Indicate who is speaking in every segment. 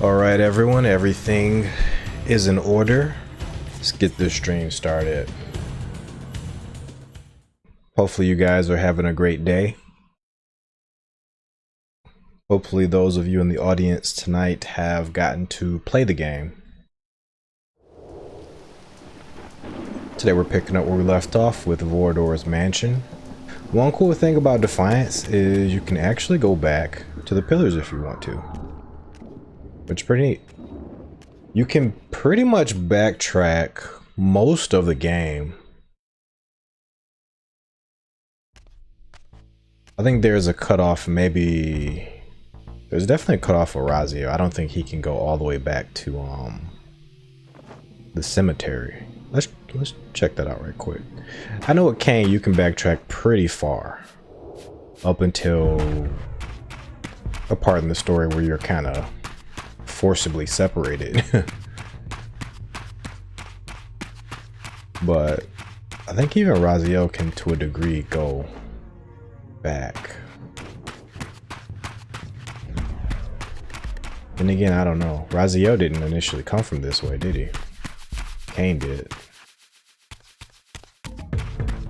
Speaker 1: Alright everyone, everything is in order. Let's get this stream started. Hopefully you guys are having a great day. Hopefully those of you in the audience tonight have gotten to play the game. Today we're picking up where we left off with Vorador's mansion. One cool thing about Defiance is you can actually go back to the pillars if you want to. Which is pretty neat. You can pretty much backtrack most of the game. I think there's a cutoff, maybe there's definitely a cutoff for Raziel. I don't think he can go all the way back to the cemetery. Let's check that out right quick. I know with Kain you can backtrack pretty far up until a part in the story where you're kind of forcibly separated. But I think even Raziel can to a degree go back. And again, I don't know. Raziel didn't initially come from this way, did he? Kain did.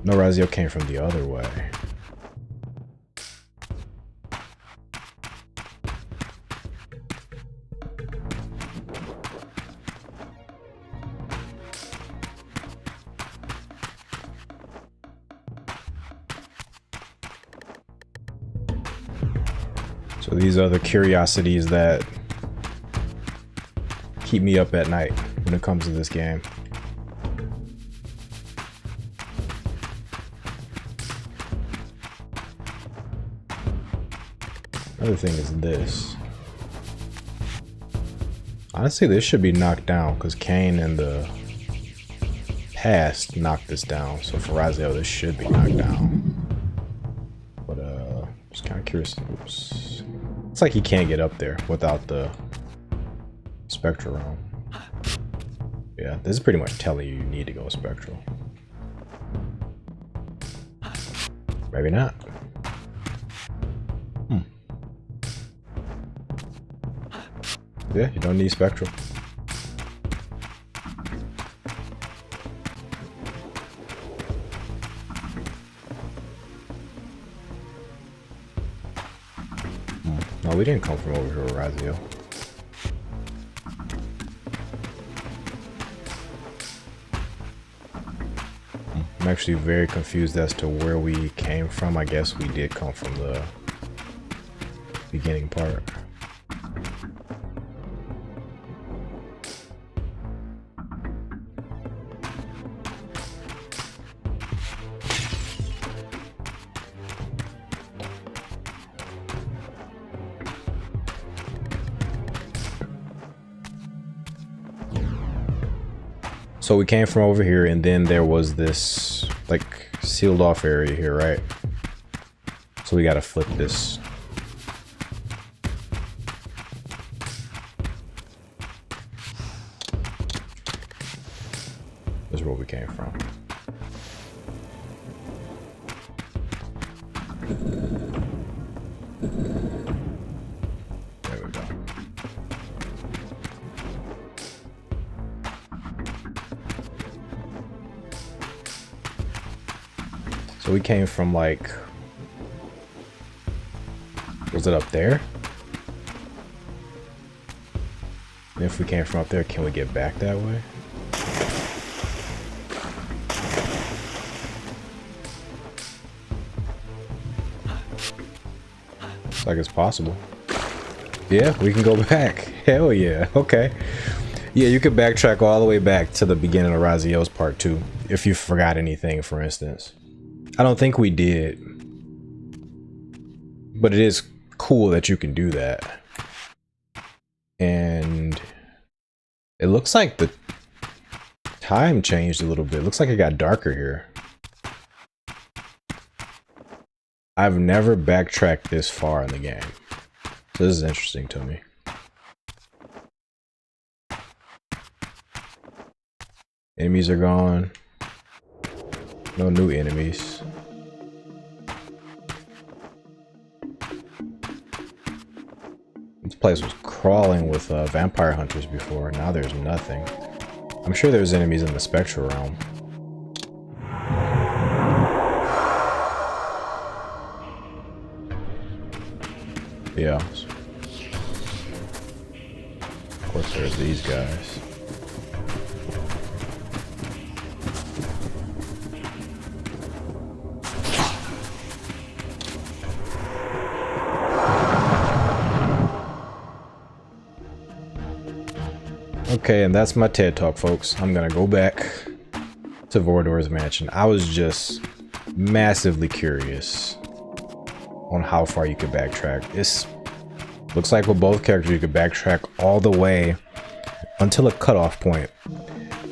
Speaker 1: No, Raziel came from the other way. So these are the curiosities that keep me up at night when it comes to this game. Another thing is this. Honestly, this should be knocked down because Kain in the past knocked this down. So for Raziel, this should be knocked down. But just kind of curious. Oops. It's like he can't get up there without the spectral realm. Yeah, this is pretty much telling you need to go spectral. Maybe not. Yeah, you don't need spectral. No, we didn't come from over here with Raziel. I'm actually very confused as to where we came from. I guess we did come from the beginning part. So we came from over here, and then there was this like sealed off area here, right? So we gotta flip this. This is where we came from. There we go. So we came from like, was it up there? And if we came from up there, can we get back that way? Looks like it's possible. Yeah, we can go back. Hell yeah. Okay. Yeah, you could backtrack all the way back to the beginning of Raziel's part 2 if you forgot anything, for instance. I don't think we did, but it is cool that you can do that. And it looks like the time changed a little bit. It looks like it got darker here. I've never backtracked this far in the game, so this is interesting to me. Enemies are gone. No new enemies. This place was crawling with vampire hunters before. Now there's nothing. I'm sure there's enemies in the spectral realm. Yeah. Of course there's these guys. Okay, and that's my TED Talk, folks. I'm gonna go back to Vorador's mansion. I was just massively curious on how far you could backtrack. It looks like with both characters you could backtrack all the way until a cutoff point.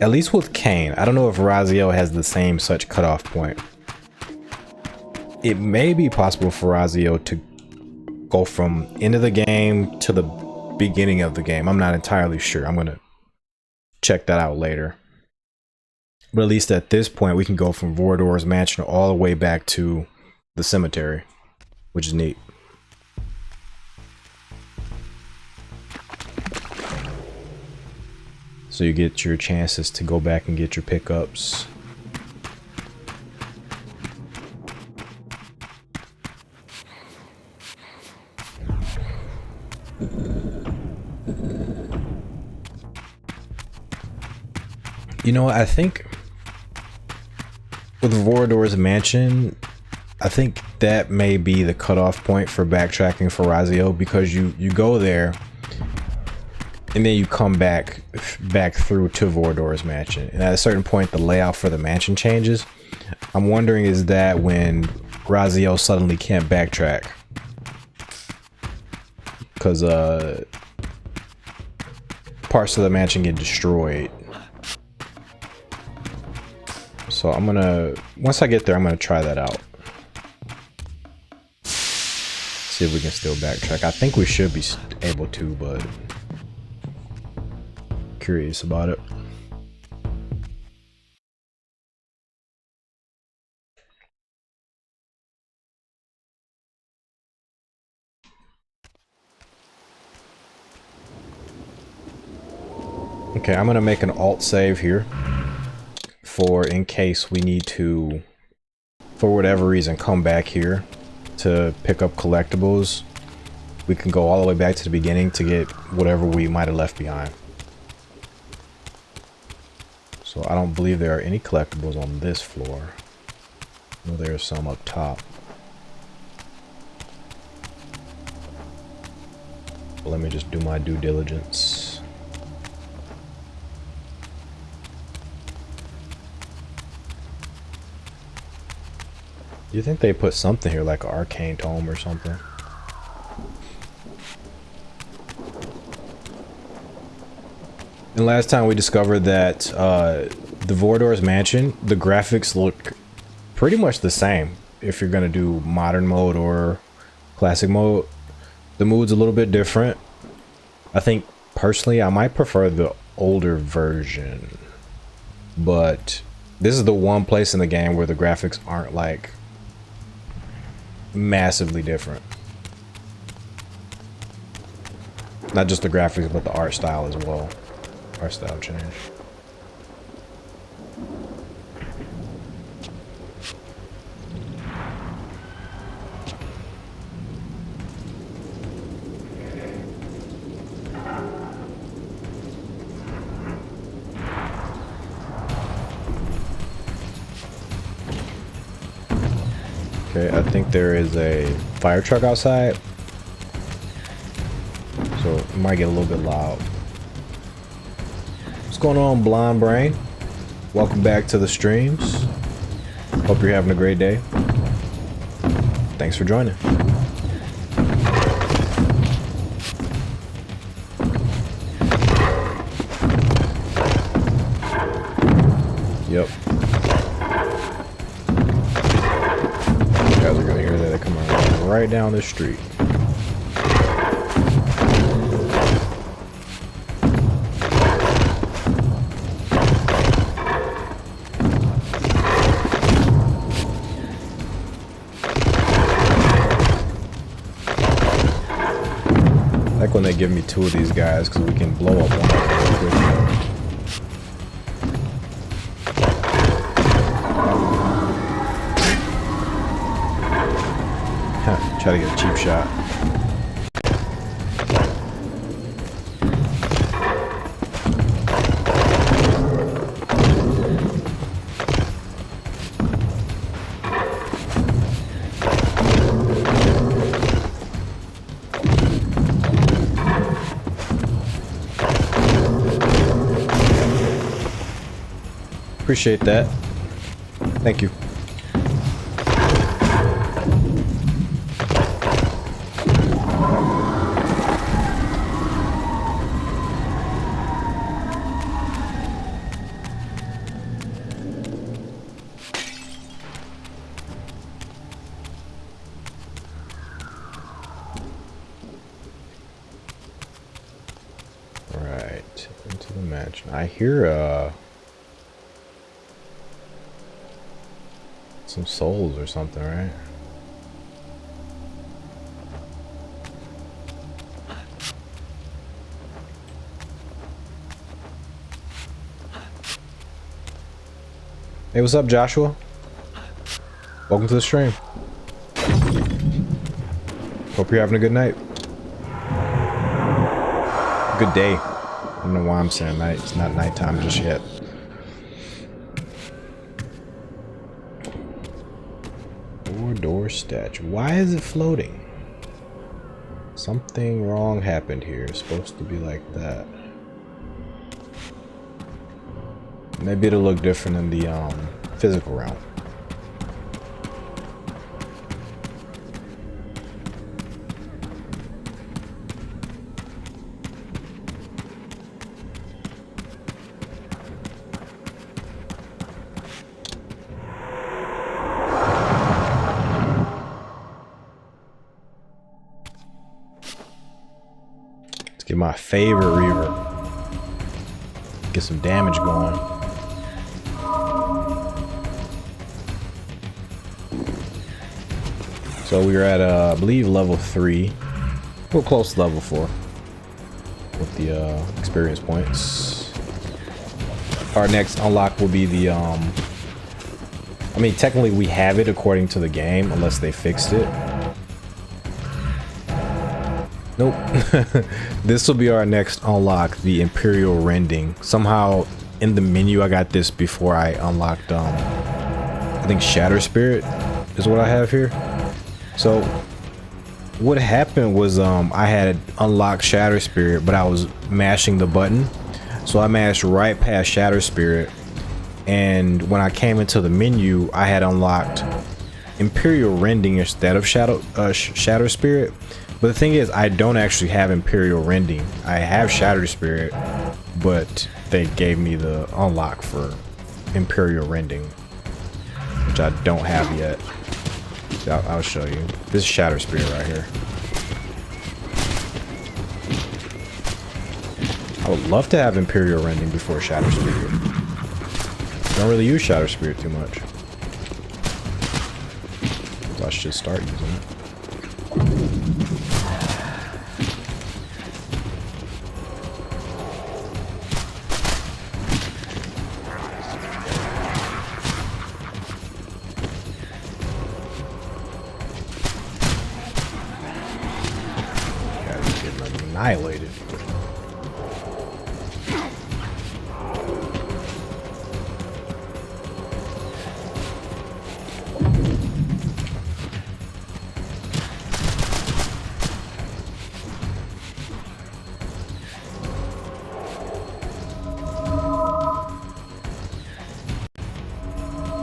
Speaker 1: At least with Kain. I don't know if Raziel has the same such cutoff point. It may be possible for Raziel to go from end of the game to the beginning of the game. I'm not entirely sure. I'm gonna check that out later. But at least at this point we can go from Vorador's mansion all the way back to the cemetery, which is neat. So you get your chances to go back and get your pickups. You know, I think with Vorador's mansion, I think that may be the cutoff point for backtracking for Raziel, because you go there and then you come back through to Vorador's mansion, and at a certain point the layout for the mansion changes. I'm wondering, is that when Raziel suddenly can't backtrack because parts of the mansion get destroyed. So I'm gonna, once I get there, I'm gonna try that out. See if we can still backtrack. I think we should be able to, but curious about it. Okay, I'm gonna make an alt save here for in case we need to, for whatever reason, come back here to pick up collectibles. We can go all the way back to the beginning to get whatever we might have left behind. So I don't believe there are any collectibles on this floor. No, there are some up top. But let me just do my due diligence. You think they put something here, like an arcane tome or something? And last time we discovered that the Vorador's mansion, the graphics look pretty much the same. If you're gonna do modern mode or classic mode, the mood's a little bit different. I think personally I might prefer the older version, but this is the one place in the game where the graphics aren't like massively different. Not just the graphics, but the art style as well. Art style change. Okay, I think there is a fire truck outside, so it might get a little bit loud. What's going on, Blind Brain? Welcome back to the streams. Hope you're having a great day. Thanks for joining. Yep. You guys are gonna hear that. They're coming right down the street. Like when they give me 2 of these guys because we can blow up one real quick. Try to get a cheap shot. Appreciate that. Thank you. Right, into the mansion. I hear some souls or something, right? Hey, what's up, Joshua? Welcome to the stream. Hope you're having a good night. Good day. I don't know why I'm saying night. It's not nighttime just yet. Door statue. Why is it floating? Something wrong happened here. It's supposed to be like that. Maybe it'll look different in the physical realm. Get my favorite Reaver. Get some damage going. So we are at, I believe, level 3. We're close to level 4 with the experience points. Our next unlock will be the, I mean, technically we have it according to the game, unless they fixed it. Nope. This will be our next unlock, the Imperial Rending. Somehow in the menu I got this before I unlocked I think Shatter Spirit is what I have here. So what happened was I had unlocked Shatter Spirit, but I was mashing the button. So I mashed right past Shatter Spirit, and when I came into the menu I had unlocked Imperial Rending instead of Shatter Spirit. But the thing is, I don't actually have Imperial Rending. I have Shattered Spirit, but they gave me the unlock for Imperial Rending, which I don't have yet. I'll show you. This is Shattered Spirit right here. I would love to have Imperial Rending before Shattered Spirit. Don't really use Shattered Spirit too much, so I should start using it. Annihilated.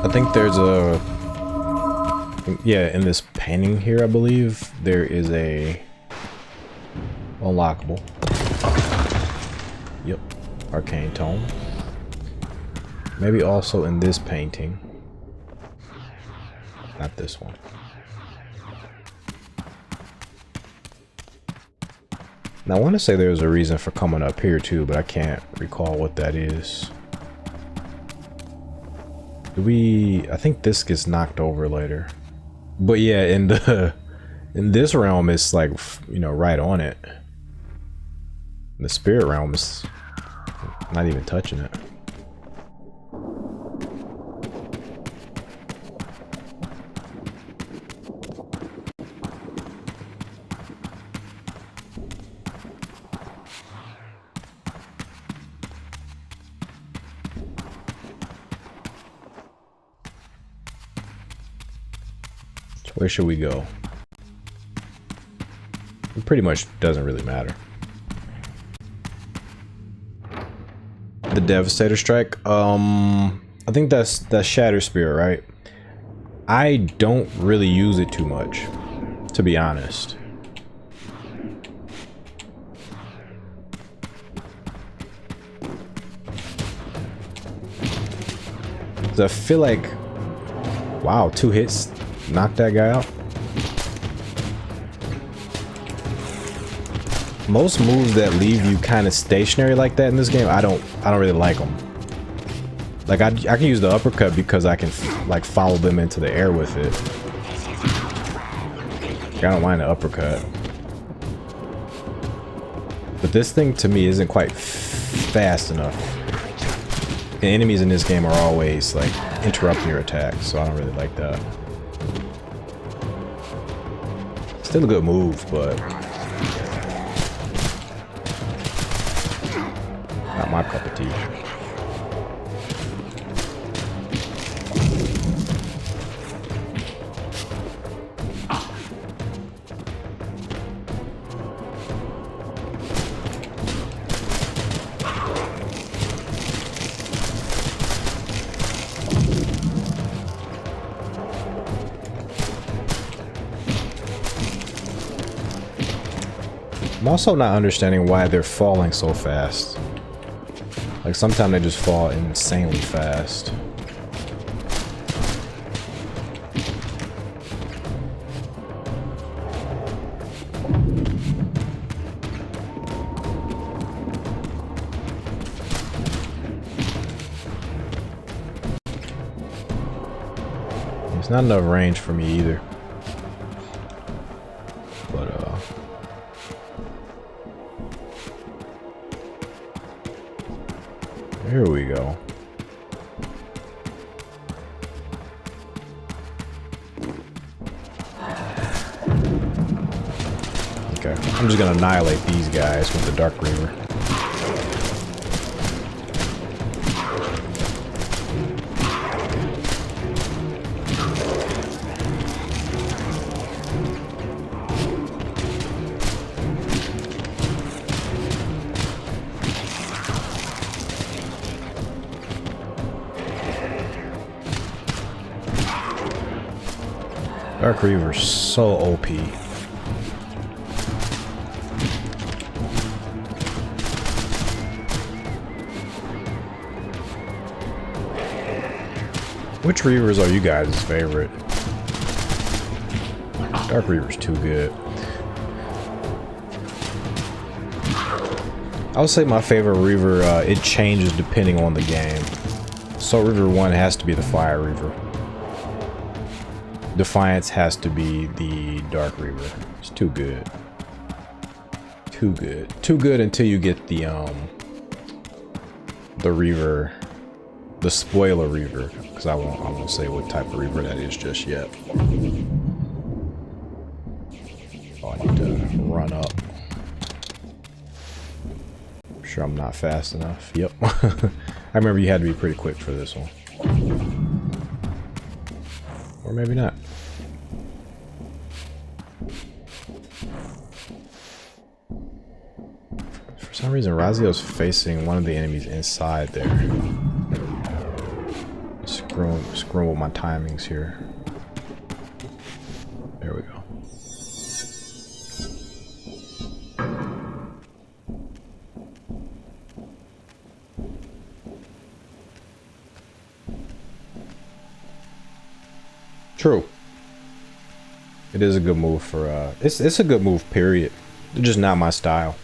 Speaker 1: I think there's a, yeah, in this painting here, I believe there is a unlockable. Yep, arcane tome. Maybe also in this painting. Not this one. Now I want to say there's a reason for coming up here too, but I can't recall what that is. Do we? I think this gets knocked over later. But yeah, in this realm, it's like, you know, right on it. The spirit realm is not even touching it. Where should we go? It pretty much doesn't really matter. The Devastator Strike. I think that's Shatter Spirit, right? I don't really use it too much, to be honest. So I feel like, wow, 2 hits. Knock that guy out. Most moves that leave you kind of stationary like that in this game, I don't really like them. Like I can use the uppercut because I can like follow them into the air with it. I don't mind the uppercut. But this thing to me isn't quite fast enough. The enemies in this game are always like interrupting your attacks, so I don't really like that. Still a good move, but not my cup of tea. I'm also not understanding why they're falling so fast. Like sometimes they just fall insanely fast. It's not enough range for me either. But here we go. Okay, I'm just gonna annihilate these guys with the Dark Reaver. Dark Reaver's so OP. Which Reavers are you guys' favorite? Dark Reaver's too good. I would say my favorite Reaver, it changes depending on the game. So Reaver 1 has to be the Fire Reaver. Defiance has to be the Dark Reaver. It's too good. Too good. Too good until you get the Reaver, the spoiler Reaver, because I won't say what type of Reaver that is just yet. Oh, I need to run up. I'm sure I'm not fast enough. Yep. I remember you had to be pretty quick for this one. Or maybe not. For some reason, Raziel's facing one of the enemies inside there. Screwing with my timings here. There we go. True. It is a good move for it's a good move, period. It's just not my style.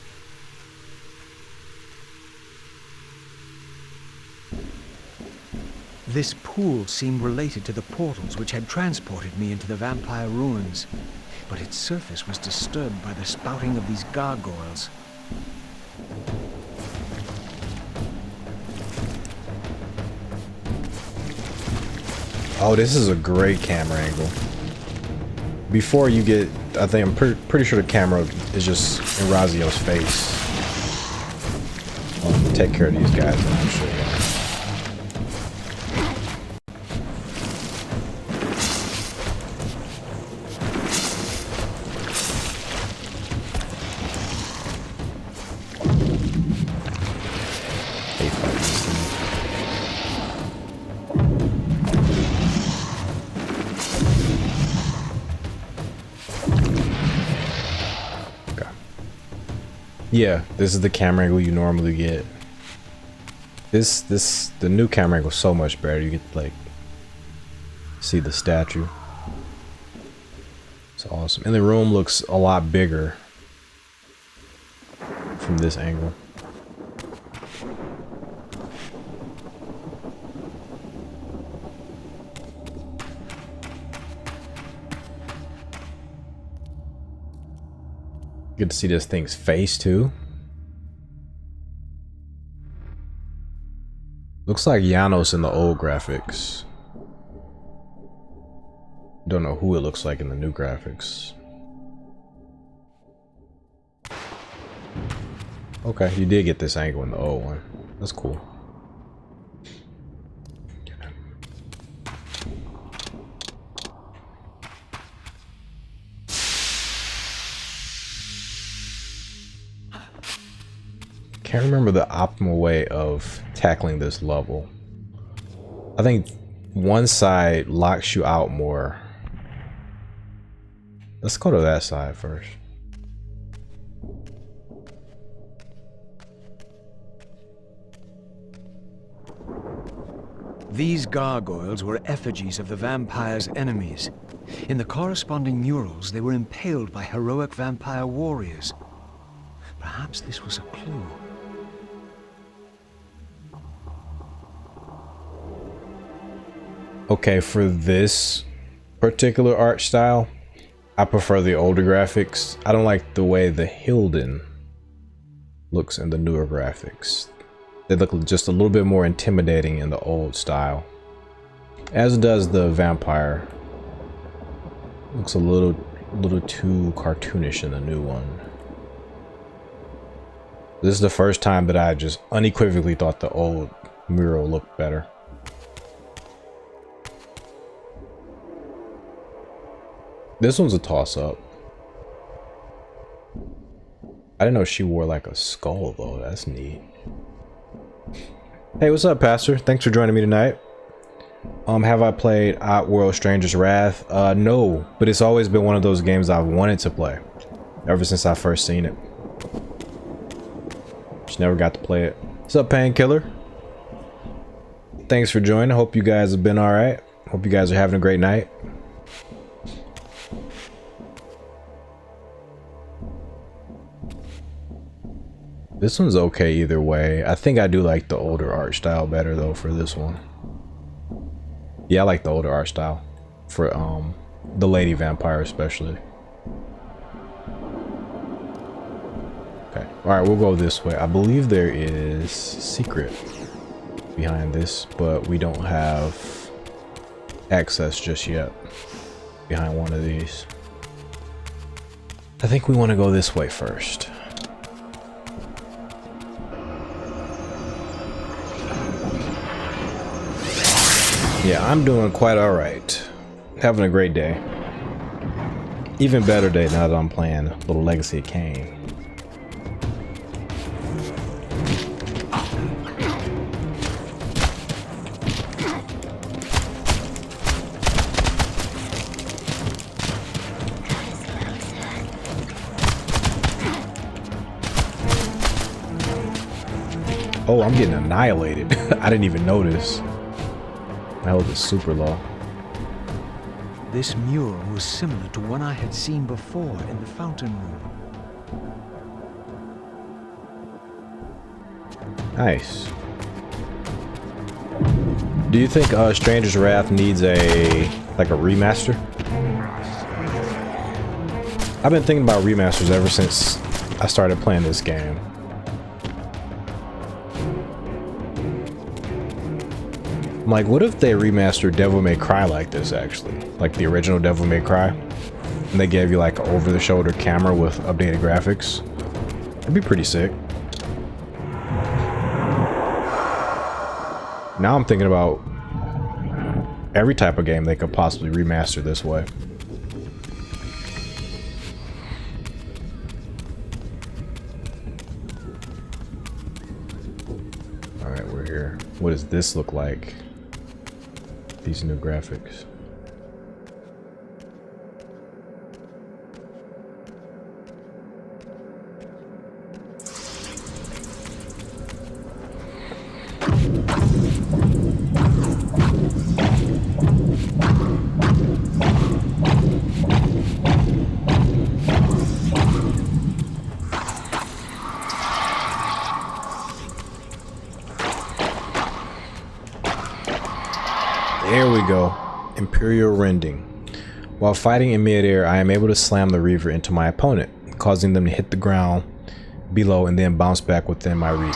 Speaker 2: This pool seemed related to the portals which had transported me into the vampire ruins, but its surface was disturbed by the spouting of these gargoyles.
Speaker 1: Oh, this is a great camera angle. Before you get, I think I'm pretty sure the camera is just in Raziel's face. Take care of these guys, and I'll show you. Yeah, this is the camera angle you normally get. The new camera angle is so much better. You get to, like, see the statue. It's awesome. And the room looks a lot bigger from this angle. Good to see this thing's face too. Looks like Janos in the old graphics. Don't know who it looks like in the new graphics. Okay, you did get this angle in the old one. That's cool. Can't remember the optimal way of tackling this level. I think one side locks you out more. Let's go to that side first.
Speaker 2: These gargoyles were effigies of the vampire's enemies. In the corresponding murals, they were impaled by heroic vampire warriors. Perhaps this was a clue.
Speaker 1: Okay, for this particular art style, I prefer the older graphics. I don't like the way the Hilden looks in the newer graphics. They look just a little bit more intimidating in the old style. As does the vampire. Looks a little too cartoonish in the new one. This is the first time that I just unequivocally thought the old mural looked better. This one's a toss-up. I didn't know she wore like a skull though. That's neat. Hey, what's up, Pastor? Thanks for joining me tonight. Have I played Oddworld Stranger's Wrath? No, but it's always been one of those games I've wanted to play ever since I first seen it. Just never got to play it. What's up, Painkiller? Thanks for joining. Hope you guys have been alright. Hope you guys are having a great night. This one's okay either way. I think I do like the older art style better though for this one. Yeah, I like the older art style for the lady vampire especially. Okay, all right, we'll go this way. I believe there is secret behind this, but we don't have access just yet behind one of these. I think we want to go this way first. Yeah, I'm doing quite alright. Having a great day. Even better day now that I'm playing a little Legacy of Kain. Oh, I'm getting annihilated. I didn't even notice. My health is super low.
Speaker 2: This mural was similar to one I had seen before in the fountain room.
Speaker 1: Nice. Do you think Stranger's Wrath needs a remaster? I've been thinking about remasters ever since I started playing this game. I'm like, what if they remastered Devil May Cry like this, actually? Like the original Devil May Cry? And they gave you like an over-the-shoulder camera with updated graphics? That'd be pretty sick. Now I'm thinking about every type of game they could possibly remaster this way. Alright, we're here. What does this look like? These new graphics. There we go. Imperial Rending. While fighting in midair, I am able to slam the Reaver into my opponent, causing them to hit the ground below and then bounce back within my reach.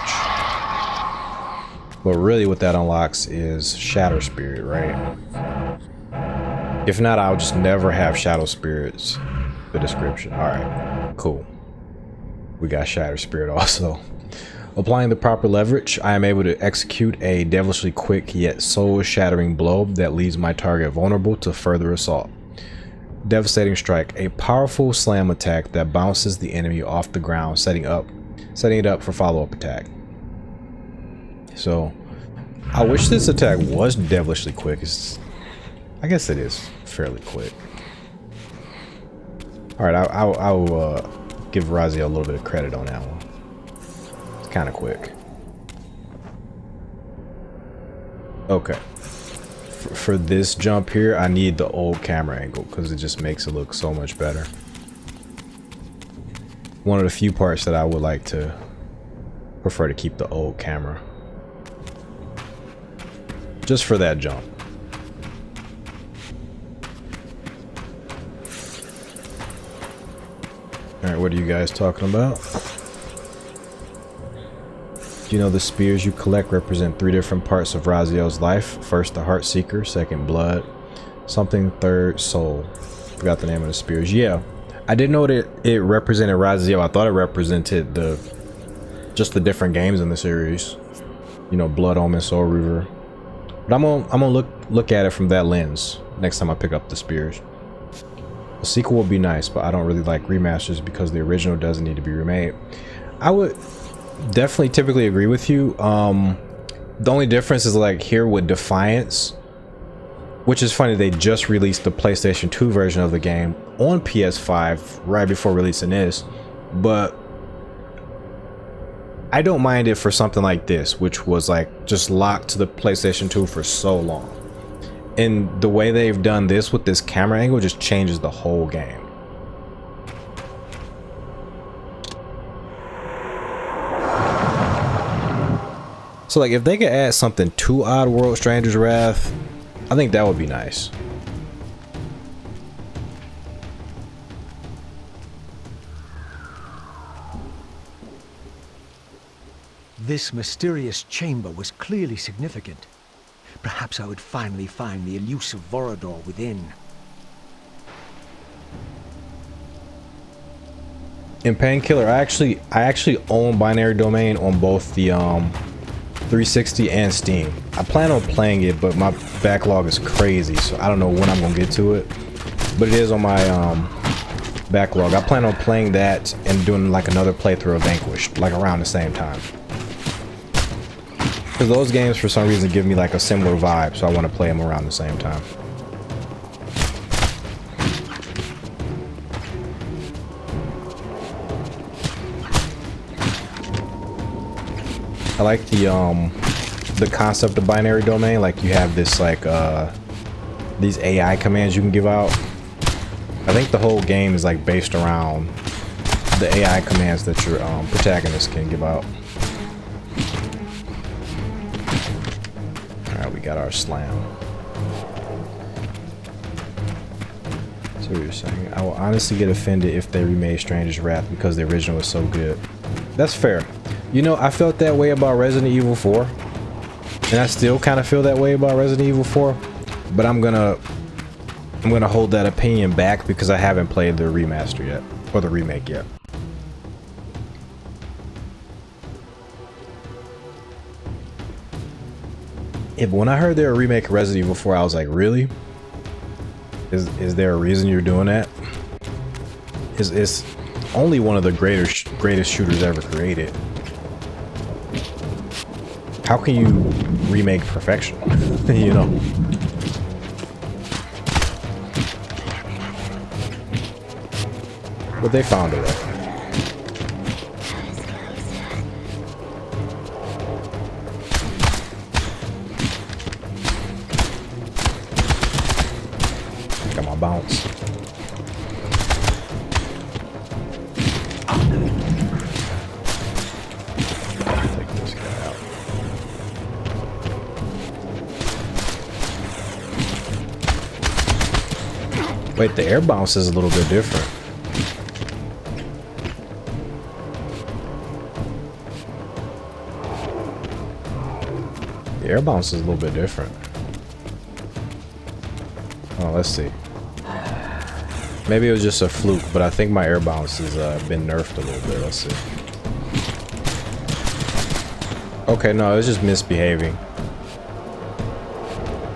Speaker 1: But really what that unlocks is Shadow Spirit, right? If not, I'll just never have Shadow Spirits. The description. Alright, cool. We got Shadow Spirit also. Applying the proper leverage, I am able to execute a devilishly quick yet soul-shattering blow that leaves my target vulnerable to further assault. Devastating Strike, a powerful slam attack that bounces the enemy off the ground, setting it up for follow-up attack. So, I wish this attack was devilishly quick. I guess it is fairly quick. Alright, I'll give Raziel a little bit of credit on that one. Kind of quick. Okay. For this jump here, I need the old camera angle because it just makes it look so much better. One of the few parts that I would like to prefer to keep the old camera. Just for that jump. Alright, what are you guys talking about? You know, the spears you collect represent 3 different parts of Raziel's life. First, the Heart Seeker. Second, blood. Something. Third, soul. Forgot the name of the spears. Yeah, I didn't know that it represented Raziel. I thought it represented just the different games in the series. You know, Blood, Omen, Soul Reaver. But I'm gonna look at it from that lens next time I pick up the spears. A sequel would be nice, but I don't really like remasters because the original doesn't need to be remade. I would definitely typically agree with you. The only difference is like here with Defiance, which is funny, they just released the PlayStation 2 version of the game on PS5 right before releasing this, but I don't mind it for something like this, which was like just locked to the PlayStation 2 for so long. And the way they've done this with this camera angle just changes the whole game. So like if they could add something to Oddworld Stranger's Wrath, I think that would be nice.
Speaker 2: This mysterious chamber was clearly significant. Perhaps I would finally find the elusive Vorador within.
Speaker 1: In Painkiller, I actually own Binary Domain on both the 360 and Steam. I plan on playing it, but my backlog is crazy, so I don't know when I'm gonna get to it. But it is on my backlog. I plan on playing that and doing like another playthrough of Vanquished, like around the same time. Because those games for some reason give me like a similar vibe, so I want to play them around the same time. I like the concept of Binary Domain. Like you have this like these AI commands you can give out. I think the whole game is like based around the AI commands that your protagonist can give out. Alright, we got our slam. So what you're saying, I will honestly get offended if they remade Stranger's Wrath because the original was so good. That's fair. You know, I felt that way about Resident Evil 4. And I still kind of feel that way about Resident Evil 4, but I'm gonna hold that opinion back because I haven't played the remaster yet, or the remake yet. Yeah, but when I heard they were remaking Resident Evil 4, I was like, really? Is there a reason you're doing that? It's only one of the greatest shooters ever created. How can you remake perfection? You know? But they found a way. Got my bounce. Take this guy out. Wait, the air bounce is a little bit different. The air bounce is a little bit different. Oh, let's see. Maybe it was just a fluke, but I think my air bounce has been nerfed a little bit. Let's see. Okay, no, it was just misbehaving.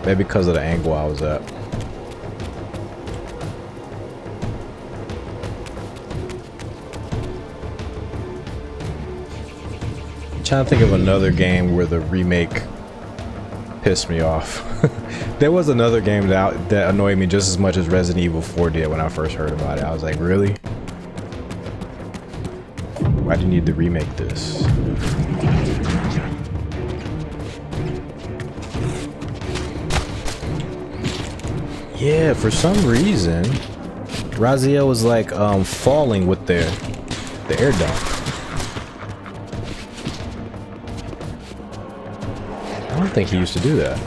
Speaker 1: Maybe because of the angle I was at. I'm trying to think of another game where the remake pissed me off. There was another game that annoyed me just as much as Resident Evil 4 did when I first heard about it. I was like, really? Why do you need to remake this? Yeah, for some reason, Raziel was like falling with the air dump. I don't think he used to do that.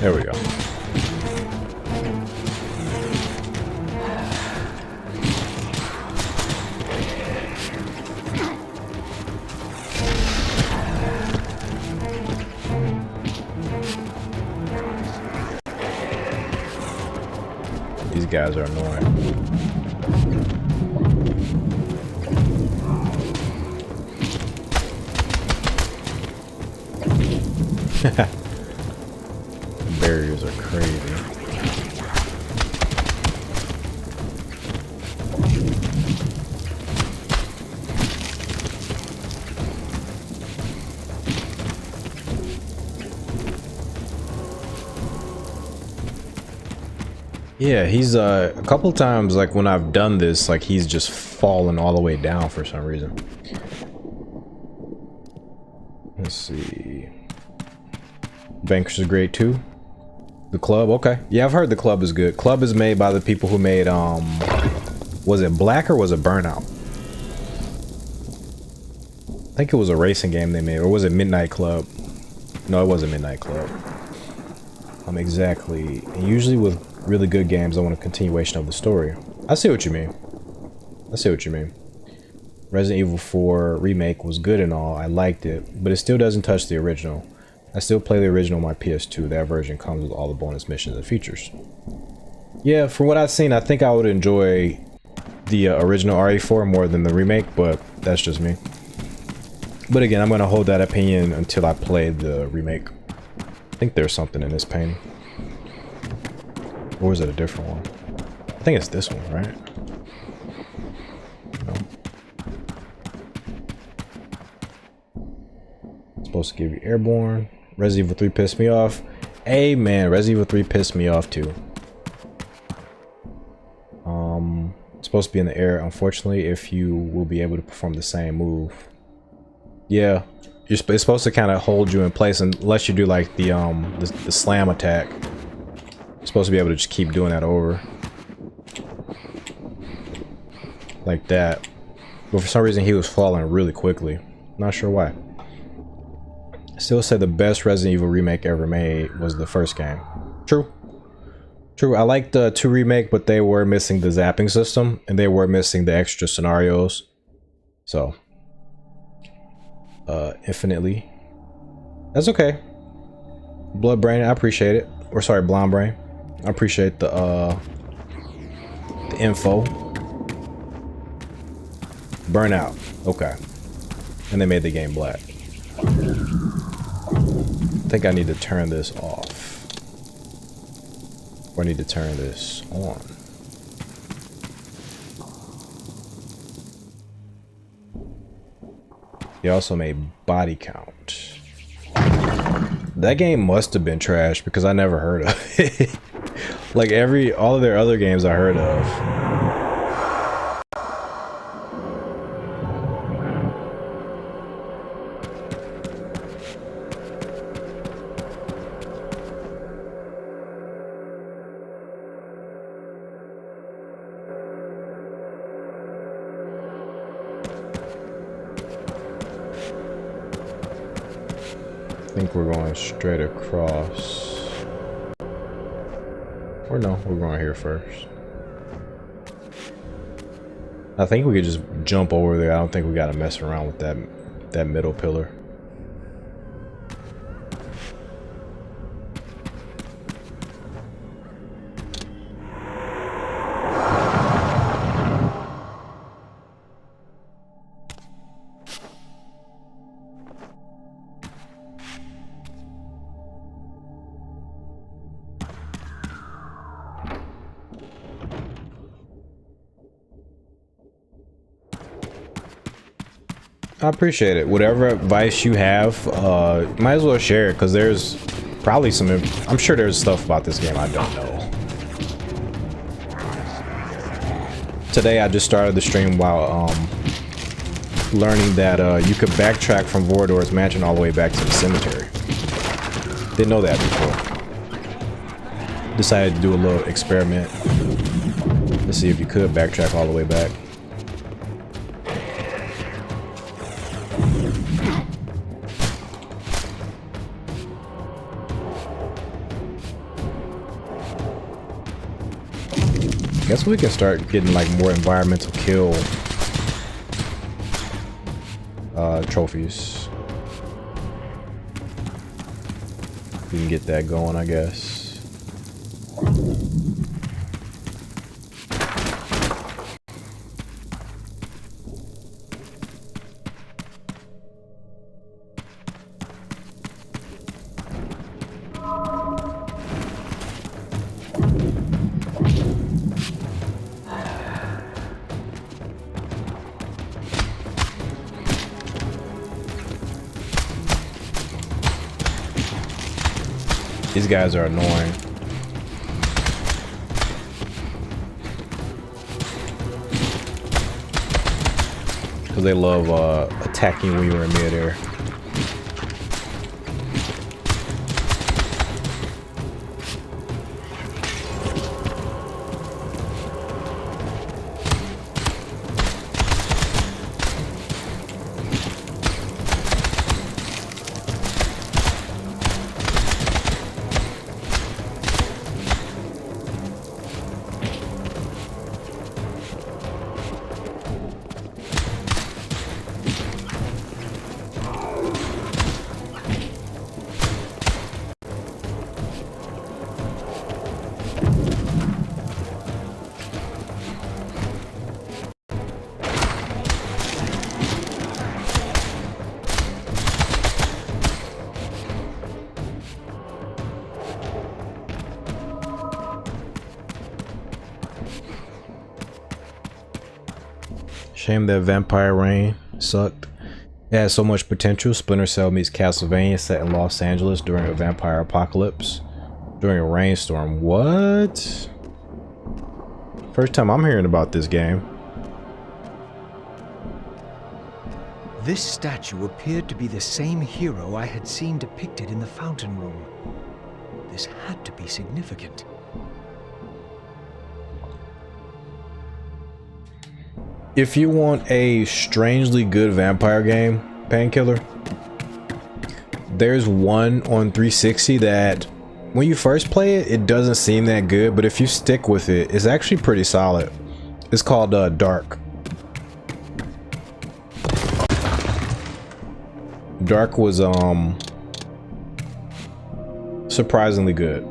Speaker 1: There we go. These guys are annoying. Barriers are crazy. Yeah, he's a couple times, like when I've done this, like he's just fallen all the way down for some reason. Let's see. Vanquish is great too. The Club, okay. Yeah, I've heard The Club is good. Club is made by the people who made was it Black or was it Burnout? I think it was a racing game they made, or was it Midnight Club? No, it wasn't Midnight Club. Exactly. And usually with really good games, I want a continuation of the story. I see what you mean. I see what you mean. Resident Evil 4 remake was good and all. I liked it, but it still doesn't touch the original. I still play the original on my PS2. That version comes with all the bonus missions and features. Yeah, from what I've seen, I think I would enjoy the original RE4 more than the remake, but that's just me. But again, I'm going to hold that opinion until I play the remake. I think there's something in this painting. Or is it a different one? I think it's this one, right? No. It's supposed to give you airborne. Resident Evil 3 pissed me off. Hey man, Resident Evil 3 pissed me off too. It's supposed to be in the air. Unfortunately, if you will be able to perform the same move. Yeah, it's supposed to kind of hold you in place unless you do like the slam attack. You're supposed to be able to just keep doing that over. Like that. But for some reason he was falling really quickly. Not sure why. I still say the best Resident Evil remake ever made was the first game. True. True, I liked the 2 remake, but they were missing the zapping system and they were missing the extra scenarios. So, infinitely. That's okay. Blood Brain, I appreciate it. Or sorry, Blonde Brain. I appreciate the info. Burnout. Okay. And they made the game black. I think I need to turn this off. Or I need to turn this on. They also made Body Count. That game must have been trash because I never heard of it. Like all of their other games I heard of. I think we're going straight across. Or no, we're going here first. I think we could just jump over there. I don't think we gotta mess around with that middle pillar. I appreciate it. Whatever advice you have, might as well share it because there's probably I'm sure there's stuff about this game I don't know. Today I just started the stream while learning that you could backtrack from Vorador's mansion all the way back to the cemetery. Didn't know that before. Decided to do a little experiment to see if you could backtrack all the way back. Guess we can start getting like more environmental kill trophies. We can get that going, I guess. These guys are annoying. Because they love attacking when you're in midair. Shame that Vampire Reign sucked. It had so much potential. Splinter Cell meets Castlevania set in Los Angeles during a vampire apocalypse. During a rainstorm. What? First time I'm hearing about this game.
Speaker 2: This statue appeared to be the same hero I had seen depicted in the fountain room. This had to be significant.
Speaker 1: If you want a strangely good vampire game, Painkiller, there's one on 360 that when you first play it, it doesn't seem that good, but if you stick with it, it's actually pretty solid. It's called Dark. Dark was surprisingly good.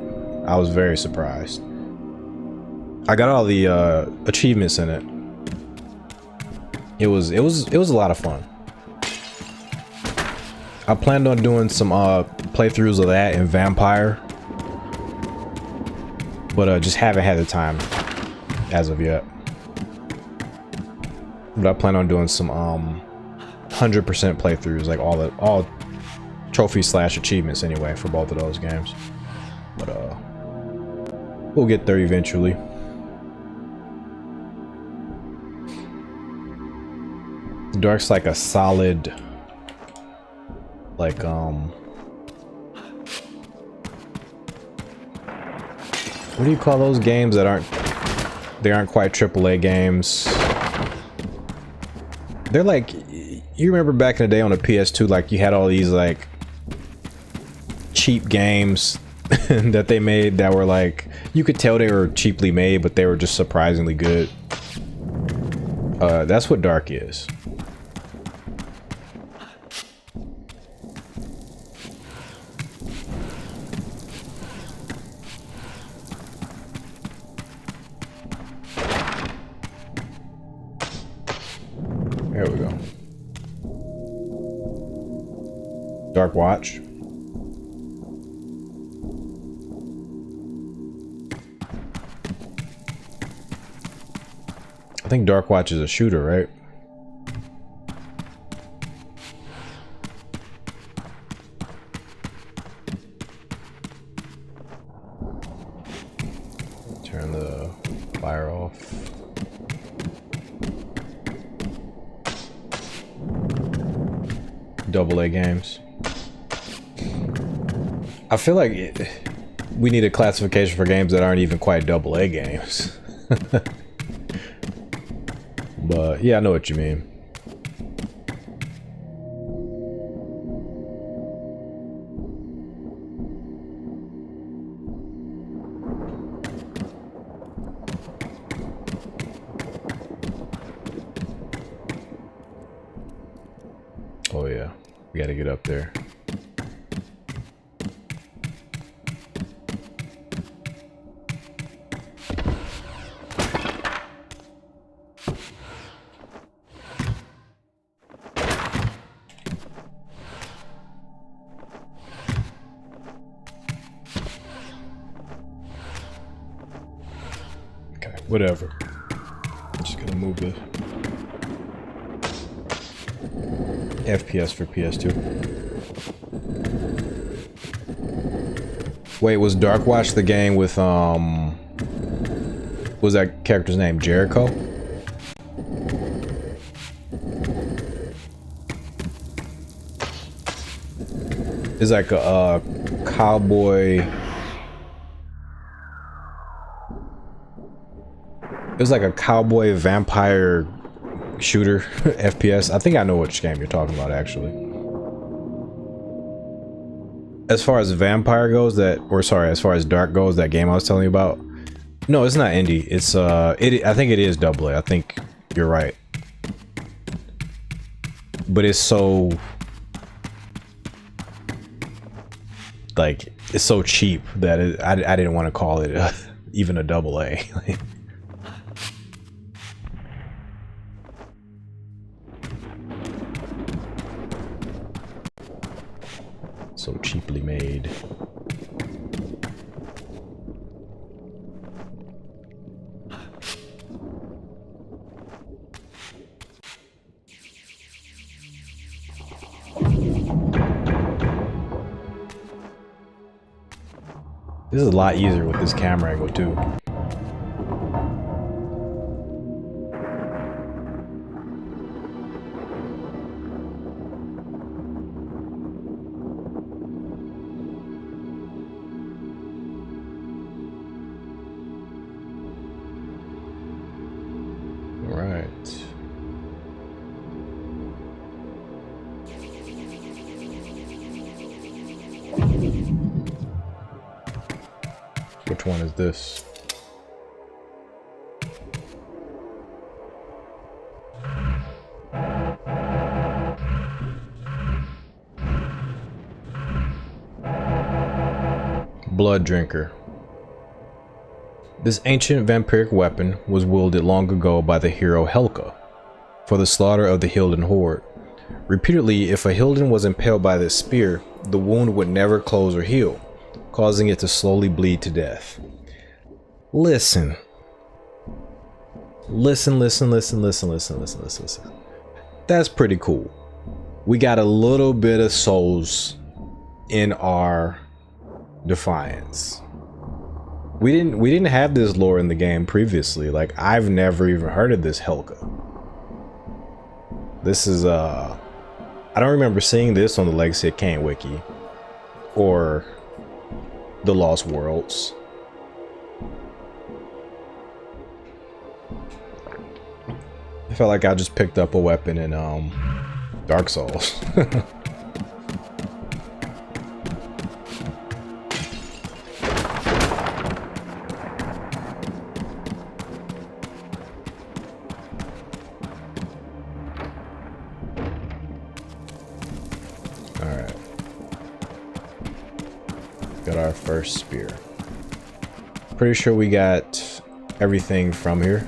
Speaker 1: I was very surprised. I got all the achievements in it. It was a lot of fun. I planned on doing some playthroughs of that in Vampire, but just haven't had the time as of yet. But I plan on doing some 100% playthroughs, like all trophies / achievements anyway for both of those games. But we'll get there eventually. Dark's like a solid, like what do you call those games that aren't quite AAA games? They're like, you remember back in the day on the PS2, like you had all these like cheap games that they made that were like, you could tell they were cheaply made, but they were just surprisingly good. That's what Dark is. There we go. Dark Watch. I think Dark Watch is a shooter, right? Turn the fire off. AA games. I feel like we need a classification for games that aren't even quite AA games. But yeah, I know what you mean. Oh yeah, we gotta get up there. Whatever. Just gonna move the FPS for PS2. Wait, was Dark Watch the game with was that character's name Jericho? It's like a cowboy. It was like a cowboy vampire shooter FPS. I think I know which game you're talking about, actually. As far as vampire goes, as far as Dark goes, that game I was telling you about. No, it's not indie. It's I think it is AA. I think you're right. But it's so like it's so cheap that I didn't want to call it even a AA. So cheaply made. This is a lot easier with this camera angle too. Which one is this? Blood Drinker. This ancient vampiric weapon was wielded long ago by the hero Helka for the slaughter of the Hilden horde. Repeatedly, if a Hilden was impaled by this spear, the wound would never close or heal, causing it to slowly bleed to death. Listen. Listen. That's pretty cool. We got a little bit of souls in our Defiance. We didn't have this lore in the game previously. Like, I've never even heard of this Helka. This is I don't remember seeing this on the Legacy of Kain wiki or the Lost Worlds. I felt like I just picked up a weapon in Dark Souls. Alright. Got our first spear. Pretty sure we got everything from here.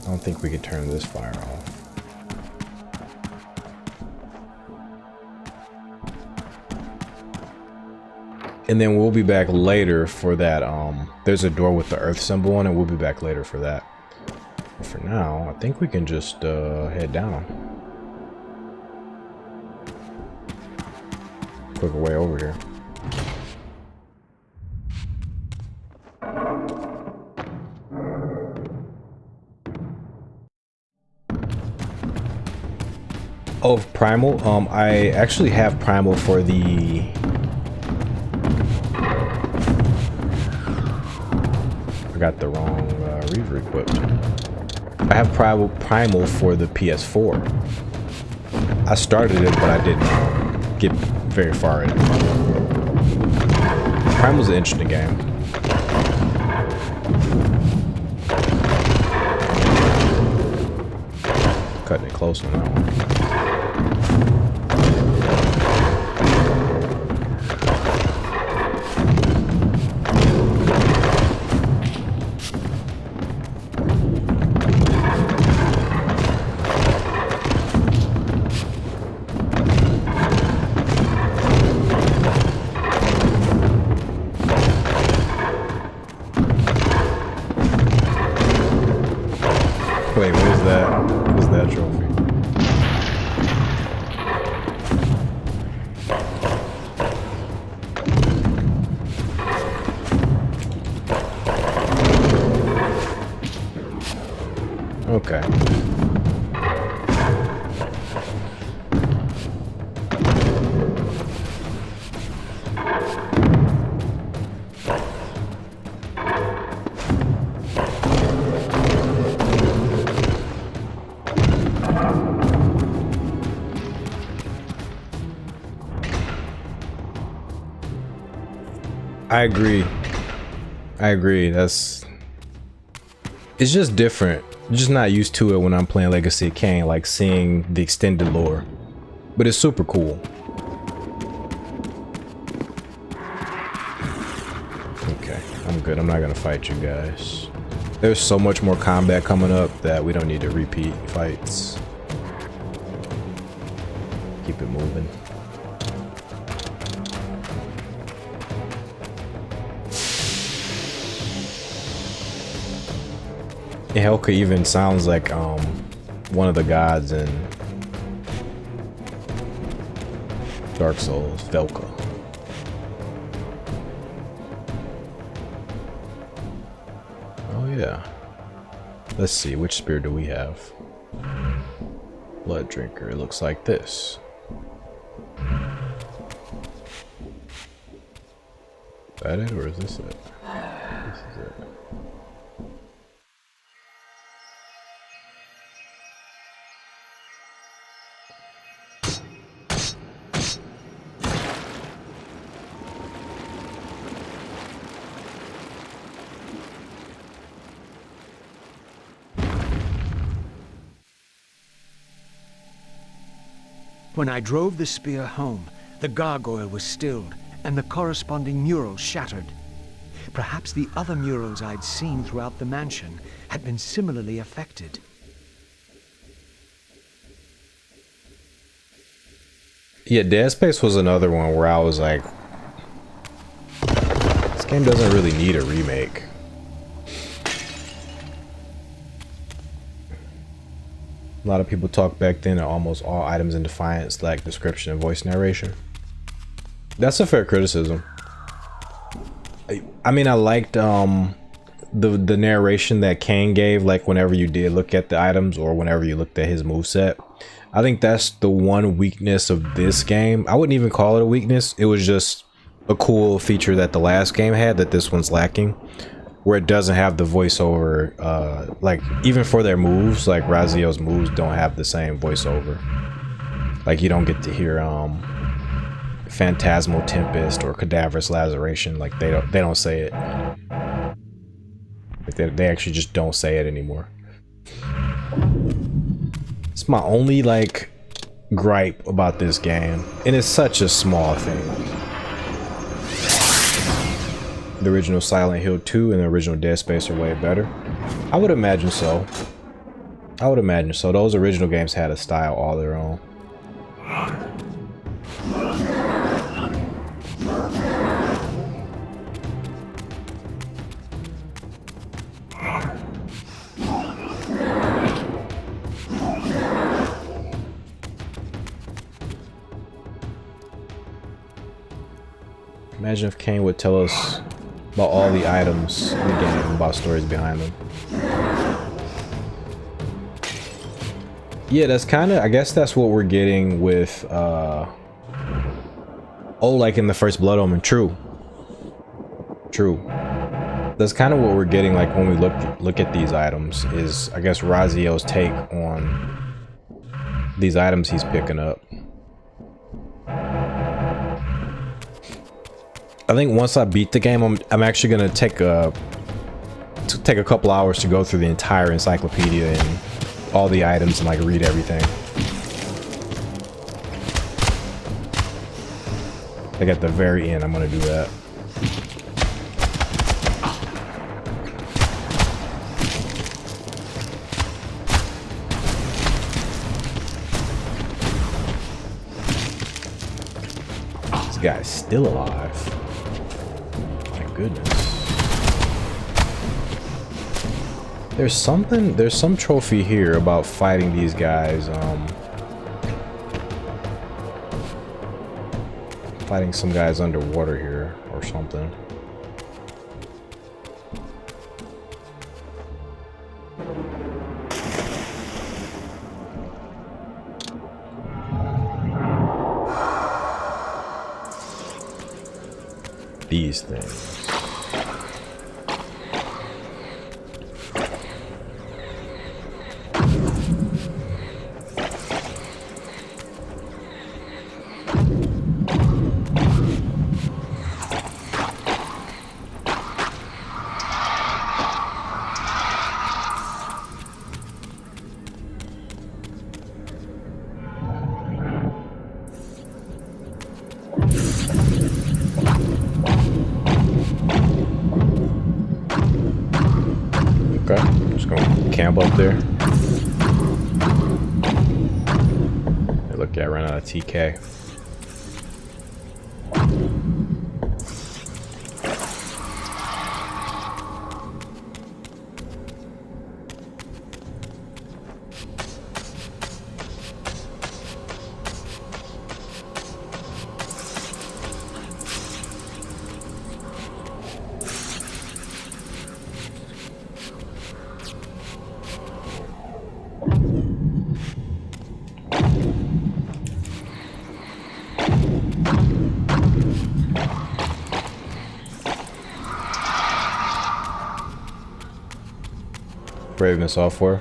Speaker 1: I don't think we could turn this fire off. And then we'll be back later for that. There's a door with the earth symbol on it. We'll be back later for that. But for now, I think we can just head down. Quicker way over here. Oh, Primal. I actually have Primal for the. I got the wrong Reaver equipped. I have Primal for the PS4. I started it, but I didn't get very far in it. Primal's an interesting game. Cutting it close on that one. Wait, what is that? What is that trophy? Okay. I agree. It's just different. I'm just not used to it when I'm playing Legacy of Kain, like seeing the extended lore. But it's super cool. Okay, I'm good. I'm not gonna fight you guys. There's so much more combat coming up that we don't need to repeat fights. Keep it moving. Helka even sounds like one of the gods in Dark Souls, Velka. Oh yeah. Let's see, which spear do we have? Blood Drinker. It looks like this. Is that it, or is this it? This is it.
Speaker 2: When I drove the spear home, the gargoyle was stilled, and the corresponding mural shattered. Perhaps the other murals I'd seen throughout the mansion had been similarly affected.
Speaker 1: Yeah, Dead Space was another one where I was like, this game doesn't really need a remake. A lot of people talk back then that almost all items in Defiance lack description and voice narration. That's a fair criticism. I mean, I liked the narration that Kain gave, like whenever you did look at the items or whenever you looked at his moveset. I think that's the one weakness of this game. I wouldn't even call it a weakness. It was just a cool feature that the last game had that this one's lacking, where it doesn't have the voiceover. Like even for their moves, like Raziel's moves don't have the same voiceover. Like you don't get to hear Phantasmal Tempest or Cadaverous Laceration. Like they don't say it. Like they actually just don't say it anymore. It's my only like gripe about this game, and it's such a small thing. The original Silent Hill 2 and the original Dead Space are way better. I would imagine so. I would imagine so. Those original games had a style all their own. Imagine if Kain would tell us about all the items in the game, about stories behind them. Yeah, that's kind of, I guess that's what we're getting with, oh, like in the first Blood Omen, true. That's kind of what we're getting, like when we look at these items, is, I guess, Raziel's take on these items he's picking up. I think once I beat the game, I'm actually gonna take a couple hours to go through the entire encyclopedia and all the items and like read everything. Like at the very end, I'm gonna do that. This guy's still alive. Goodness. There's some trophy here about fighting these guys, fighting some guys underwater here or something. These things. Camp up there. Hey, look, I ran out of TK. Raven software.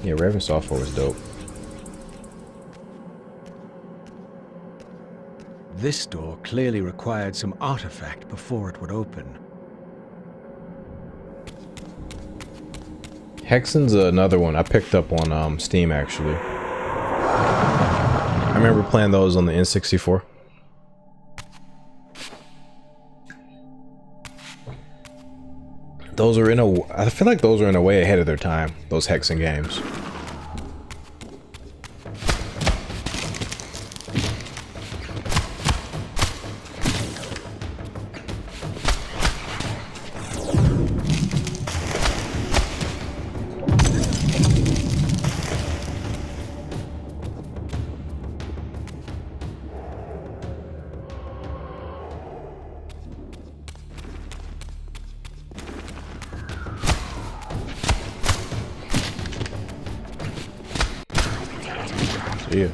Speaker 1: Yeah, Raven software was dope.
Speaker 2: This door clearly required some artifact before it would open.
Speaker 1: Hexen's another one I picked up on Steam, actually. I remember playing those on the N64. Those are I feel like those are in a way ahead of their time, those Hexen games. Yeah.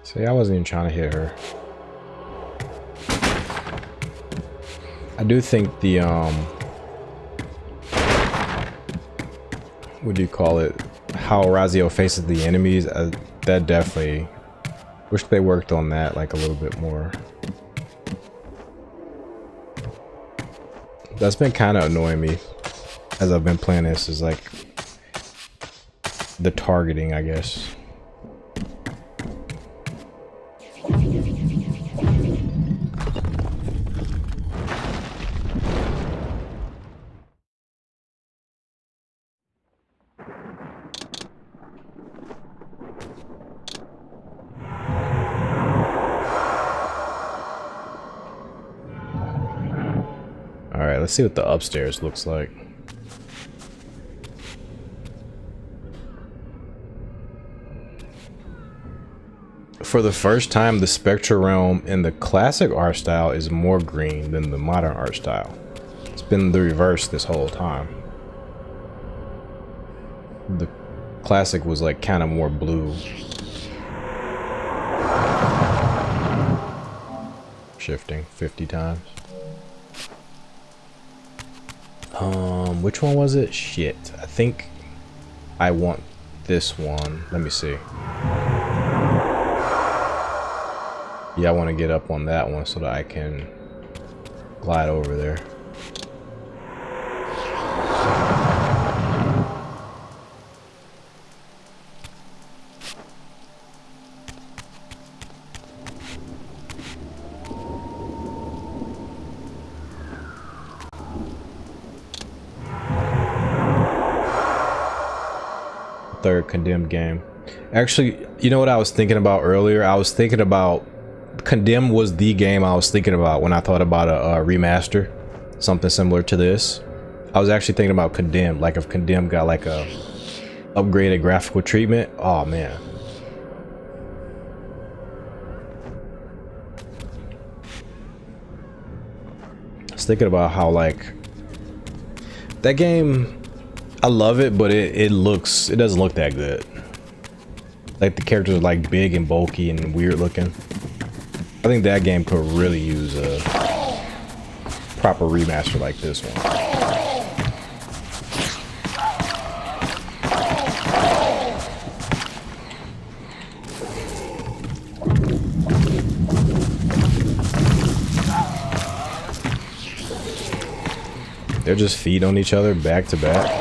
Speaker 1: See, I wasn't even trying to hit her. I do think the, what do you call it? How Raziel faces the enemies, that definitely, wish they worked on that like a little bit more. That's been kind of annoying me as I've been playing this, is like the targeting, I guess. Alright, let's see what the upstairs looks like. For the first time, the Spectra realm in the classic art style is more green than the modern art style. It's been the reverse this whole time. The classic was like kind of more blue. Shifting 50 times. Which one was it? Shit. I think I want this one. Let me see. Yeah, I want to get up on that one so that I can glide over there. Third Condemned game. Actually, you know what I was thinking about earlier? I was thinking about Condemned was the game I was thinking about when I thought about a remaster, something similar to this. I was actually thinking about Condemned, like if Condemned got like a upgraded graphical treatment. Oh man. I was thinking about how like that game, I love it, but it doesn't look that good. Like the characters are like big and bulky and weird looking. I think that game could really use a proper remaster like this one. They're just feeding on each other back to back.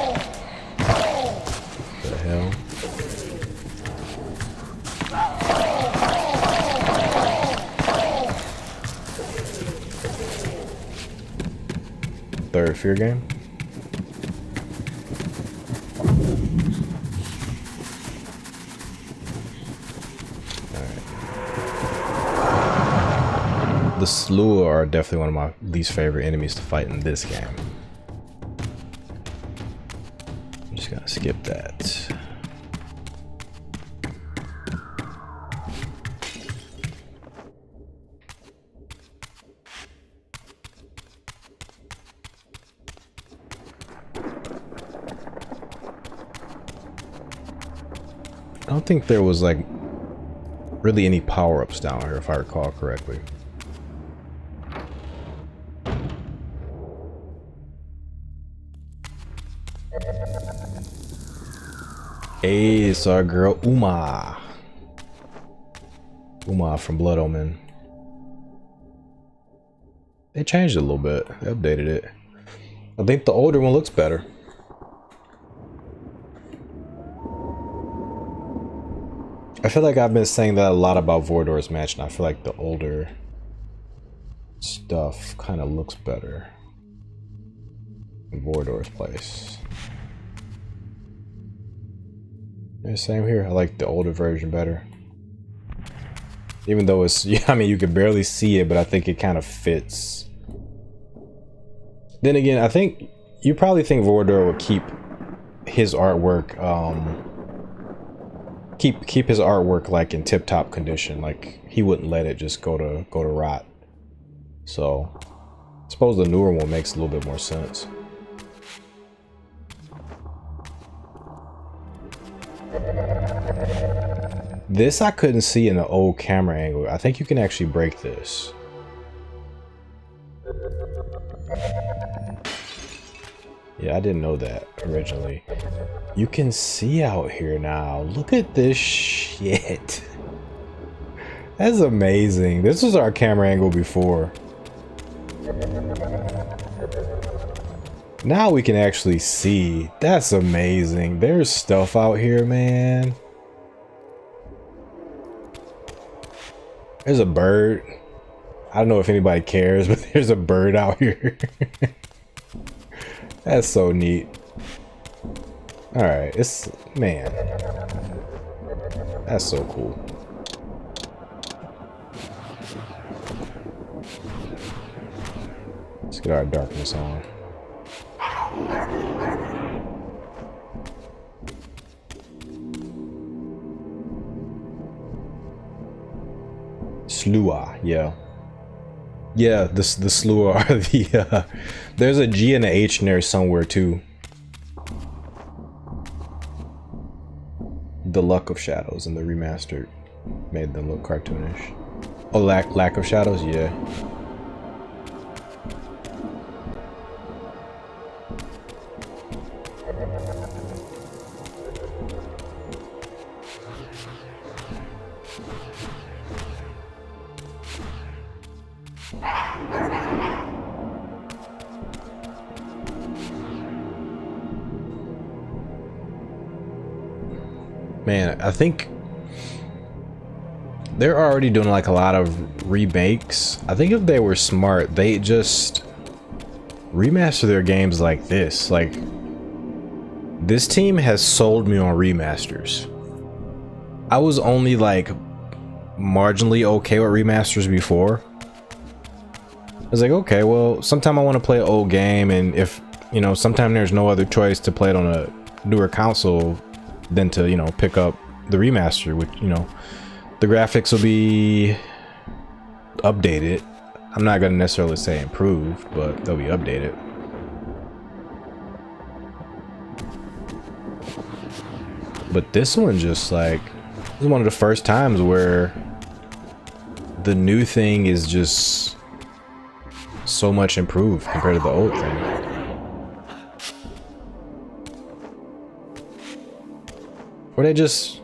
Speaker 1: third Fear game. The Slew are definitely one of my least favorite enemies to fight in this game. I'm just gonna skip that. I don't think there was like really any power-ups down here if I recall correctly. Hey, it's our girl Uma. Uma from Blood Omen. They changed it a little bit. They updated it. I think the older one looks better. I feel like I've been saying that a lot about Vordor's match, and I feel like the older stuff kind of looks better in Vordor's place. Yeah, same here. I like the older version better. Even though it's, yeah, I mean, you can barely see it, but I think it kind of fits. Then again, I think you probably think Vordor would keep his artwork, keep his artwork like in tip-top condition. Like he wouldn't let it just go to rot. So I suppose the newer one makes a little bit more sense. This I couldn't see in the old camera angle. I think you can actually break this. Yeah, I didn't know that originally. You can see out here now. Look at this shit. That's amazing. This was our camera angle before. Now we can actually see. That's amazing. There's stuff out here, man. There's a bird. I don't know if anybody cares, but there's a bird out here. That's so neat. Alright, it's, man. That's so cool. Let's get our darkness on. Slua, yeah. Yeah, the Slua are the, there's a G and a H in there somewhere too. The Luck of Shadows in the remastered made them look cartoonish. Oh, lack of shadows, yeah. Man, I think they're already doing like a lot of remakes. I think if they were smart, they just remaster their games like this. Like, this team has sold me on remasters. I was only like marginally okay with remasters before. I was like, okay, well, sometime I want to play an old game, and if, you know, sometime there's no other choice to play it on a newer console than to, you know, pick up the remaster, which, you know, the graphics will be updated. I'm not gonna necessarily say improved, but they'll be updated. But this one just like, this is one of the first times where the new thing is just so much improved compared to the old thing. Or they just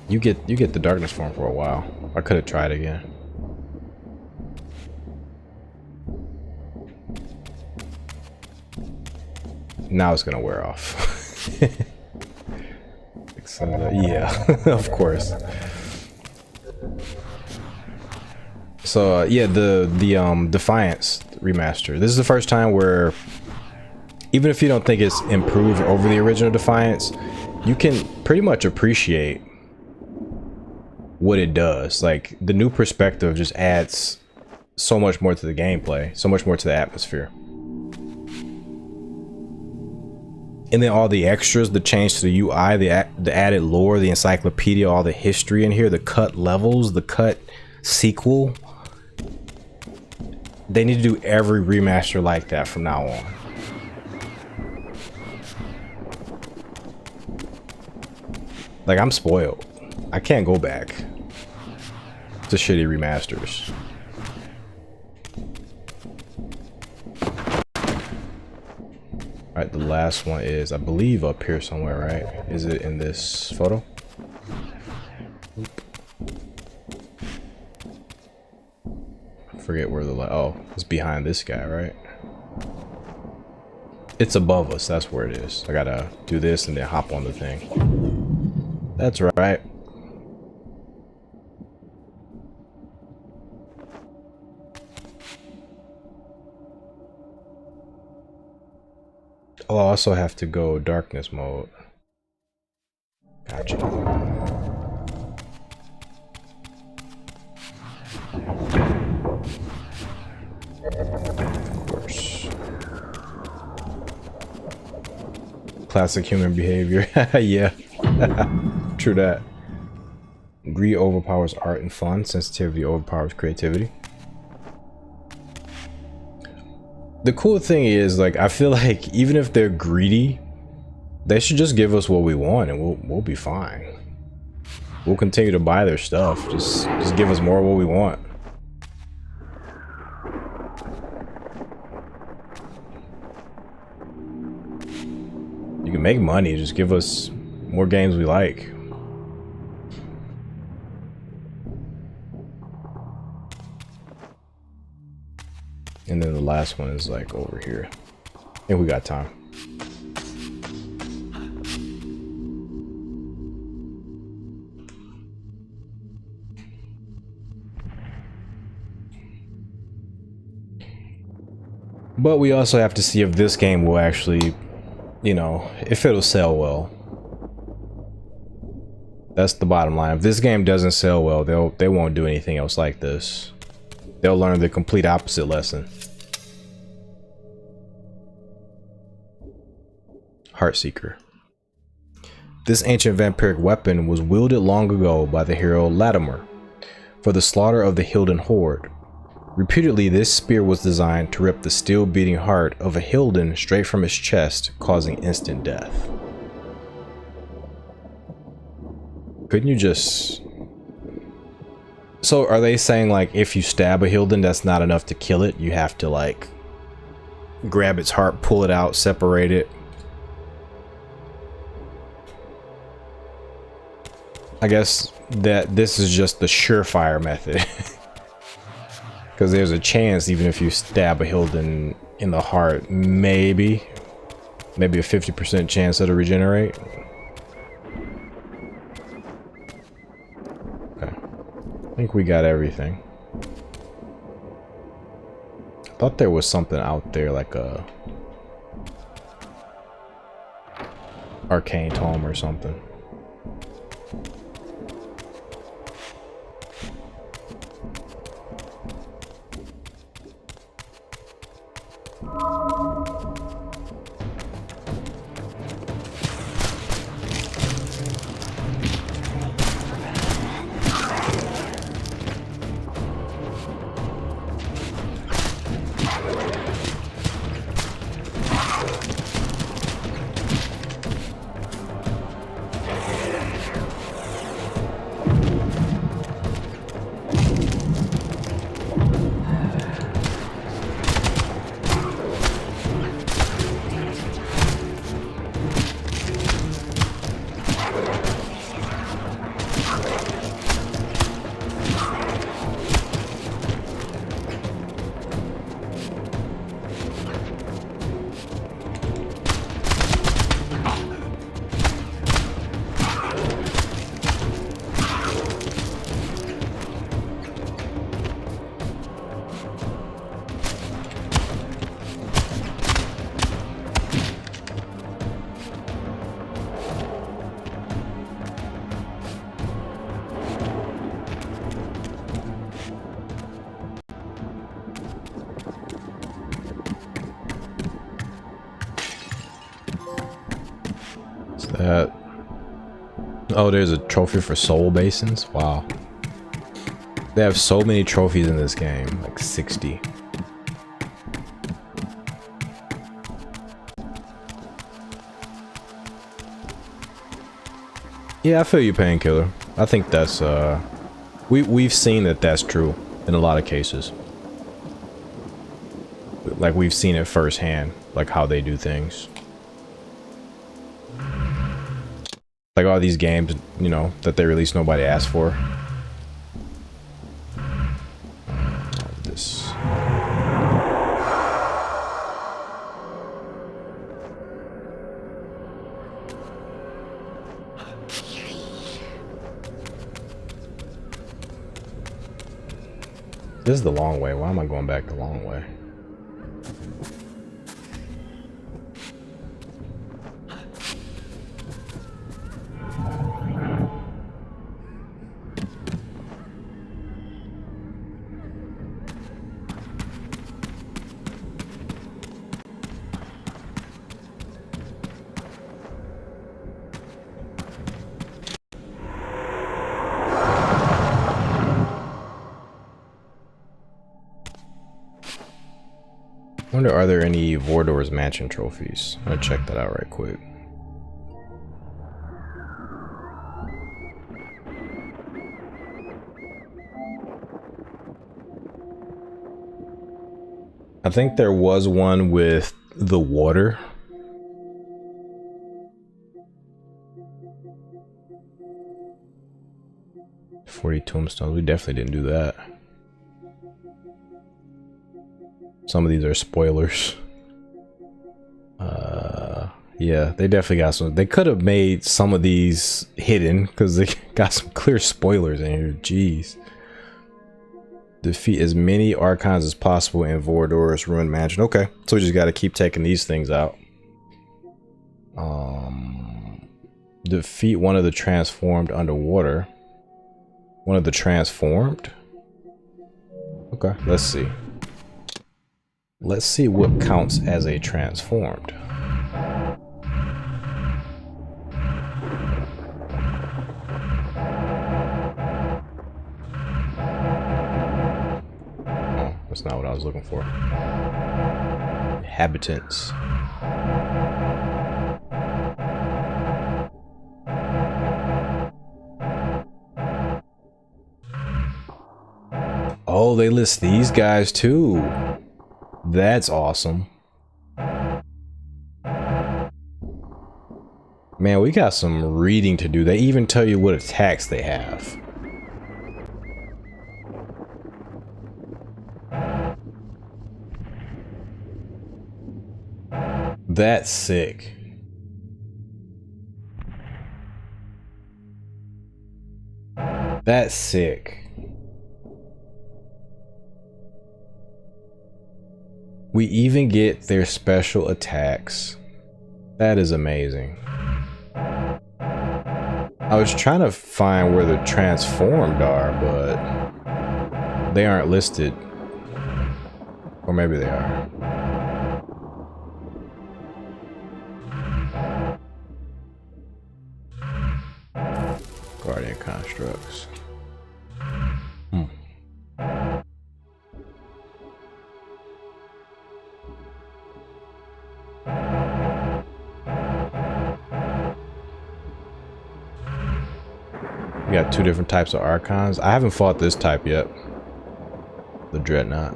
Speaker 1: you get the darkness form for a while. I could have tried again. Now it's gonna wear off. Yeah, of course. So yeah, the Defiance Remaster. This is the first time where, even if you don't think it's improved over the original Defiance, you can pretty much appreciate what it does. Like, the new perspective just adds so much more to the gameplay, so much more to the atmosphere. And then all the extras, the change to the UI, the added lore, the encyclopedia, all the history in here, the cut levels, the cut sequel. They need to do every remaster like that from now on. Like, I'm spoiled. I can't go back to shitty remasters. Alright, the last one is, I believe, up here somewhere, right? Is it in this photo? I forget where the oh, it's behind this guy, right? It's above us, that's where it is. I gotta do this and then hop on the thing. That's right. Oh, I also have to go darkness mode. Gotcha. Of course. Classic human behavior. Yeah. True that. Greed overpowers art and fun. Sensitivity overpowers creativity. The cool thing is, like, I feel like even if they're greedy, they should just give us what we want and we'll be fine. We'll continue to buy their stuff. Just give us more of what we want. You can make money, just give us more games we like. And then the last one is like over here. I think we got time. But we also have to see if this game will actually, you know, if it'll sell well. That's the bottom line. If this game doesn't sell well, they won't do anything else like this. They'll learn the complete opposite lesson. Heartseeker. This ancient vampiric weapon was wielded long ago by the hero Latimer for the slaughter of the Hilden horde. Reputedly, this spear was designed to rip the steel-beating heart of a Hilden straight from his chest, causing instant death. Couldn't you just... So are they saying, like, if you stab a Hilden, that's not enough to kill it? You have to, like, grab its heart, pull it out, separate it? I guess that this is just the surefire method. Because there's a chance, even if you stab a Hilden in the heart, maybe a 50% chance it'll regenerate. Okay. I think we got everything. I thought there was something out there, like a arcane tome or something. that. Oh, there's a trophy for soul basins. Wow. They have so many trophies in this game, like 60. Yeah, I feel you, Painkiller. I think that's we've seen that that's true in a lot of cases. Like we've seen it firsthand, like how they do things. Like all these games, you know, that they release nobody asked for. This. This is the long way. Why am I going back the long way? I wonder, are there any Vordor's Mansion trophies? I'm gonna check that out right quick. I think there was one with the water. "40 tombstones." We definitely didn't do that. Some of these are spoilers. Yeah, they definitely got some. They could have made some of these hidden because they got some clear spoilers in here. Jeez. Defeat as many archons as possible in Vordor's Ruined Mansion. Okay, so we just got to keep taking these things out. Defeat one of the transformed underwater. One of the transformed? Okay, let's see. Let's see what counts as a transformed. Oh, that's not what I was looking for. Inhabitants. Oh, they list these guys too. That's awesome. Man, we got some reading to do. They even tell you what attacks they have. That's sick. That's sick. We even get their special attacks. That is amazing. I was trying to find where the transformed are, but they aren't listed. Or maybe they are. Guardian constructs. We got two different types of archons. I haven't fought this type yet. The Dreadnought.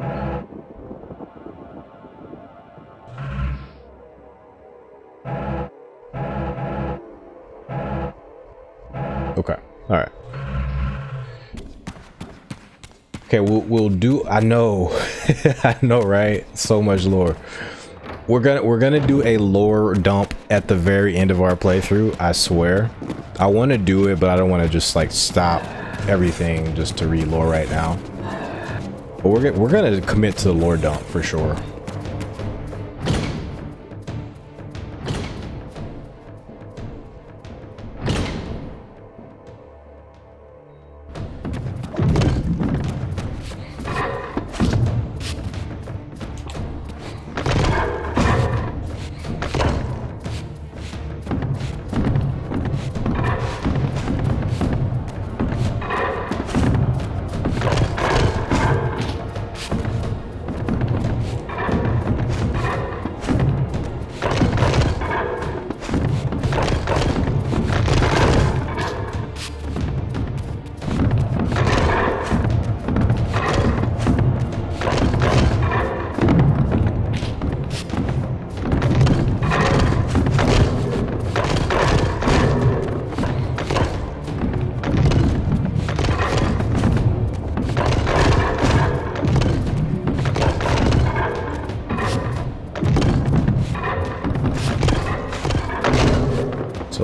Speaker 1: Okay. All right. Okay, we'll do. I know. I know, right? So much lore. We're gonna do a lore dump at the very end of our playthrough. I swear. I want to do it, but I don't want to just like stop everything just to read lore right now. But we're gonna commit to the lore dump for sure.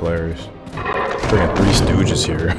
Speaker 1: hilarious. Bringing Three Stooges here.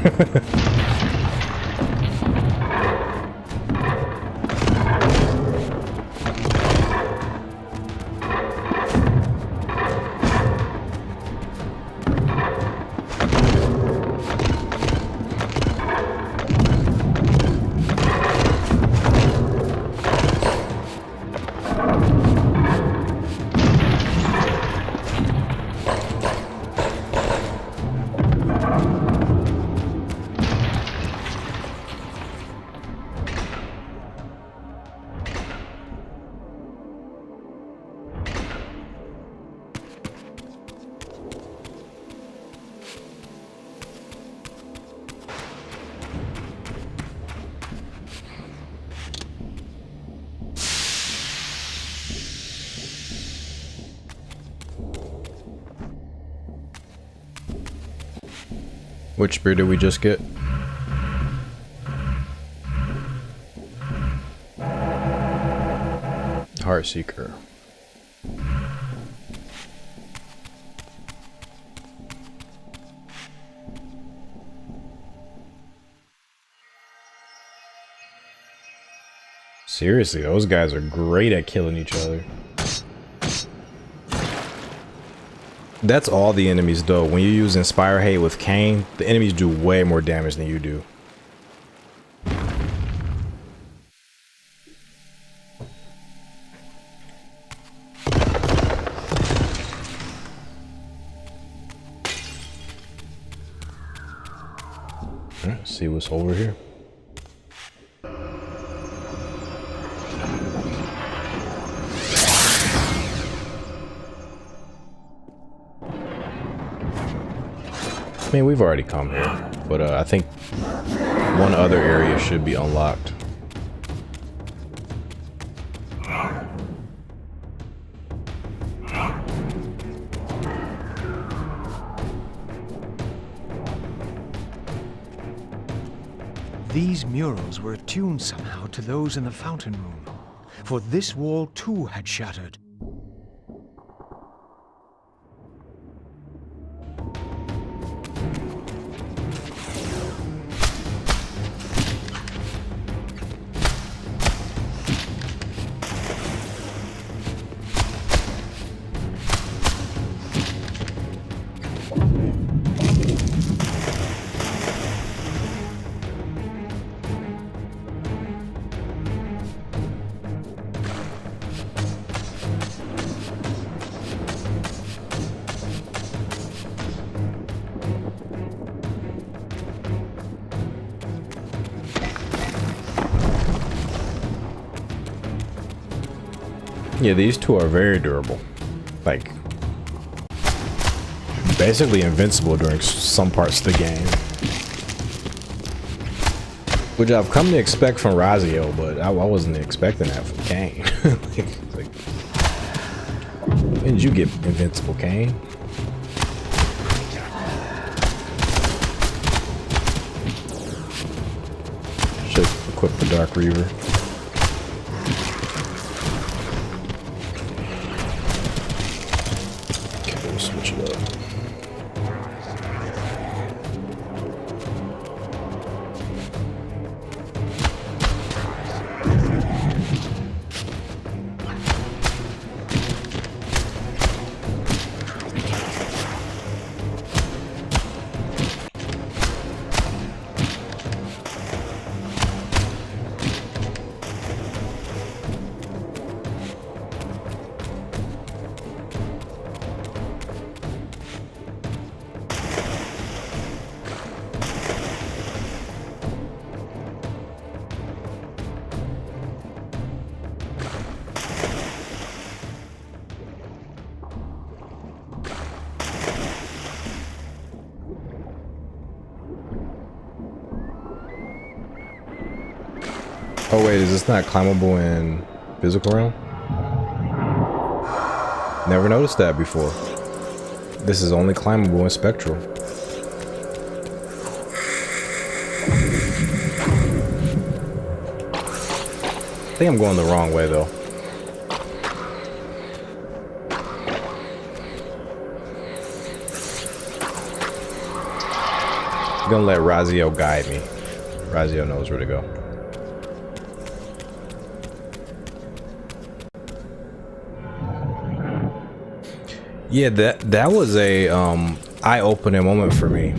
Speaker 1: Which spear did we just get? Heartseeker. Seriously, those guys are great at killing each other. That's all the enemies though. When you use Inspire Hate with Kain, the enemies do way more damage than you do. Let's see what's over here. I mean, we've already come here, but I think one other area should be unlocked.
Speaker 2: These murals were attuned somehow to those in the fountain room, for this wall too had shattered.
Speaker 1: Yeah, these two are very durable. Like, basically invincible during some parts of the game. Which I've come to expect from Raziel, but I wasn't expecting that from Kain. like, when did you get invincible, Kain? Should equip the Dark Reaver. Switch it up. Oh wait, is this not climbable in physical realm? Never noticed that before. This is only climbable in spectral. I think I'm going the wrong way though. gonna let Raziel guide me. Raziel knows where to go. Yeah, that was a eye-opening moment for me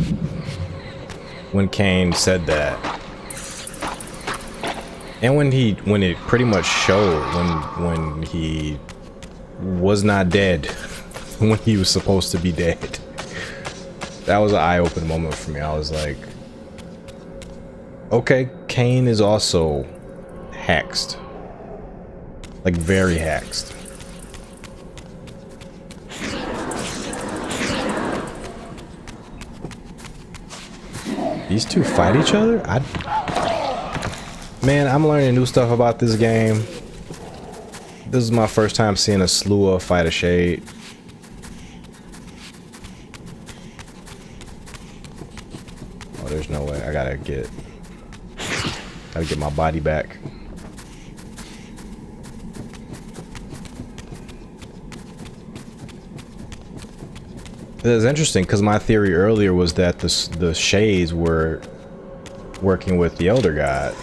Speaker 1: when Kain said that, and when it pretty much showed when he was not dead when he was supposed to be dead. That was an eye-opening moment for me. I was like, okay, Kain is also hexed, like very hexed. These two fight each other? Man, I'm learning new stuff about this game. This is my first time seeing a Slua fight a Shade. Oh, there's no way. I gotta get my body back. It's interesting because my theory earlier was that the Shades were working with the Elder God.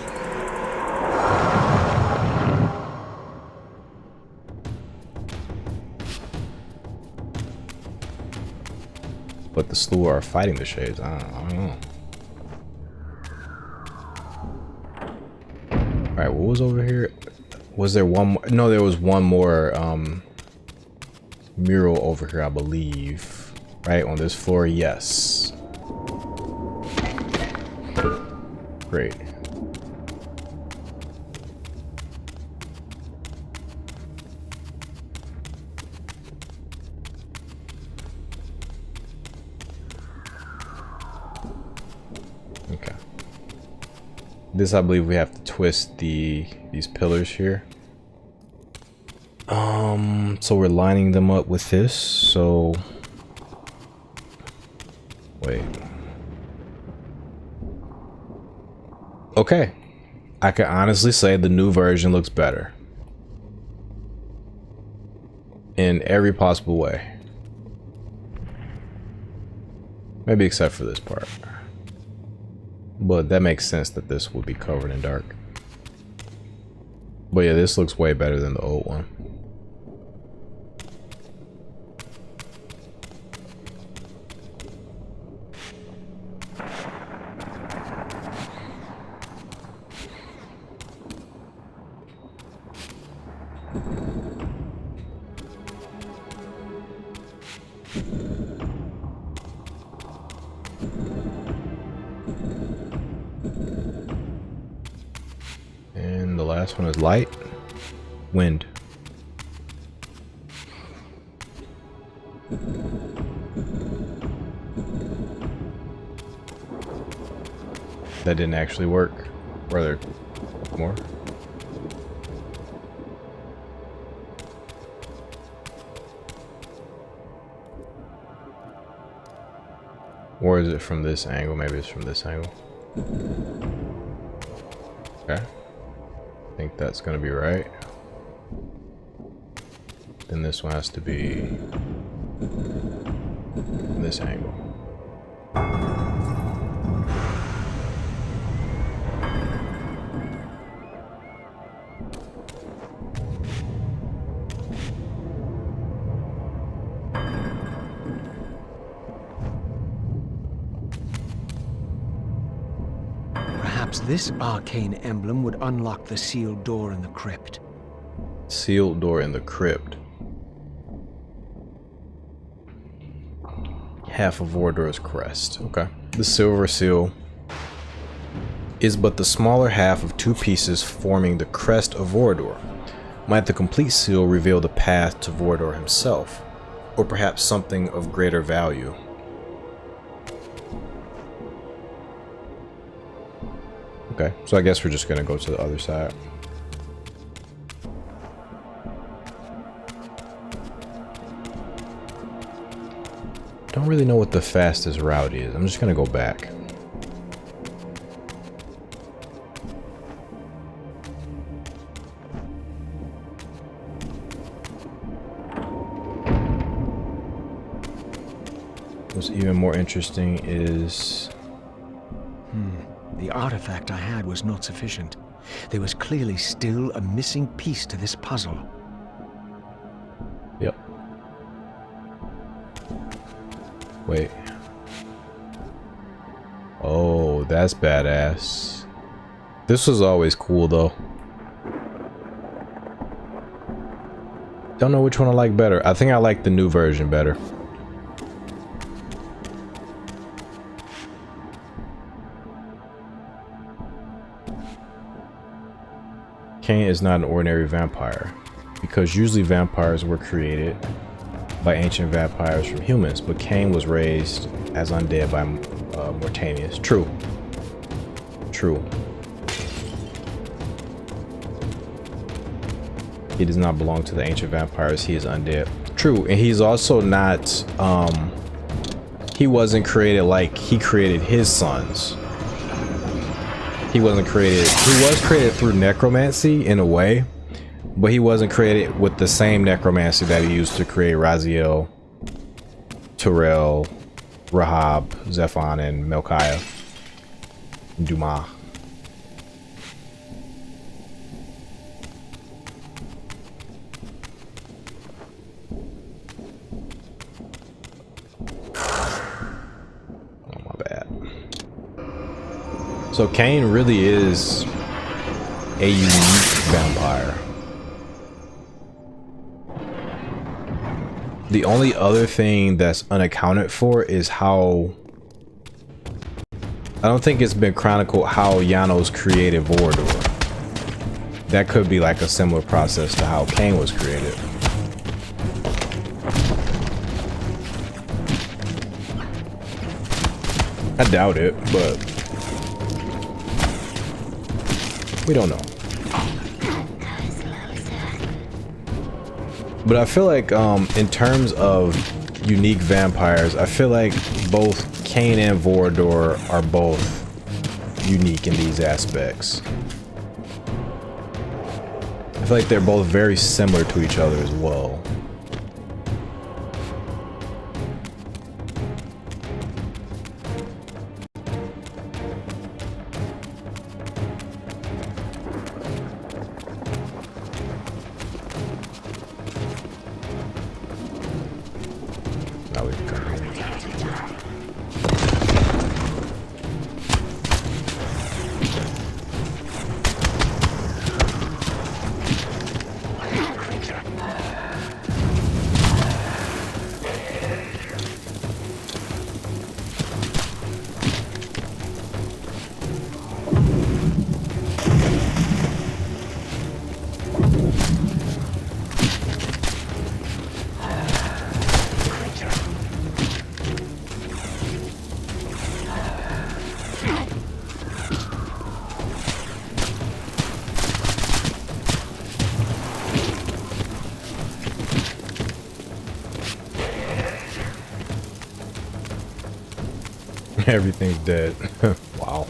Speaker 1: But the Slew are fighting the Shades. I don't know. Alright, what was over here? Was there one more? No, there was one more mural over here, I believe. Right, on this floor, yes. Great. Okay. This, I believe we have to twist these pillars here. So we're lining them up with this, so wait. Okay. I can honestly say the new version looks better. In every possible way. Maybe except for this part. But that makes sense that this would be covered in dark. But yeah, this looks way better than the old one. And the last one is light, wind. That didn't actually work. Were there more? Or is it from this angle? Maybe it's from this angle. Okay. I think that's gonna be right. Then this one has to be from this angle.
Speaker 2: Perhaps this arcane emblem would unlock the sealed door in the crypt.
Speaker 1: Sealed door in the crypt. Half of Vordor's crest. Okay. The silver seal is but the smaller half of two pieces forming the crest of Vordor. Might the complete seal reveal the path to Vordor himself, or perhaps something of greater value? Okay, so I guess we're just gonna go to the other side. Don't really know what the fastest route is. I'm just gonna go back. What's even more interesting is
Speaker 2: The artifact I had was not sufficient. There was clearly still a missing piece to this puzzle.
Speaker 1: Yep. Wait. Oh, that's badass. This was always cool though. Don't know which one I like better. I think I like the new version better. Kain is not an ordinary vampire, because usually vampires were created by ancient vampires from humans, but Kain was raised as undead by Mortanius. True. True. He does not belong to the ancient vampires. He is undead. True, and he's also not, he wasn't created like he created his sons. He wasn't created, he was created through necromancy in a way, but he wasn't created with the same necromancy that he used to create Raziel, Terrell, Rahab, Zephon, and Melchiah, Dumas. So Kain really is a unique vampire. The only other thing that's unaccounted for is how, I don't think it's been chronicled how Janos created Vorador. That could be like a similar process to how Kain was created. I doubt it, but we don't know. But I feel like in terms of unique vampires, I feel like both Kain and Vorador are both unique in these aspects. I feel like they're both very similar to each other as well. Everything's dead. Wow.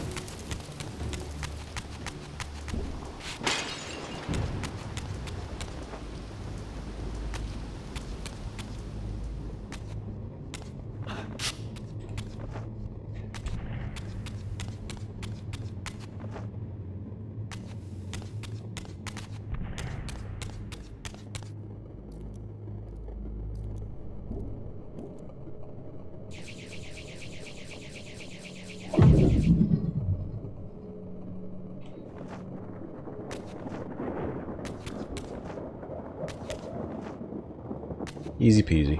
Speaker 1: Easy peasy.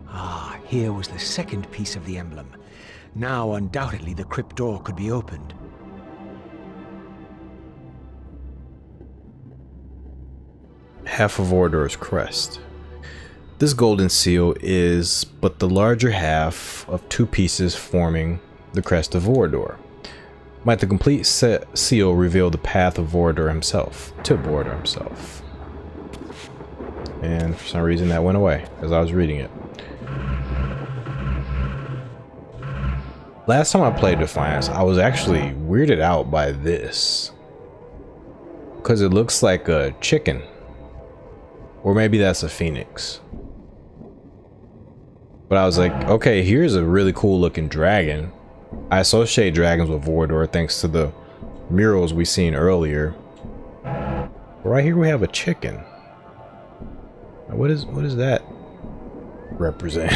Speaker 2: Ah, here was the second piece of the emblem. Now, undoubtedly, the crypt door could be opened.
Speaker 1: Half of Vorador's crest. This golden seal is but the larger half of two pieces forming the crest of Vorador. Might the complete seal reveal the path of Vorador himself, to Vorador himself. And for some reason that went away as I was reading it. Last time I played Defiance, I was actually weirded out by this. Because it looks like a chicken. Or maybe that's a phoenix. But I was like, okay, here's a really cool looking dragon. I associate dragons with Vorador thanks to the murals we seen earlier. Right here we have a chicken. What is that represent?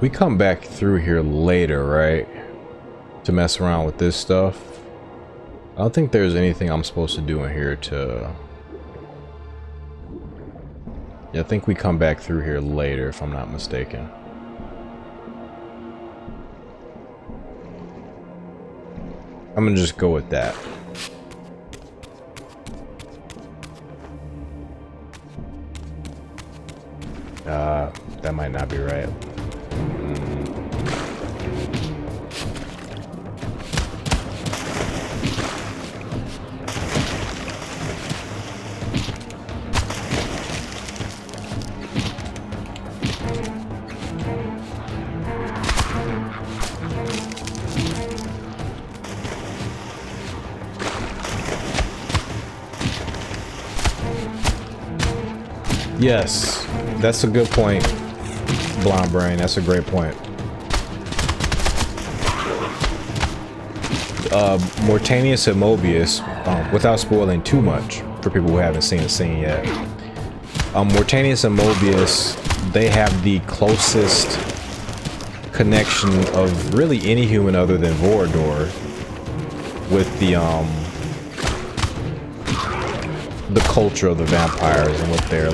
Speaker 1: We come back through here later, right? To mess around with this stuff. I don't think there's anything I'm supposed to do in here to... Yeah, I think we come back through here later, if I'm not mistaken. I'm gonna just go with that. That might not be right. Yes, that's a good point, Blonde Brain. That's a great point. Mortanius and Mobius, without spoiling too much for people who haven't seen the scene yet, Mortanius and Mobius, they have the closest connection of really any human other than Vorador with the culture of the vampires and with their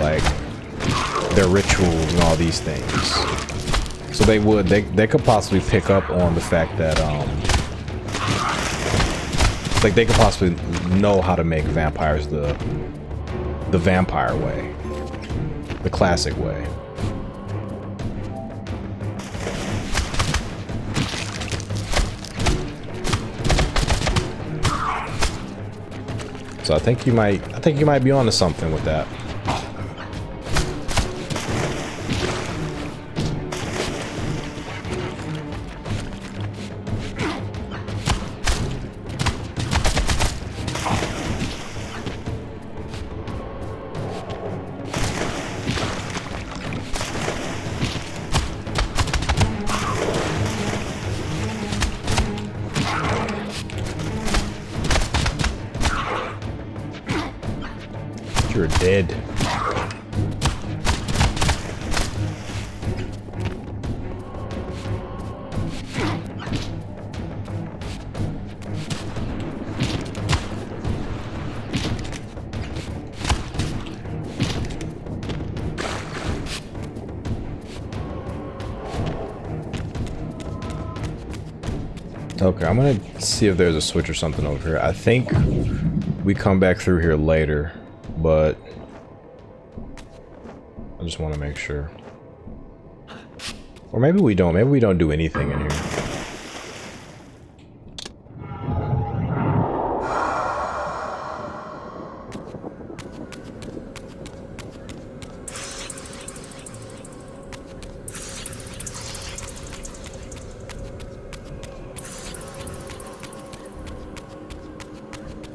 Speaker 1: their rituals and all these things. So they could possibly pick up on the fact that they could possibly know how to make vampires the vampire way, the classic way. So I think you might be onto something with that. You're dead. Okay, I'm gonna see if there's a switch or something over here. I think we come back through here later, but I just want to make sure. Or maybe we don't. Maybe we don't do anything in here.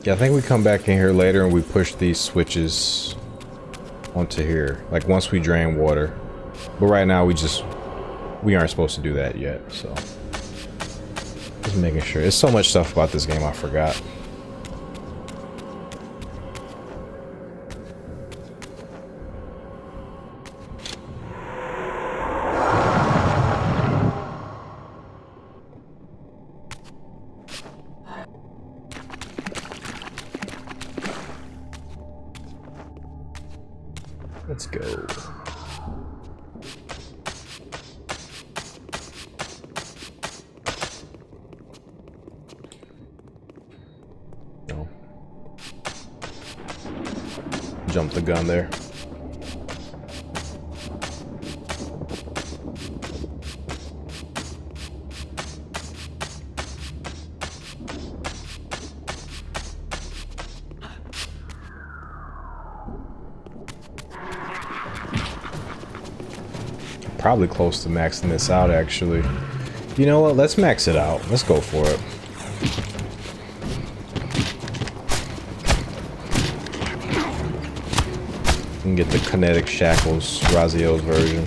Speaker 1: Yeah, I think we come back in here later and we push these switches onto here, like once we drain water. But right now we aren't supposed to do that yet, so just making sure. There's so much stuff about this game I forgot. Let's go. No. Jump the gun there. probably close to maxing this out, actually. You know what? Let's max it out. Let's go for it. We can get the kinetic shackles, Raziel's version.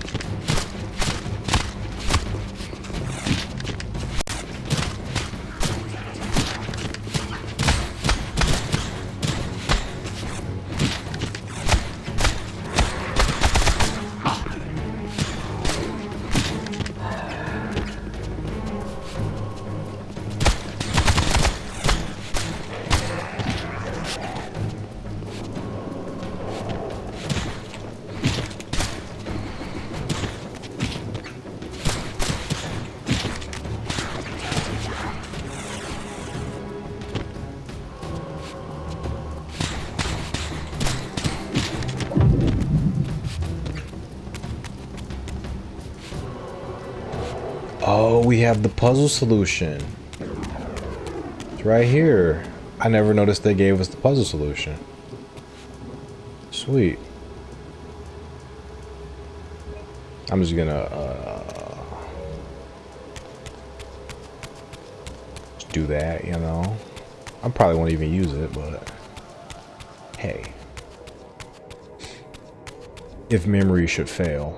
Speaker 1: Oh, we have the puzzle solution. It's right here. I never noticed they gave us the puzzle solution. Sweet. I'm just gonna just do that, you know. I probably won't even use it, but hey. If memory should fail.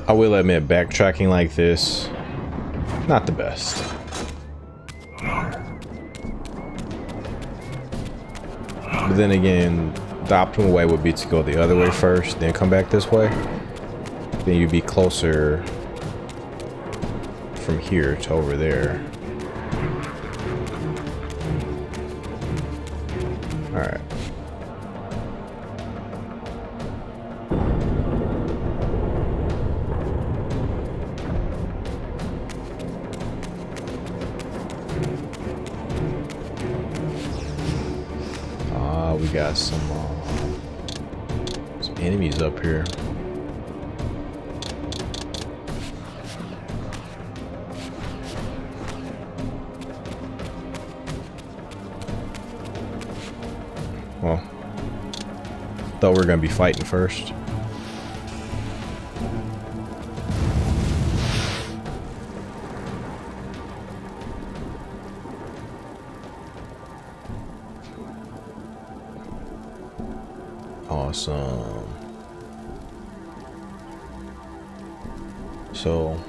Speaker 1: I will admit, backtracking like this, not the best. But then again, the optimal way would be to go the other way first, then come back this way. Then you'd be closer from here to over there. Alright. We got some enemies up here. Well, thought we were gonna be fighting first. Awesome. So,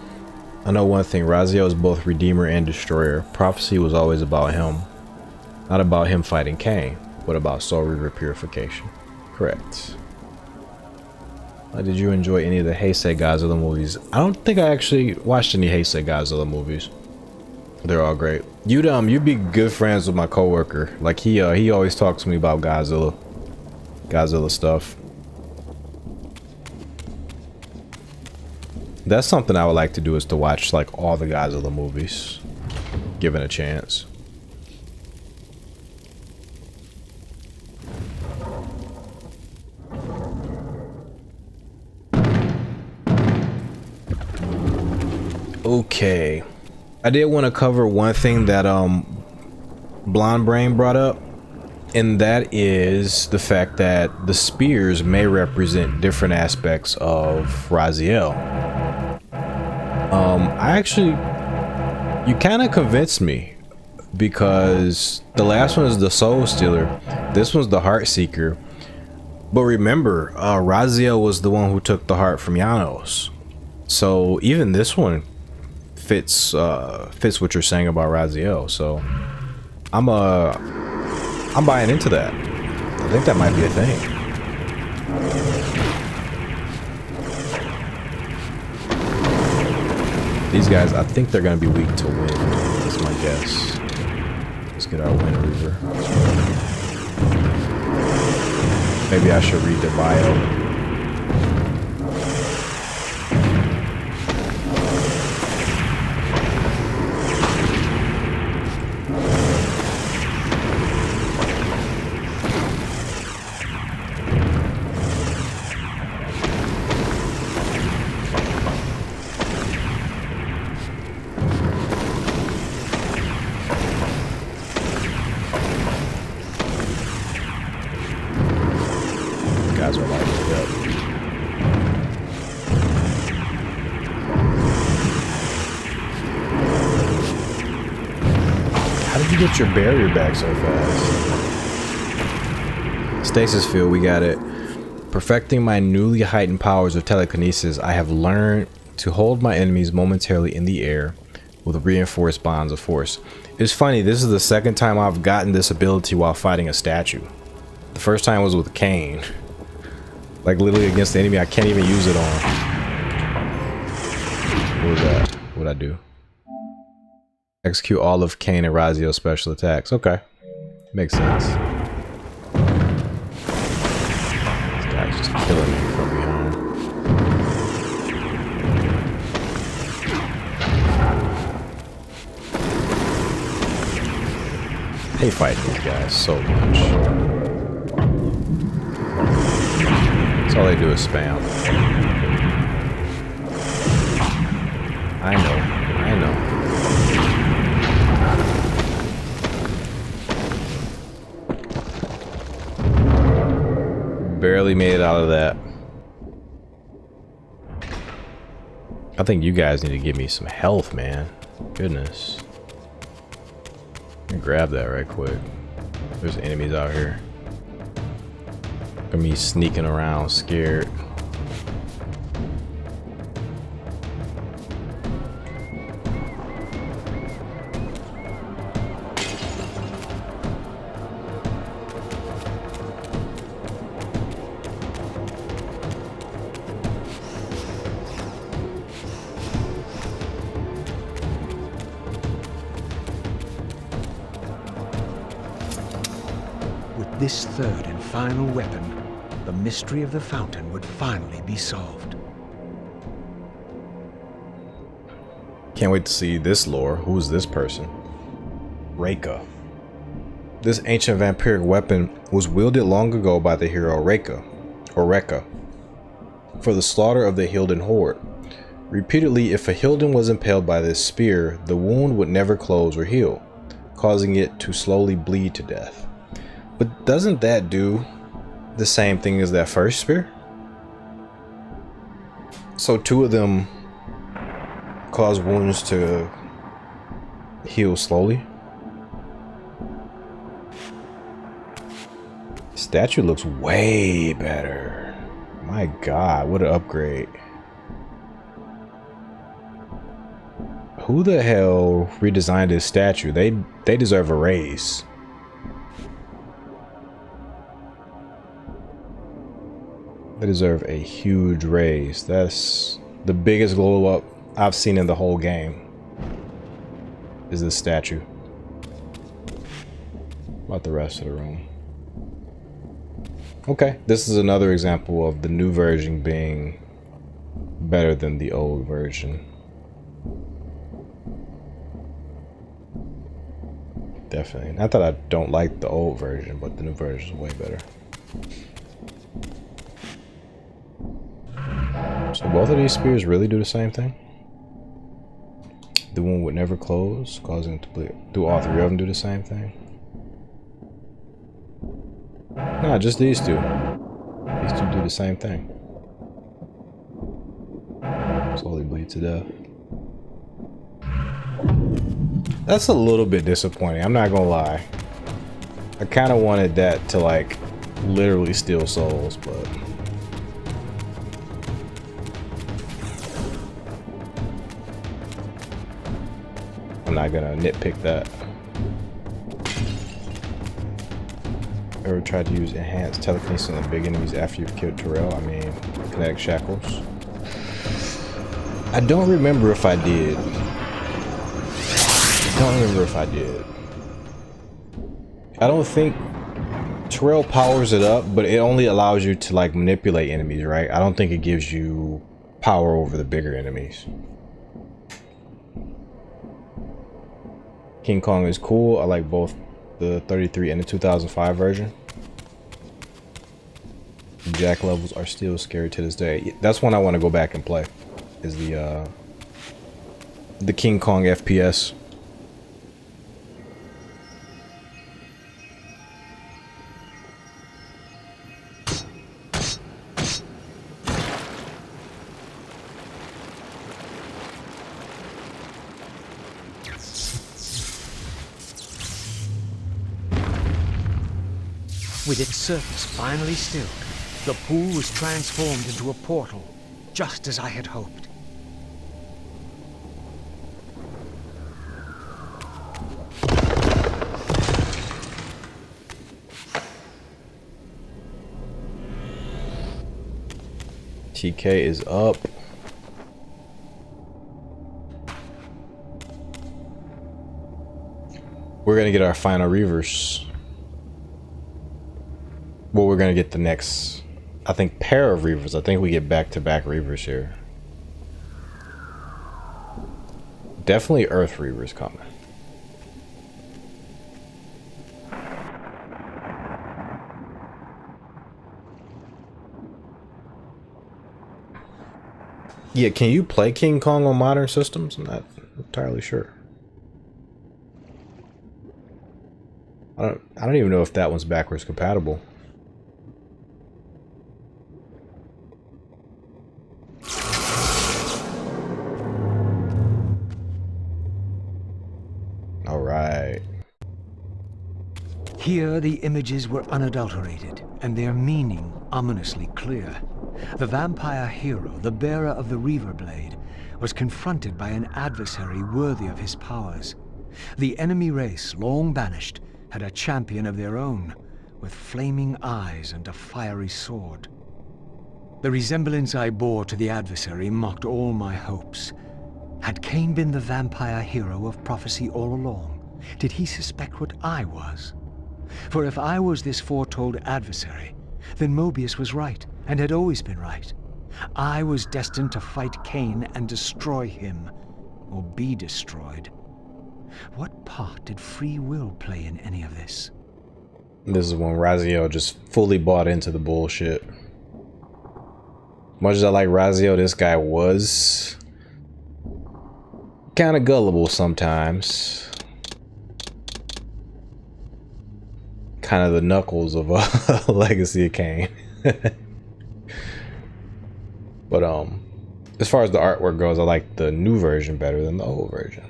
Speaker 1: I know one thing. Raziel is both Redeemer and Destroyer. Prophecy was always about him. Not about him fighting Kain, but about Soul Reaver purification. Correct. Did you enjoy any of the Heisei Godzilla movies? I don't think I actually watched any Heisei Godzilla movies. They're all great. You'd be good friends with my coworker. Like he always talks to me about Godzilla stuff. That's something I would like to do, is to watch like all the Godzilla movies, given a chance. Okay, I did want to cover one thing that Blonde Brain brought up, and that is the fact that the spears may represent different aspects of Raziel. You kind of convinced me, because the last one is the Soul Stealer, this one's the Heart Seeker. But remember, Raziel was the one who took the heart from Janos, so even this one fits what you're saying about Raziel. So I'm buying into that. I think that might be a thing. These guys, I think they're gonna be weak to wind. That's my guess. Let's get our win, Reaver. Maybe I should read the bio. Guys are lighting it up. How did you get your barrier back so fast? Stasis field, we got it. Perfecting my newly heightened powers of telekinesis, I have learned to hold my enemies momentarily in the air with reinforced bonds of force. It's funny, this is the second time I've gotten this ability while fighting a statue. The first time was with Kain. Like literally against the enemy I can't even use it on. What was that? What'd I do? Execute all of Kain and Raziel special attacks. Okay. Makes sense. This guy's just killing me from behind. I hate fighting these guys so much. All they do is spam. I know. Barely made it out of that. I think you guys need to give me some health, man. Goodness. Let me grab that right quick. There's enemies out here. Me sneaking around scared.
Speaker 2: With this third and final weapon, the mystery of the fountain would finally be solved.
Speaker 1: Can't wait to see this lore. Who is this person? Reika. This ancient vampiric weapon was wielded long ago by the hero Reika, or Rekka, for the slaughter of the Hilden horde. Repeatedly, if a Hilden was impaled by this spear, the wound would never close or heal, causing it to slowly bleed to death. But doesn't that do the same thing as that first spear? So two of them cause wounds to heal slowly. Statue looks way better. My god, what an upgrade. Who the hell redesigned this statue? They deserve a raise. They deserve a huge raise. That's the biggest glow up I've seen in the whole game. Is this statue. About the rest of the room. Okay, this is another example of the new version being better than the old version. Definitely. Not that I don't like the old version, but the new version is way better. So both of these spears really do the same thing? The wound would never close, causing it to bleed. Do all three of them do the same thing? Nah, just these two. These two do the same thing. Slowly bleed to death. That's a little bit disappointing, I'm not gonna lie. I kind of wanted that to like literally steal souls, but I'm not gonna nitpick that. Ever tried to use enhanced telekinesis on the big enemies after you've killed Terrell? I mean, kinetic shackles. I don't remember if I did. I don't remember if I did. I don't think Terrell powers it up, but it only allows you to like manipulate enemies, right? I don't think it gives you power over the bigger enemies. King Kong is cool. I like both the 33 and the 2005 version. Jack levels are still scary to this day. That's one I want to go back and play. Is the King Kong FPS.
Speaker 2: With its surface finally stilled, the pool was transformed into a portal, just as I had hoped.
Speaker 1: TK is up. We're gonna get our final Reavers. Well, we're gonna get the next, I think, pair of Reavers. I think we get back-to-back Reavers here. Definitely Earth Reavers coming. Yeah, can you play King Kong on modern systems? I'm not entirely sure. I don't even know if that one's backwards compatible. All right.
Speaker 2: Here the images were unadulterated, and their meaning ominously clear. The vampire hero, the bearer of the Reaver blade, was confronted by an adversary worthy of his powers. The enemy race, long banished, had a champion of their own, with flaming eyes and a fiery sword. The resemblance I bore to the adversary mocked all my hopes. Had Kain been the vampire hero of prophecy all along? Did he suspect what I was? For if I was this foretold adversary, then Mobius was right, and had always been right. I was destined to fight Kain and destroy him, or be destroyed. What part did free will play in any of this?
Speaker 1: This is when Raziel just fully bought into the bullshit. Much as I like Raziel, this guy was kind of gullible sometimes. Kind of the Knuckles of Legacy of Kain. But as far as the artwork goes, I like the new version better than the old version.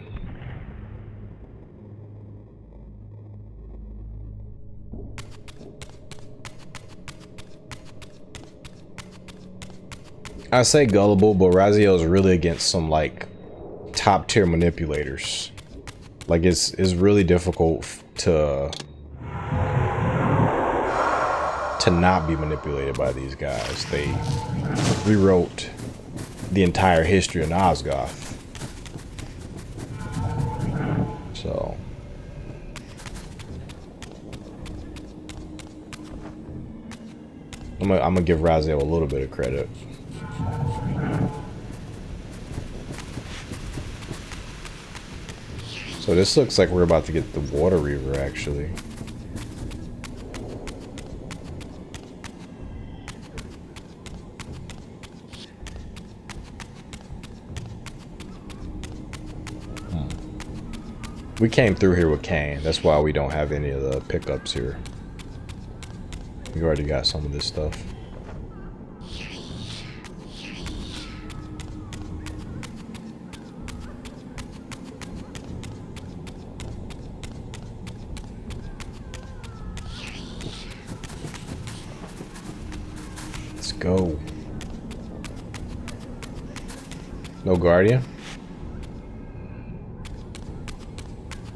Speaker 1: I say gullible, but Raziel is really against some like top tier manipulators. Like it's really difficult to not be manipulated by these guys. They rewrote the entire history of Nosgoth. So I'm gonna give Raziel a little bit of credit. So this looks like we're about to get the Water Reaver, actually. We came through here with Kain. That's why we don't have any of the pickups here. We already got some of this stuff. Let's go. No Guardian?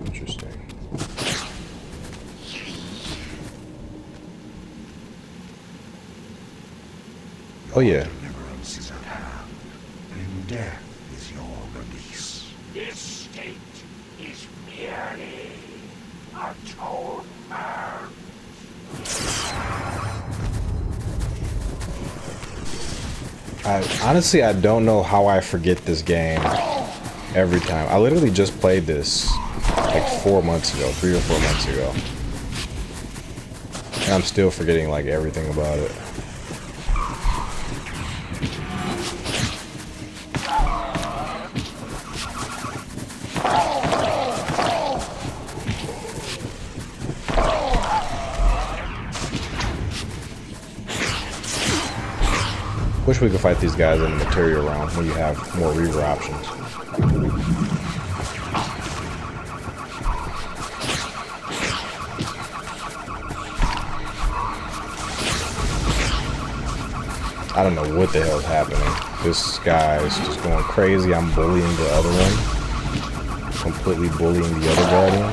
Speaker 1: Interesting. Oh yeah.
Speaker 3: Deliverance is at hand, and death is your release. This state is merely a toll
Speaker 1: Honestly, I don't know how I forget this game every time. I literally just played this like 4 months ago, 3 or 4 months ago. And I'm still forgetting like everything about it. Wish we could fight these guys in the material realm when you have more Reaver options. I don't know what the hell is happening. This guy is just going crazy. I'm bullying the other one. Completely bullying the other guardian.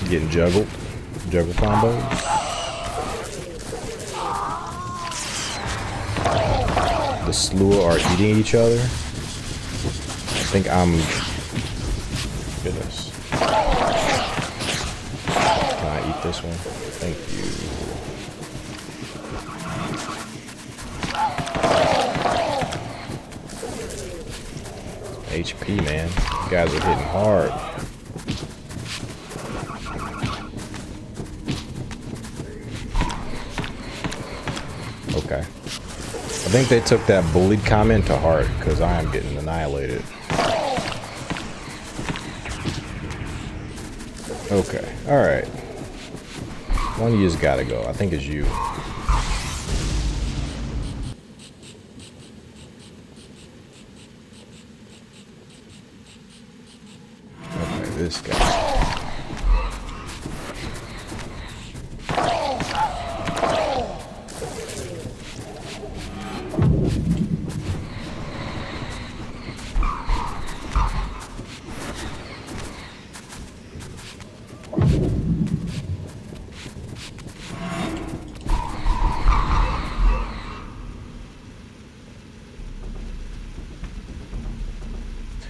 Speaker 1: Getting juggled. Juggle combos. The slew are eating each other. I think I'm... Goodness. Can I eat this one? Thank you. HP, man. You guys are hitting hard. Okay. I think they took that bullied comment to heart, because I am getting annihilated. Okay, alright. One of you's gotta go. I think it's you. Okay, this guy.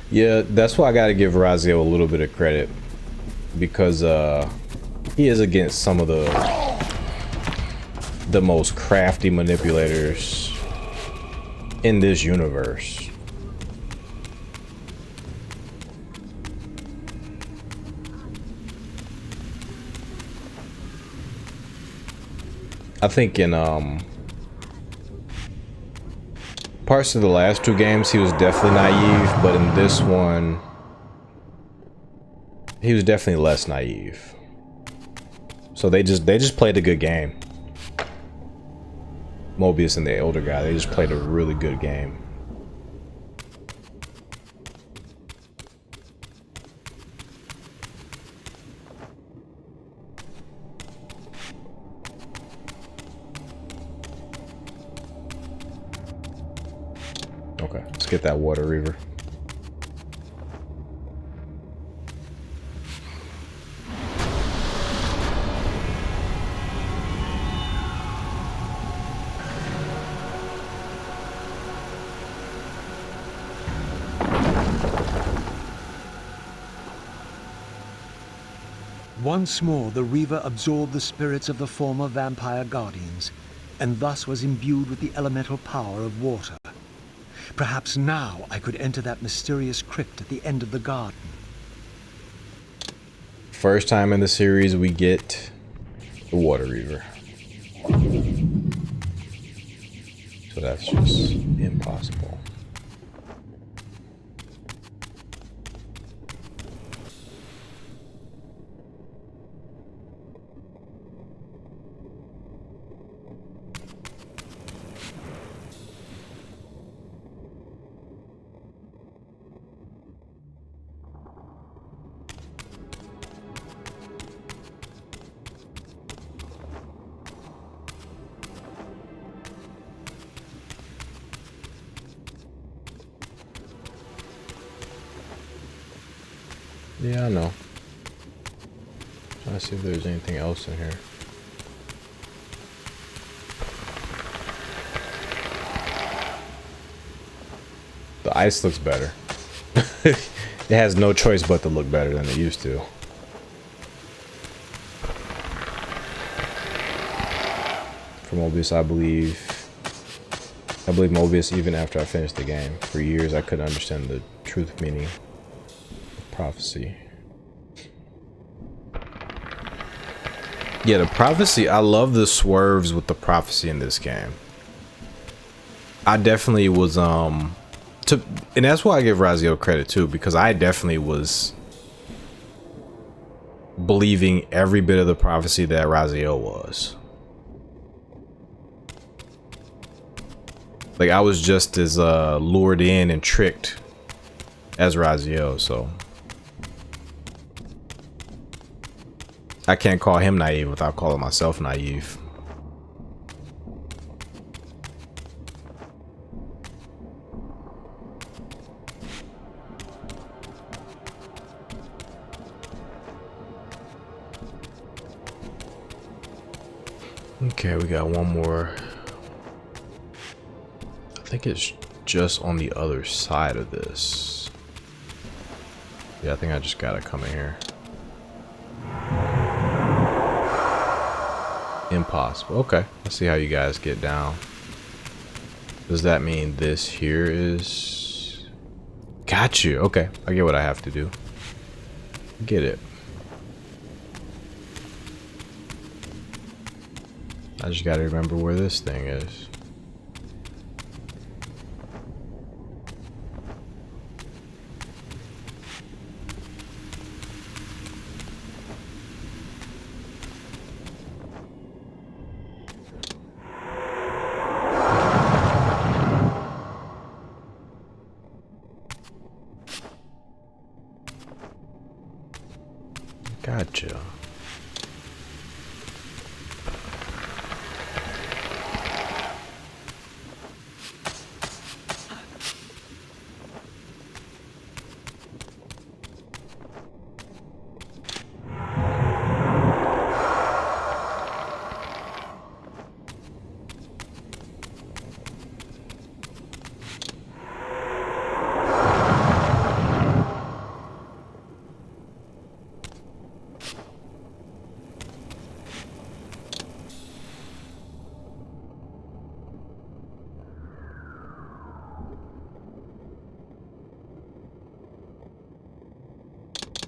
Speaker 1: Yeah, that's why I gotta give Raziel a little bit of credit, because he is against some of the most crafty manipulators in this universe. I think in parts of the last two games he was definitely naive, but in this one he was definitely less naive. So they just played a good game. Mobius and the older guy, they just played a really good game. Okay, let's get that water Reaver.
Speaker 2: Once more, the Reaver absorbed the spirits of the former vampire guardians, and thus was imbued with the elemental power of water. Perhaps now I could enter that mysterious crypt at the end of the garden.
Speaker 1: First time in the series we get the water Reaver. So that's just impossible. Yeah, I know. Trying to see if there's anything else in here. The ice looks better. It has no choice but to look better than it used to. For Mobius, I believe Mobius, even after I finished the game. For years, I couldn't understand the truth meaning of prophecy. Yeah, the prophecy, I love the swerves with the prophecy in this game. I definitely was, and that's why I give Raziel credit too, because I definitely was believing every bit of the prophecy that Raziel was. Like, I was just as lured in and tricked as Raziel, so I can't call him naive without calling myself naive. Okay, we got one more. I think it's just on the other side of this. Yeah, I think I just gotta come in here. Impossible. Okay, let's see how you guys get down. Does that mean this here is... Got you. Okay, I get what I have to do. Get it. I just gotta remember where this thing is. Gotcha.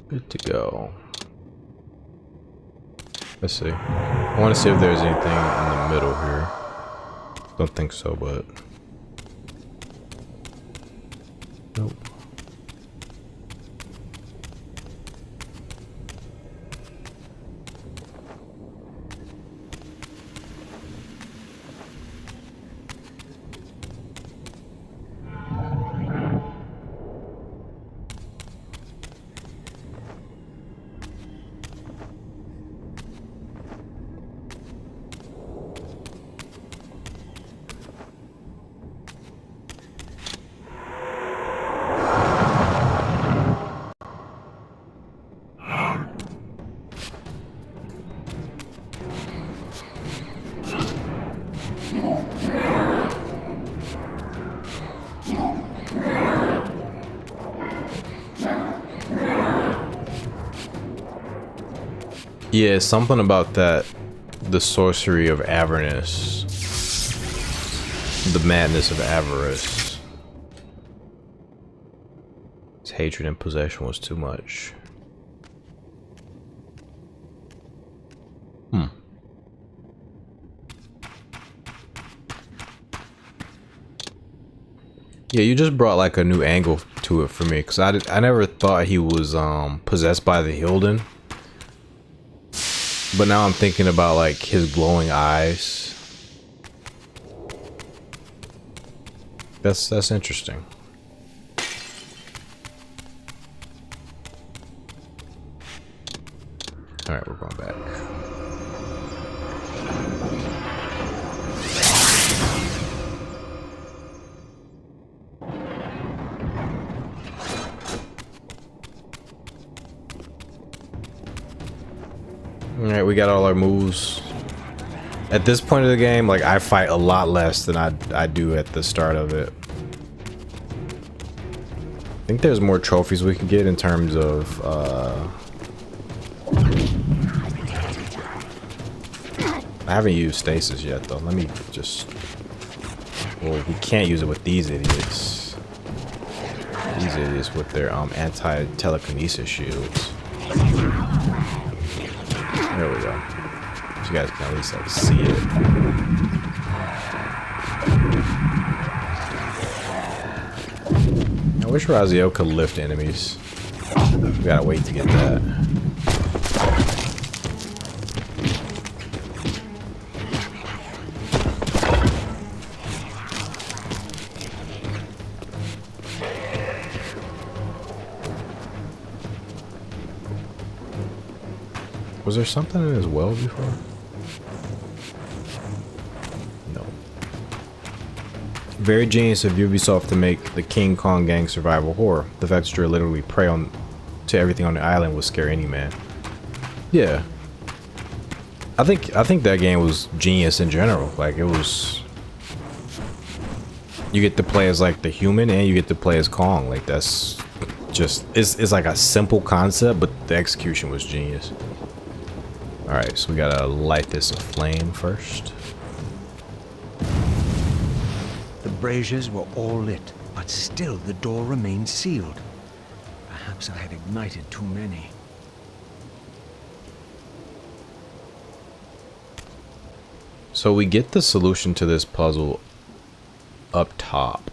Speaker 1: Good to go. Let's see. I want to see if there's anything in the middle here. Don't think so, but nope. Yeah, something about that, the sorcery of avarice, the madness of avarice. His hatred and possession was too much. Yeah, you just brought like a new angle to it for me, because I never thought he was possessed by the Hilden. But now I'm thinking about like his glowing eyes. That's interesting. All right, we're going back. Alright, we got all our moves. At this point of the game, like, I fight a lot less than I do at the start of it. think there's more trophies we can get in terms of I haven't used stasis yet though. Let me just, well, we can't use it with these idiots. These idiots with their anti-telekinesis shields. There we go. So you guys can at least like see it. I wish Raziel could lift enemies. We gotta wait to get that. Was there something in his well before? No. Very genius of Ubisoft to make the King Kong gang survival horror. The fact that you're literally prey on to everything on the island will scare any man. Yeah. I think that game was genius in general. Like it was, you get to play as like the human and you get to play as Kong. Like that's just, it's like a simple concept, but the execution was genius. Alright, so we gotta light this aflame first.
Speaker 2: The braziers were all lit, but still the door remained sealed. Perhaps I had ignited too many.
Speaker 1: So we get the solution to this puzzle up top.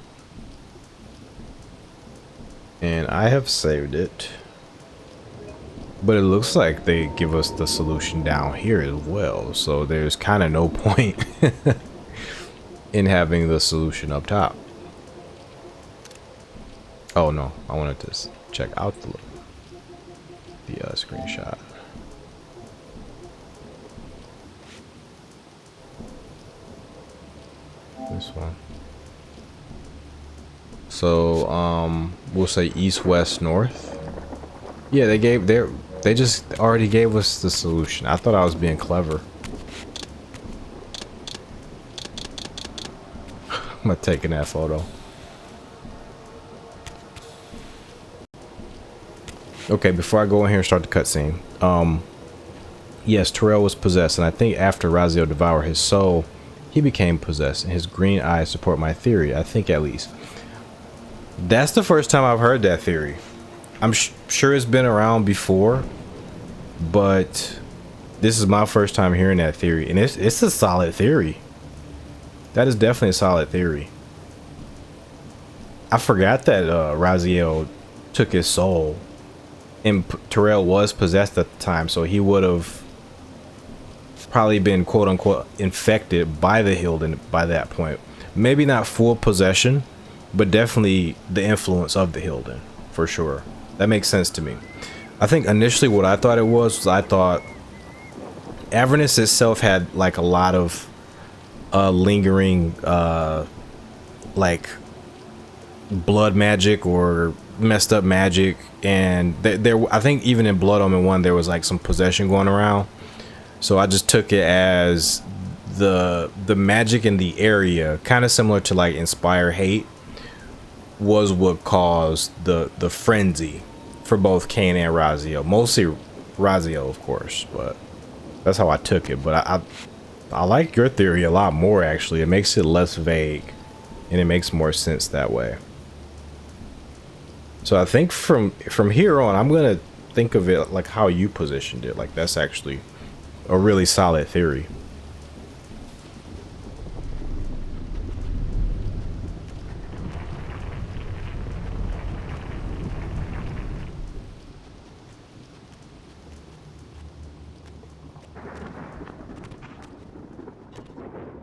Speaker 1: And I have saved it. But it looks like they give us the solution down here as well. So there's kind of no point in having the solution up top. Oh no, I wanted to check out the screenshot. This one. So we'll say east, west, north. Yeah, they just already gave us the solution. I thought I was being clever. I'm not taking that photo. Okay, before I go in here and start the cutscene. Yes, Terrell was possessed, and I think after Raziel devoured his soul, he became possessed, and his green eyes support my theory, I think at least. That's the first time I've heard that theory. I'm sure it's been around before, but this is my first time hearing that theory, and it's a solid theory. That is definitely a solid theory. I forgot that Raziel took his soul, and Terrell was possessed at the time, so he would have probably been quote unquote infected by the Hilden by that point. Maybe not full possession, but definitely the influence of the Hilden for sure. That makes sense to me. I think initially what I thought it was I thought Avernus itself had like a lot of lingering like blood magic or messed up magic, and there I think even in Blood Omen 1 there was like some possession going around. So I just took it as the magic in the area, kind of similar to like Inspire Hate, was what caused the frenzy for both Kain and Raziel. Mostly Raziel, of course, but that's how I took it. But I like your theory a lot more, actually. It makes it less vague, and it makes more sense that way. So I think from here on, I'm gonna think of it like how you positioned it. Like that's actually a really solid theory.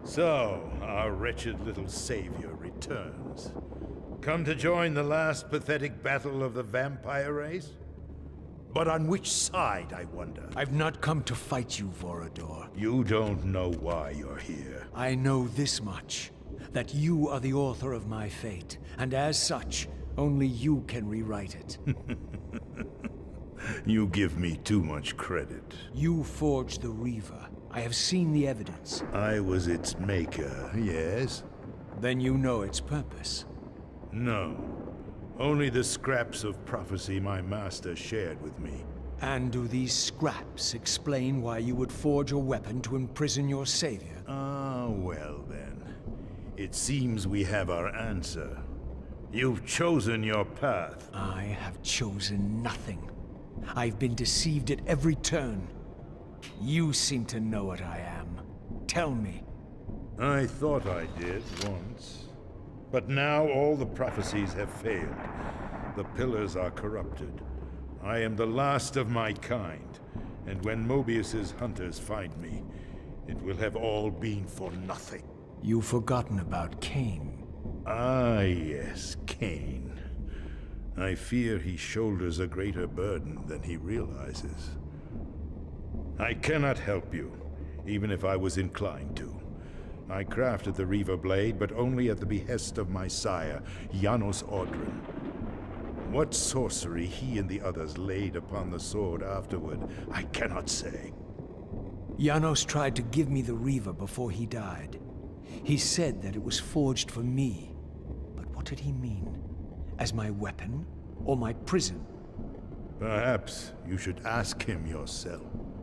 Speaker 4: So, our wretched little savior returns. Come to join the last pathetic battle of the vampire race? But on which side, I wonder?
Speaker 2: I've not come to fight you, Vorador.
Speaker 4: You don't know why you're here.
Speaker 2: I know this much, that you are the author of my fate, and as such, only you can rewrite it.
Speaker 4: You give me too much credit.
Speaker 2: You forged the Reaver. I have seen the evidence.
Speaker 4: I was its maker, yes?
Speaker 2: Then you know its purpose.
Speaker 4: No. Only the scraps of prophecy my master shared with me.
Speaker 2: And do these scraps explain why you would forge a weapon to imprison your savior?
Speaker 4: Ah, well then. It seems we have our answer. You've chosen your path.
Speaker 2: I have chosen nothing. I've been deceived at every turn. You seem to know what I am. Tell me.
Speaker 4: I thought I did once. But now all the prophecies have failed. The pillars are corrupted. I am the last of my kind, and when Mobius's hunters find me, it will have all been for nothing.
Speaker 2: You've forgotten about Kain.
Speaker 4: Ah, yes, Kain. I fear he shoulders a greater burden than he realizes. I cannot help you, even if I was inclined to. I crafted the Reaver blade, but only at the behest of my sire, Janos Audrin. What sorcery he and the others laid upon the sword afterward, I cannot say.
Speaker 2: Janos tried to give me the Reaver before he died. He said that it was forged for me. But what did he mean? As my weapon or my prison?
Speaker 4: Perhaps you should ask him yourself.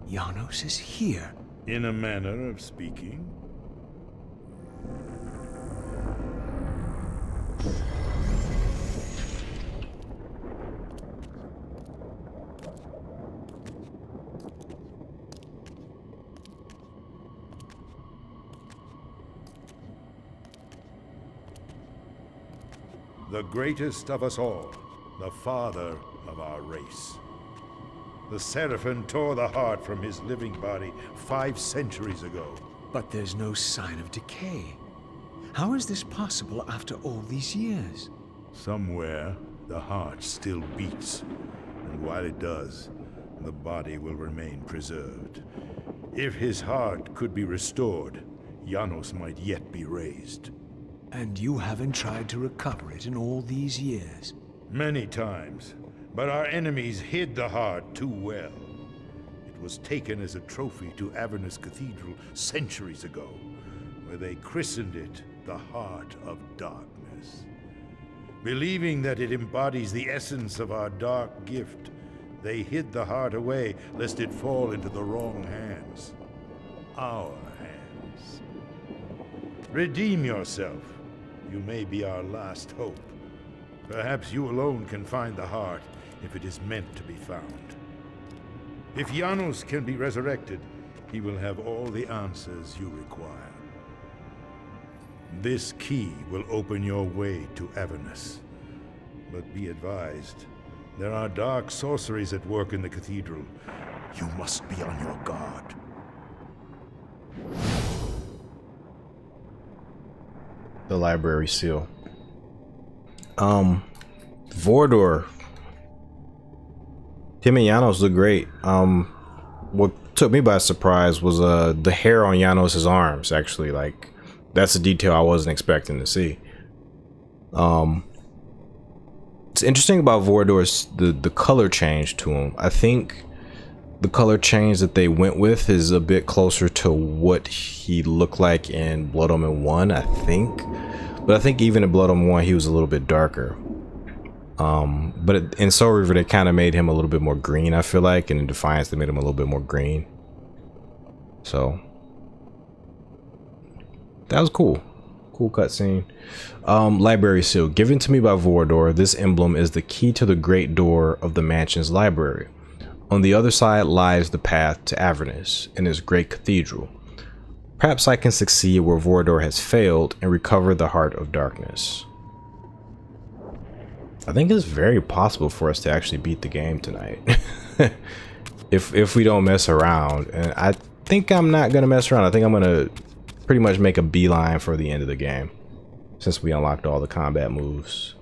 Speaker 2: Janos is here.
Speaker 4: In a manner of speaking. The greatest of us all, the father of our race. The Seraphim tore the heart from his living body 5 centuries ago.
Speaker 2: But there's no sign of decay. How is this possible after all these years?
Speaker 4: Somewhere, the heart still beats. And while it does, the body will remain preserved. If his heart could be restored, Janos might yet be raised.
Speaker 2: And you haven't tried to recover it in all these years?
Speaker 4: Many times, but our enemies hid the heart too well. It was taken as a trophy to Avernus Cathedral centuries ago, where they christened it the Heart of Darkness. Believing that it embodies the essence of our dark gift, they hid the heart away lest it fall into the wrong hands. Our hands. Redeem yourself. You may be our last hope. Perhaps you alone can find the heart if it is meant to be found. If Janos can be resurrected, he will have all the answers you require. This key will open your way to Avernus. But be advised, there are dark sorceries at work in the cathedral. You must be on your guard.
Speaker 1: The library seal. Vordor. Him and Janos look great. What took me by surprise was the hair on Janos' arms, actually. Like, that's a detail I wasn't expecting to see. It's interesting about Vordor's the color change to him. I think the color change that they went with is a bit closer to what he looked like in Blood Omen 1, I think. But I think even in Blood Omen 1 he was a little bit darker. But in Soul Reaver they kind of made him a little bit more green, I feel like, and in Defiance they made him a little bit more green. So that was cool. Cool cutscene. Library seal. Given to me by Vordor, this emblem is the key to the great door of the mansion's library. On the other side lies the path to Avernus and its great cathedral. Perhaps I can succeed where Vordor has failed and recover the Heart of Darkness. I think it's very possible for us to actually beat the game tonight. if we don't mess around. And I think I'm not going to mess around. I think I'm going to pretty much make a beeline for the end of the game, since we unlocked all the combat moves.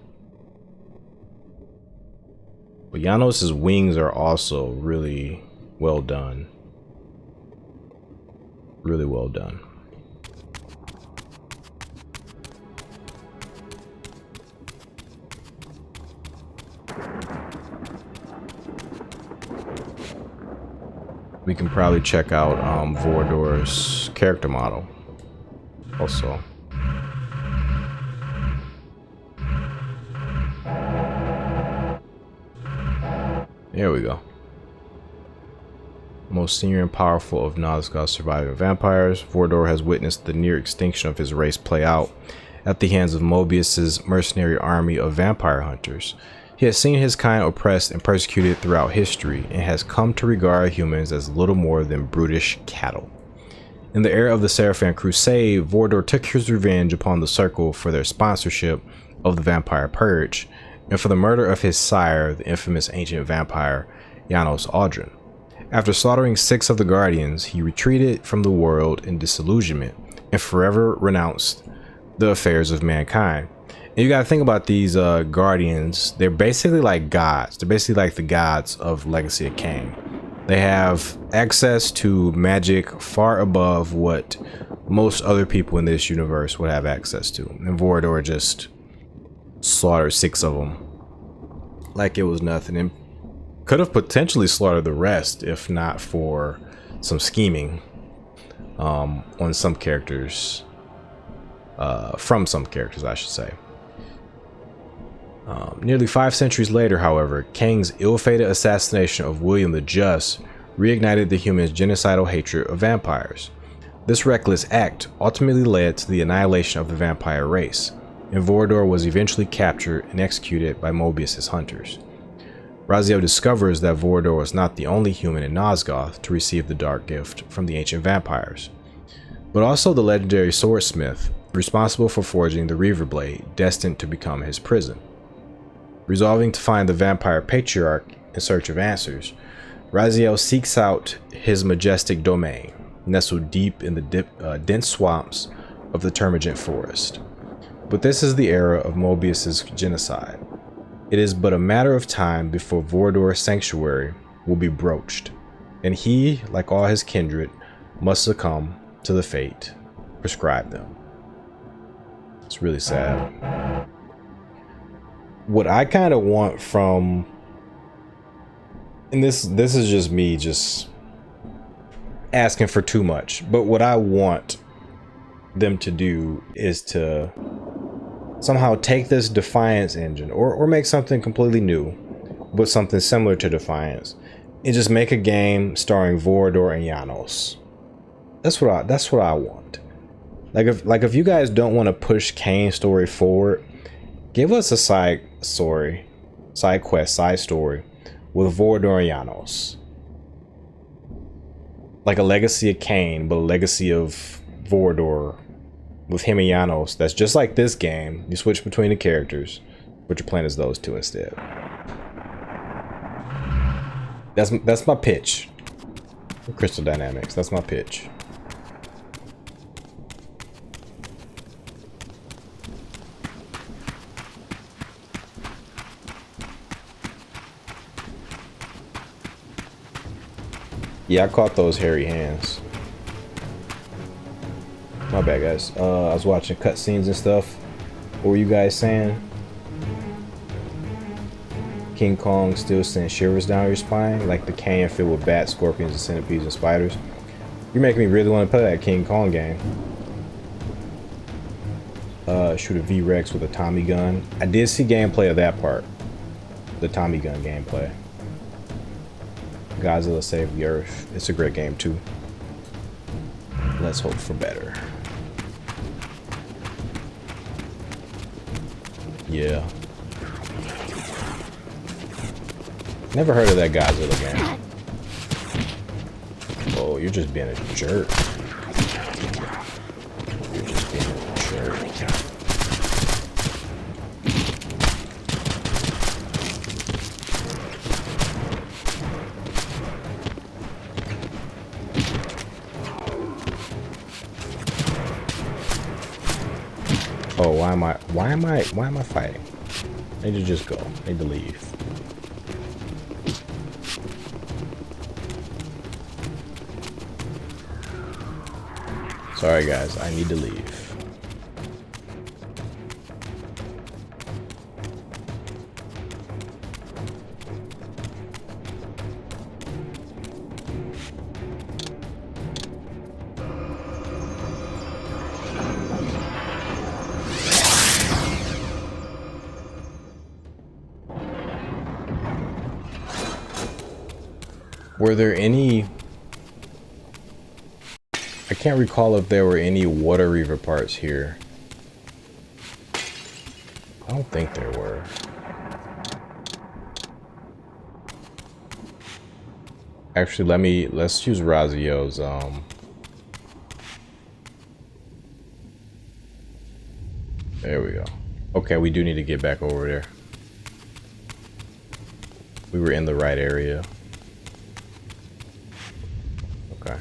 Speaker 1: But Janos' wings are also really well done. Really well done. We can probably check out Vordor's character model also. Here we go. Most senior and powerful of Nosgoth's surviving vampires, Vordor has witnessed the near extinction of his race play out at the hands of Mobius's mercenary army of vampire hunters. He has seen his kind oppressed and persecuted throughout history and has come to regard humans as little more than brutish cattle. In the era of the Seraphim Crusade, Vordor took his revenge upon the Circle for their sponsorship of the Vampire Purge and for the murder of his sire, the infamous ancient vampire Janos Audron. After slaughtering 6 of the Guardians, he retreated from the world in disillusionment and forever renounced the affairs of mankind. And you gotta think about these Guardians. They're basically like gods. They're basically like the gods of Legacy of Kain. They have access to magic far above what most other people in this universe would have access to. And Vordor just slaughtered 6 of them like it was nothing. And could have potentially slaughtered the rest if not for some scheming on some characters, from some characters, I should say. Nearly 5 centuries later, however, Kain's ill-fated assassination of William the Just reignited the humans' genocidal hatred of vampires. This reckless act ultimately led to the annihilation of the vampire race, and Vordor was eventually captured and executed by Mobius's hunters. Raziel discovers that Vordor was not the only human in Nosgoth to receive the dark gift from the ancient vampires, but also the legendary swordsmith responsible for forging the Reaver blade destined to become his prison. Resolving to find the vampire patriarch in search of answers, Raziel seeks out his majestic domain, nestled deep in the dense swamps of the Termagant forest. But this is the era of Mobius's genocide. It is but a matter of time before Vordor's sanctuary will be broached, and he, like all his kindred, must succumb to the fate prescribed them. It's really sad. What I kind of want from, and this is just me just asking for too much, but what I want them to do is to somehow take this Defiance engine or make something completely new, but something similar to Defiance, and just make a game starring Vordor and Janos. That's what I want. Like if you guys don't want to push Kain's story forward, give us a side quest, side story with Vordor and Janos. Like a Legacy of Kain, but a Legacy of Vordor with him and Janos. That's just like this game. You switch between the characters, but you're playing as those two instead. That's my pitch. Crystal Dynamics, that's my pitch. Yeah, I caught those hairy hands. My bad, guys. I was watching cutscenes and stuff. What were you guys saying? King Kong still sends shivers down your spine, like the can filled with bats, scorpions, and centipedes and spiders. You're making me really want to play that King Kong game. Shoot a V-Rex with a Tommy gun. I did see gameplay of that part. The Tommy gun gameplay. Godzilla Saved the Earth. It's a great game too. Let's hope for better. Yeah. Never heard of that Godzilla game. Oh, you're just being a jerk. You're just being a jerk. Oh, why am I fighting? I need to just go. I need to leave. Sorry guys, I need to leave. Were there any... I can't recall if there were any water Reaver parts here. I don't think there were. Actually, let's use Raziel's, there we go. Okay, we do need to get back over there. We were in the right area. Okay.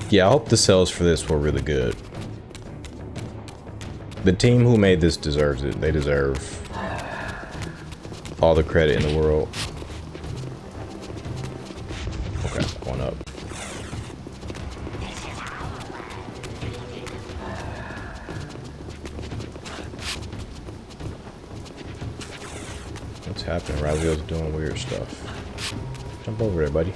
Speaker 1: Yeah, I hope the sales for this were really good. The team who made this deserves it. They deserve all the credit in the world. Okay, going up. What's happening? Raziel's doing weird stuff. Jump over there, buddy.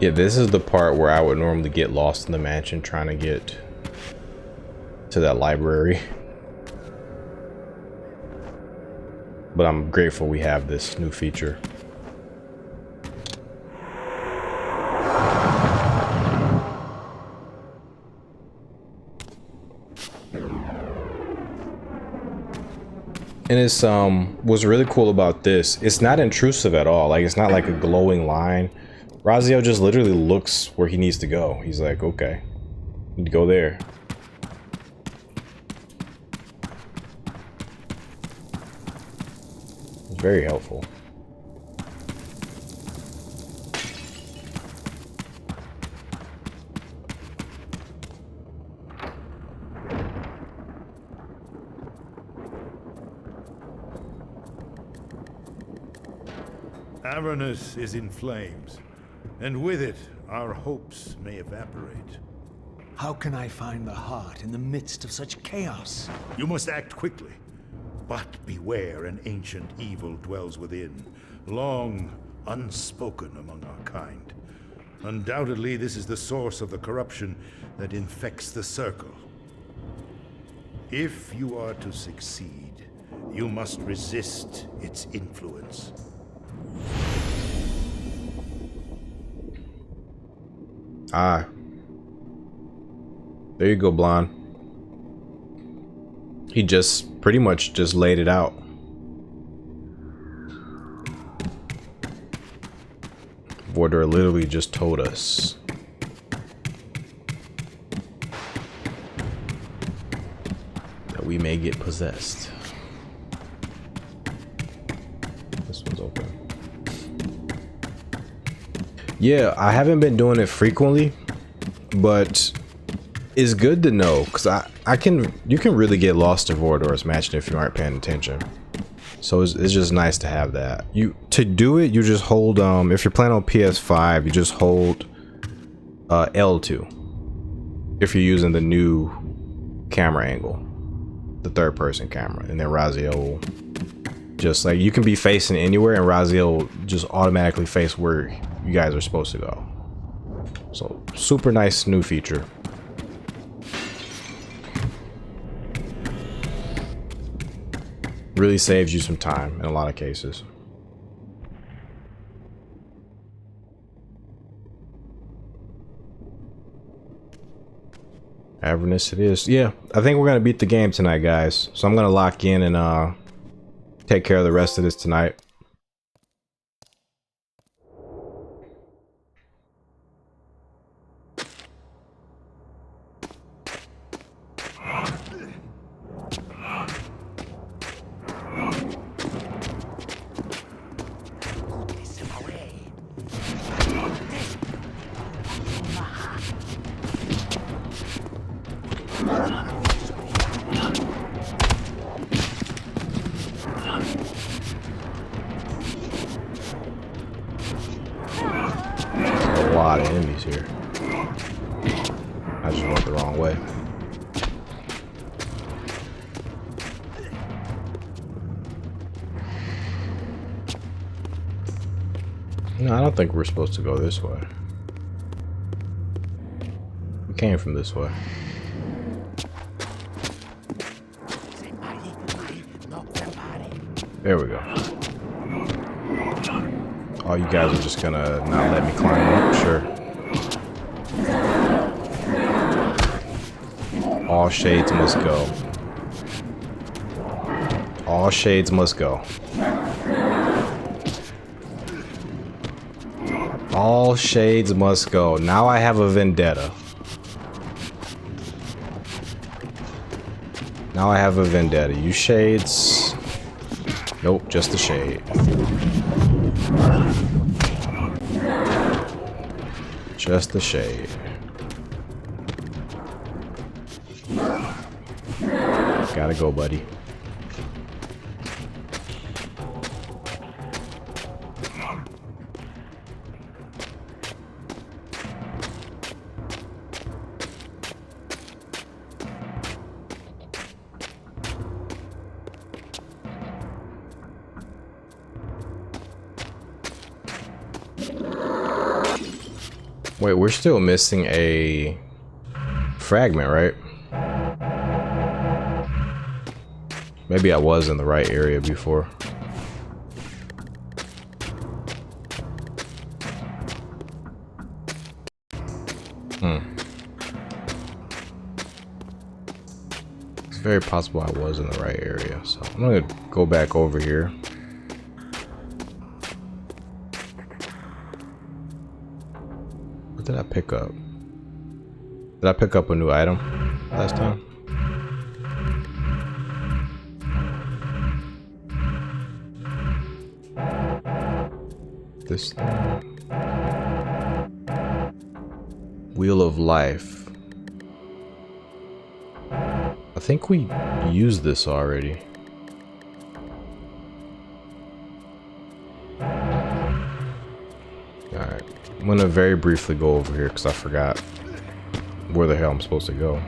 Speaker 1: Yeah, this is the part where I would normally get lost in the mansion trying to get to that library. But I'm grateful we have this new feature. And it's what's really cool about this, it's not intrusive at all. Like, it's not like a glowing line. Raziel just literally looks where he needs to go. He's like, okay, need to go there. It's very helpful.
Speaker 4: Avernus is in flames, and with it, our hopes may evaporate.
Speaker 2: How can I find the heart in the midst of such chaos?
Speaker 4: You must act quickly, but beware an ancient evil dwells within, long unspoken among our kind. Undoubtedly, this is the source of the corruption that infects the circle. If you are to succeed, you must resist its influence.
Speaker 1: Ah. There you go, Blonde. He just pretty much just laid it out. Vordor literally just told us. That we may get possessed. This one's open. Yeah, I haven't been doing it frequently, but it's good to know, because you can really get lost in Vordor's mansion if you aren't paying attention. So it's just nice to have that. To do it, you just hold if you're playing on PS5, you just hold L2 if you're using the new camera angle, the third person camera, and then Raziel will just, like, you can be facing anywhere and Raziel will just automatically face where you guys are supposed to go. So super nice new feature. Really saves you some time in a lot of cases. Avernus it is. Yeah, I think we're gonna beat the game tonight, guys. So I'm gonna lock in and take care of the rest of this tonight. lot of enemies here. I just went the wrong way. No, I don't think we're supposed to go this way. We came from this way. There we go. Oh, you guys are just gonna not let me climb up? Sure. All shades must go. All shades must go. All shades must go. Now I have a vendetta. Now I have a vendetta. You shades. Nope, just the shade. Just the shade. Gotta go, buddy. Wait, we're still missing a fragment, right? Maybe I was in the right area before. It's very possible I was in the right area, so I'm gonna go back over here. What did I pick up? Did I pick up a new item last time? This thing. Wheel of Life. I think we used this already. Alright. I'm gonna very briefly go over here because I forgot where the hell I'm supposed to go.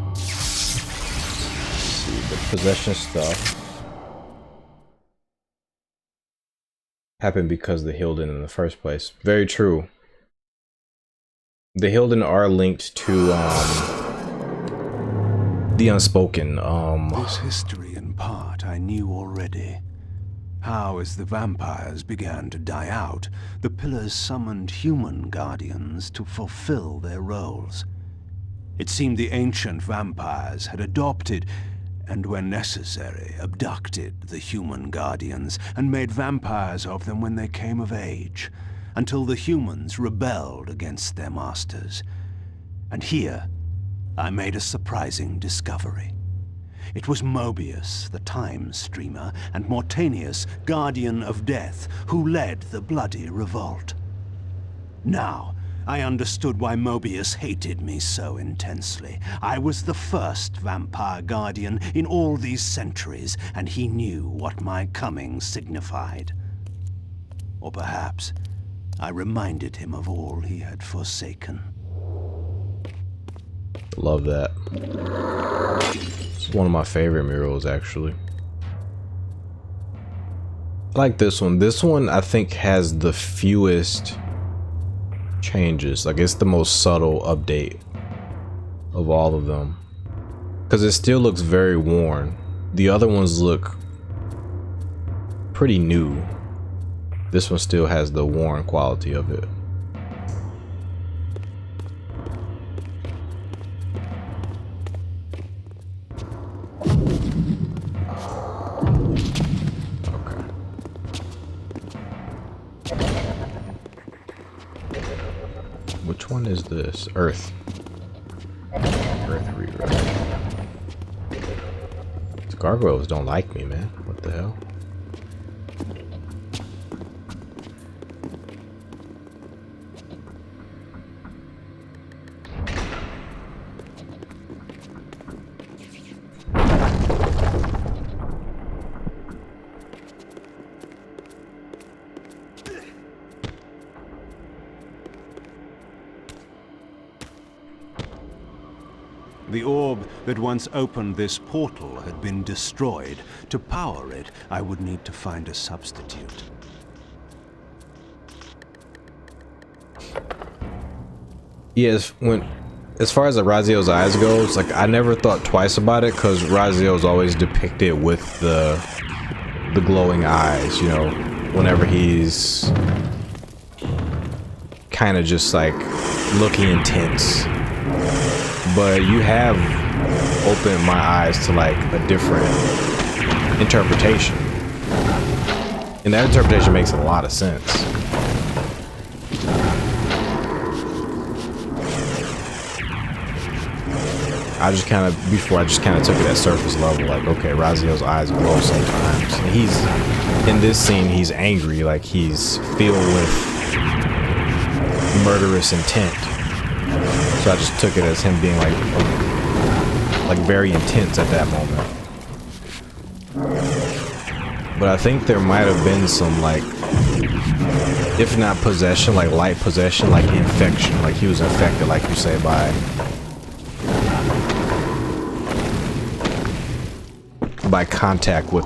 Speaker 1: Let's see, the possession stuff happened because the Hilden in the first place. Very true. The Hilden are linked to the Unspoken.
Speaker 2: This history in part I knew already. How, as the vampires began to die out, the pillars summoned human guardians to fulfill their roles. It seemed the ancient vampires had adopted, and when necessary, abducted the human guardians and made vampires of them when they came of age, until the humans rebelled against their masters. And here, I made a surprising discovery. It was Mobius, the time streamer, and Mortanius, guardian of death, who led the bloody revolt. Now, I understood why Mobius hated me so intensely. I was the first vampire guardian in all these centuries, and he knew what my coming signified. Or perhaps I reminded him of all he had forsaken.
Speaker 1: Love that. It's one of my favorite murals, actually. I like this one. This one, I think, has the fewest changes. Like, it's the most subtle update of all of them. Because it still looks very worn. The other ones look pretty new. This one still has the worn quality of it. Which one is this? Earth. Earth Reaver. These gargoyles don't like me, man. What the hell?
Speaker 5: The orb that once opened this portal had been destroyed. To power it, I would need to find a substitute.
Speaker 1: Yes, as far as the Raziel's eyes goes, like I never thought twice about it because Raziel's always depicted with the glowing eyes, you know, whenever he's kind of just like looking intense. But you have opened my eyes to like a different interpretation, and that interpretation makes a lot of sense. I just kind of took it at surface level, like, okay, Raziel's eyes glow sometimes. And in this scene, he's angry, like he's filled with murderous intent. So I just took it as him being like very intense at that moment. But I think there might have been some like, if not possession, like light possession, like infection, like he was infected, like you say, by contact with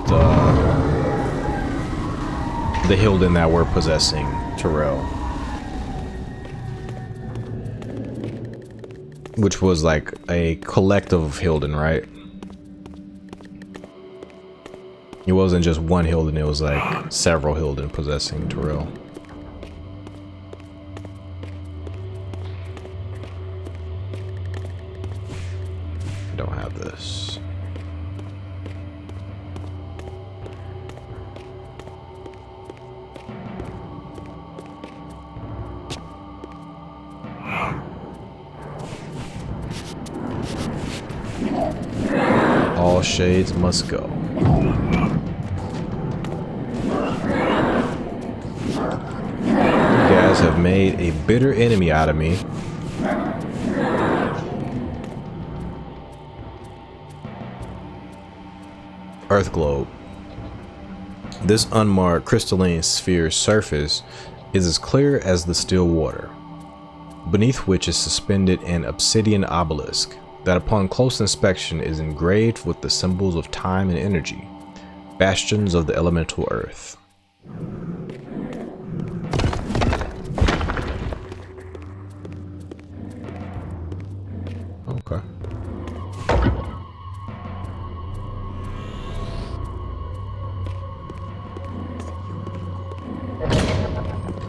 Speaker 1: the Hilden that were possessing Terrell, which was like a collective of Hilden, right? It wasn't just one Hilden, it was like several Hilden possessing Terrell. I don't have this. All shades must go. You guys have made a bitter enemy out of me. Earth globe. This unmarked crystalline sphere's surface is as clear as the still water, beneath which is suspended an obsidian obelisk that upon close inspection is engraved with the symbols of time and energy, bastions of the elemental earth. Okay.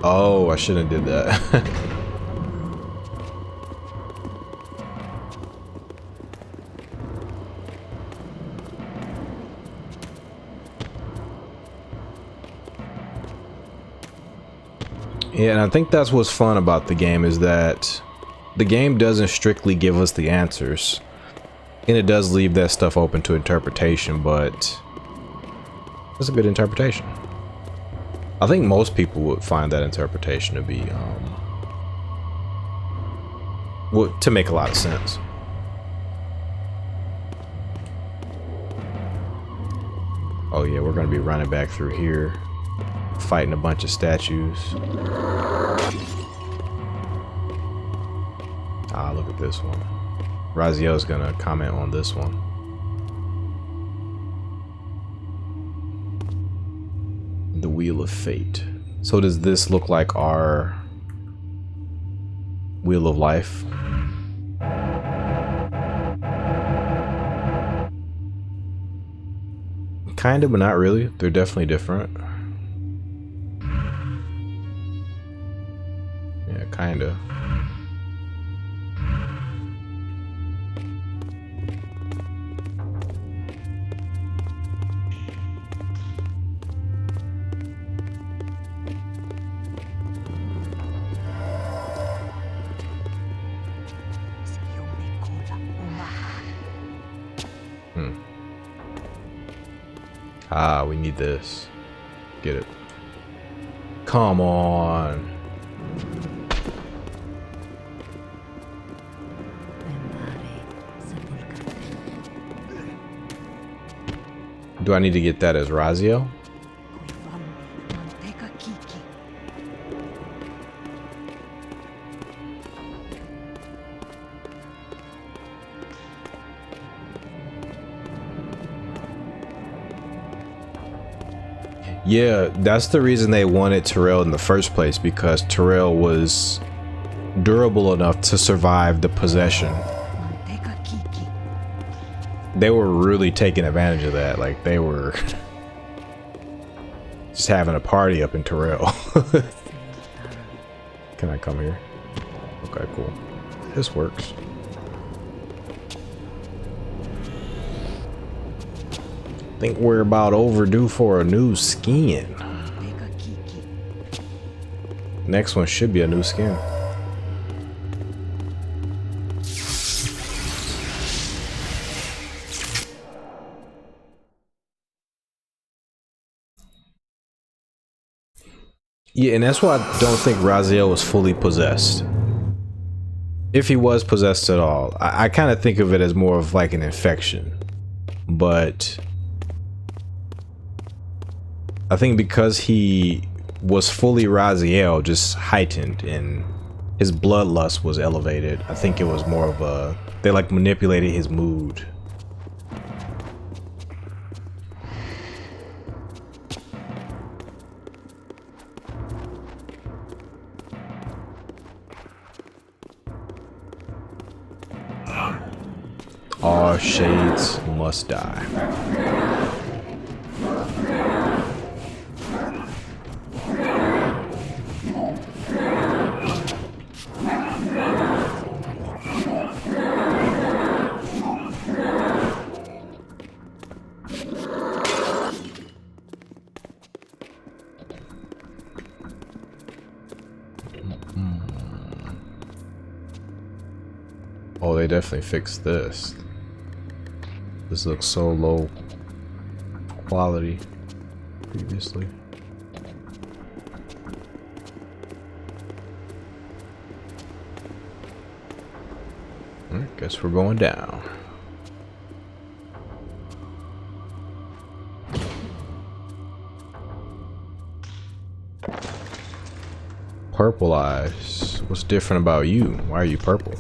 Speaker 1: Oh, I shouldn't have did that. Yeah, and I think that's what's fun about the game, is that the game doesn't strictly give us the answers, and it does leave that stuff open to interpretation, but it's a good interpretation. I think most people would find that interpretation to be to make a lot of sense. Oh yeah, we're gonna be running back through here, fighting a bunch of statues. Ah, look at this one. Raziel's gonna comment on this one. The Wheel of Fate. So does this look like our Wheel of Life? Kind of, but not really. They're definitely different. Yeah, kind of. Ah, we need this. Get it. Come on. Do I need to get that as Raziel? Yeah, that's the reason they wanted Terrell in the first place, because Terrell was durable enough to survive the possession. They were really taking advantage of that. Like, they were just having a party up in Terrell. Can I come here? Okay, cool. This works. Think we're about overdue for a new skin. Next one should be a new skin. Yeah, and that's why I don't think Raziel was fully possessed. If he was possessed at all, I kind of think of it as more of like an infection. But I think because he was fully Raziel, just heightened, and his bloodlust was elevated, I think it was more of a, they like manipulated his mood. All shades must die. Oh, they definitely fixed this. This looks so low quality previously. Alright, guess we're going down. Purple eyes. What's different about you? Why are you purple?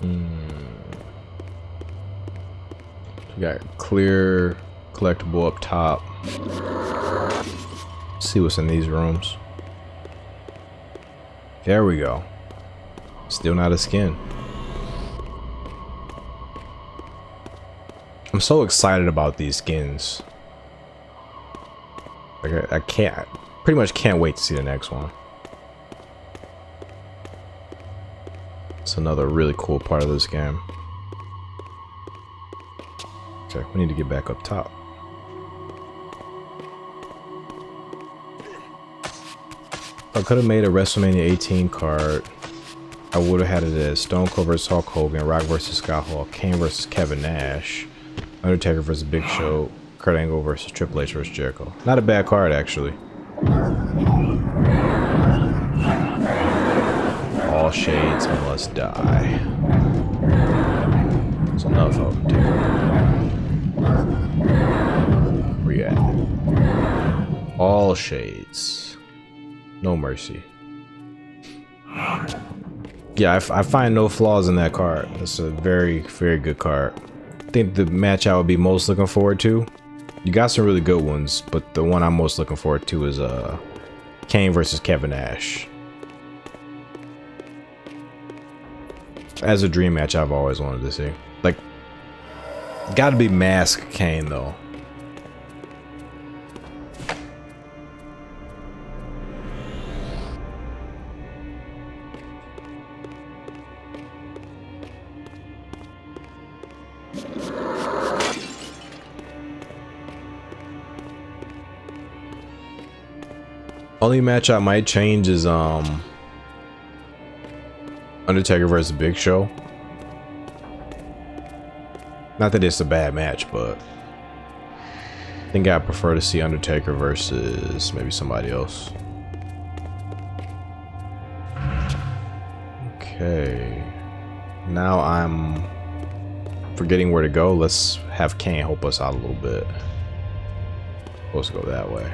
Speaker 1: We got clear collectible up top. Let's see what's in these rooms. There we go. Still not a skin. I'm so excited about these skins. Like I pretty much can't wait to see the next one. It's another really cool part of this game. Okay, we need to get back up top. I could have made a WrestleMania 18 card. I would have had it as Stone Cold vs Hulk Hogan, Rock vs Scott Hall, Kane vs Kevin Nash, Undertaker vs Big Show, Kurt Angle vs Triple H vs Jericho. Not a bad card, actually. All shades must die. There's enough of them, too. Where you at? All shades. No mercy. Yeah, I find no flaws in that card. It's a very, very good card. I think the match I would be most looking forward to. You got some really good ones, but the one I'm most looking forward to is Kane versus Kevin Nash. As a dream match I've always wanted to see. Like, gotta be Mask Kane though. Only match I might change is Undertaker versus Big Show. Not that it's a bad match, but I think I prefer to see Undertaker versus maybe somebody else. Okay. Now I'm forgetting where to go. Let's have Kain help us out a little bit. Supposed to go that way.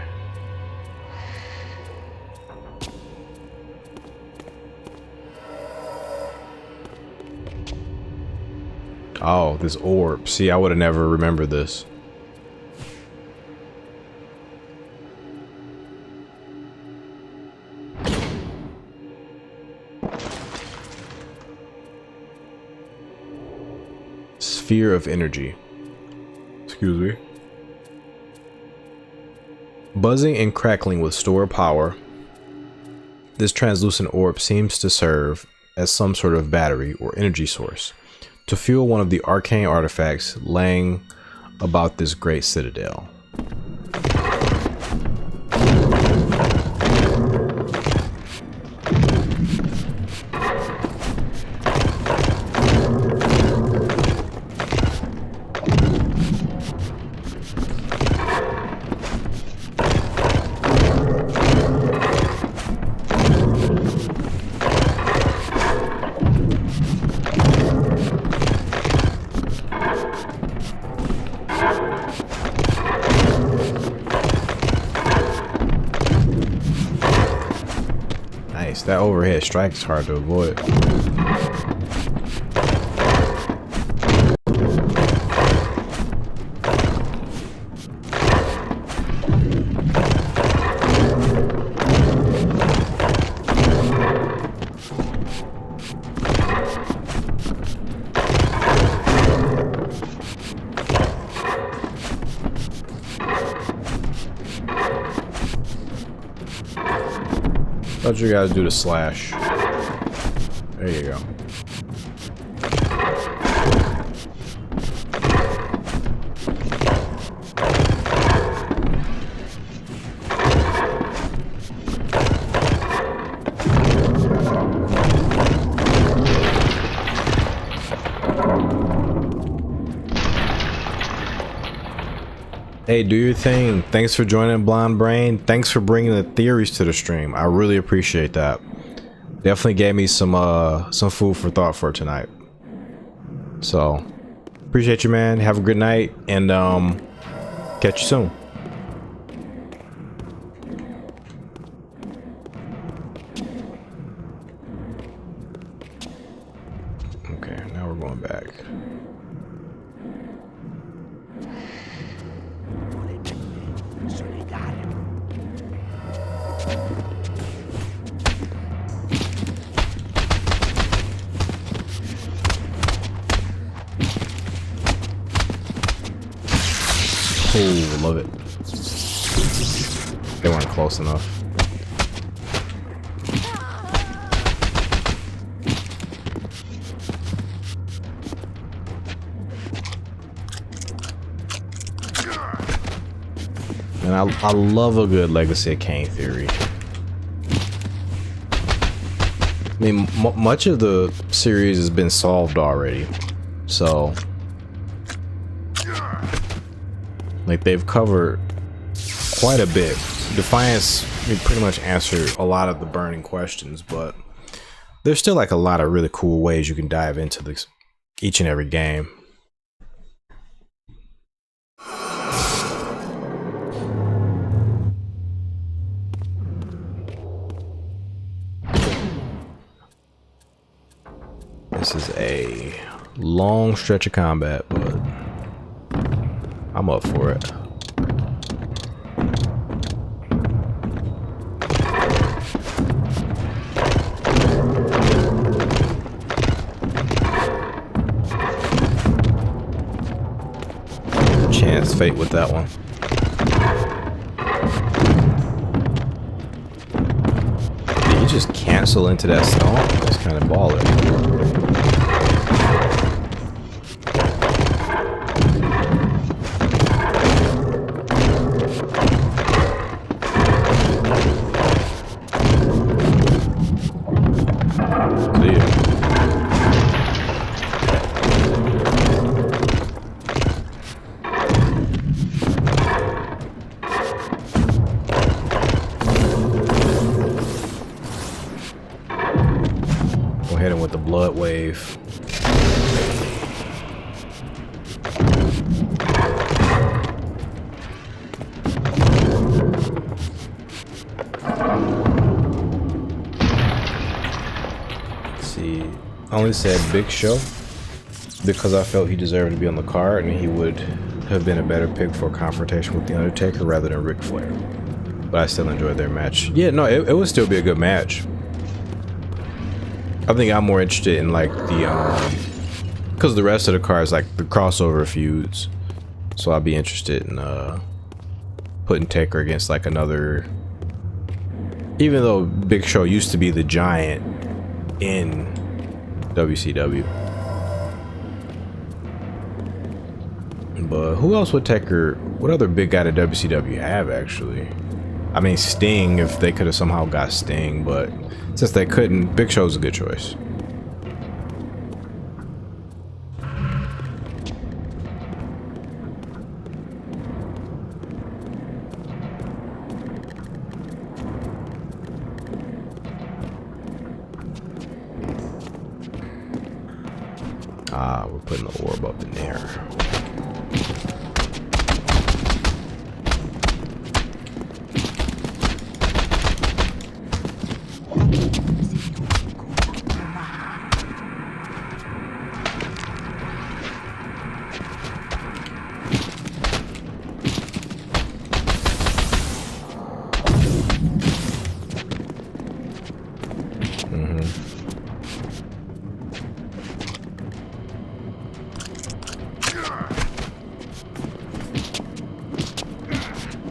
Speaker 1: Oh, this orb. See, I would have never remembered this. Sphere of energy. Excuse me. Buzzing and crackling with stored power, this translucent orb seems to serve as some sort of battery or energy source to fuel one of the arcane artifacts laying about this great citadel. That overhead strike is hard to avoid. Thought you guys do the slash. There you go. Hey, do your thing. Thanks for joining Blind Brain. Thanks for bringing the theories to the stream. I really appreciate that. Definitely gave me some food for thought for tonight. So, appreciate you, man. Have a good night, and catch you soon. Okay, now we're going back. Oh, love it. They weren't close enough. And I love a good Legacy of Kain theory. I mean, much of the series has been solved already, so like they've covered quite a bit. Defiance pretty much answered a lot of the burning questions, but there's still like a lot of really cool ways you can dive into this each and every game. This is a long stretch of combat, but I'm up for it. Chance fate with that one. Did he just cancel into that stomp? That's kind of baller. With the blood wave. Let's see, I only said Big Show because I felt he deserved to be on the card and he would have been a better pick for a confrontation with The Undertaker rather than Ric Flair. But I still enjoyed their match. Yeah, no, it would still be a good match. I think I'm more interested in like the because the rest of the cards like the crossover feuds, so I'll be interested in putting Taker against like another. Even though Big Show used to be the giant in WCW, but who else would Taker? What other big guy did WCW have actually? I mean Sting, if they could have somehow got Sting, but since they couldn't, Big Show's a good choice. Ah, we're putting the orb up in there.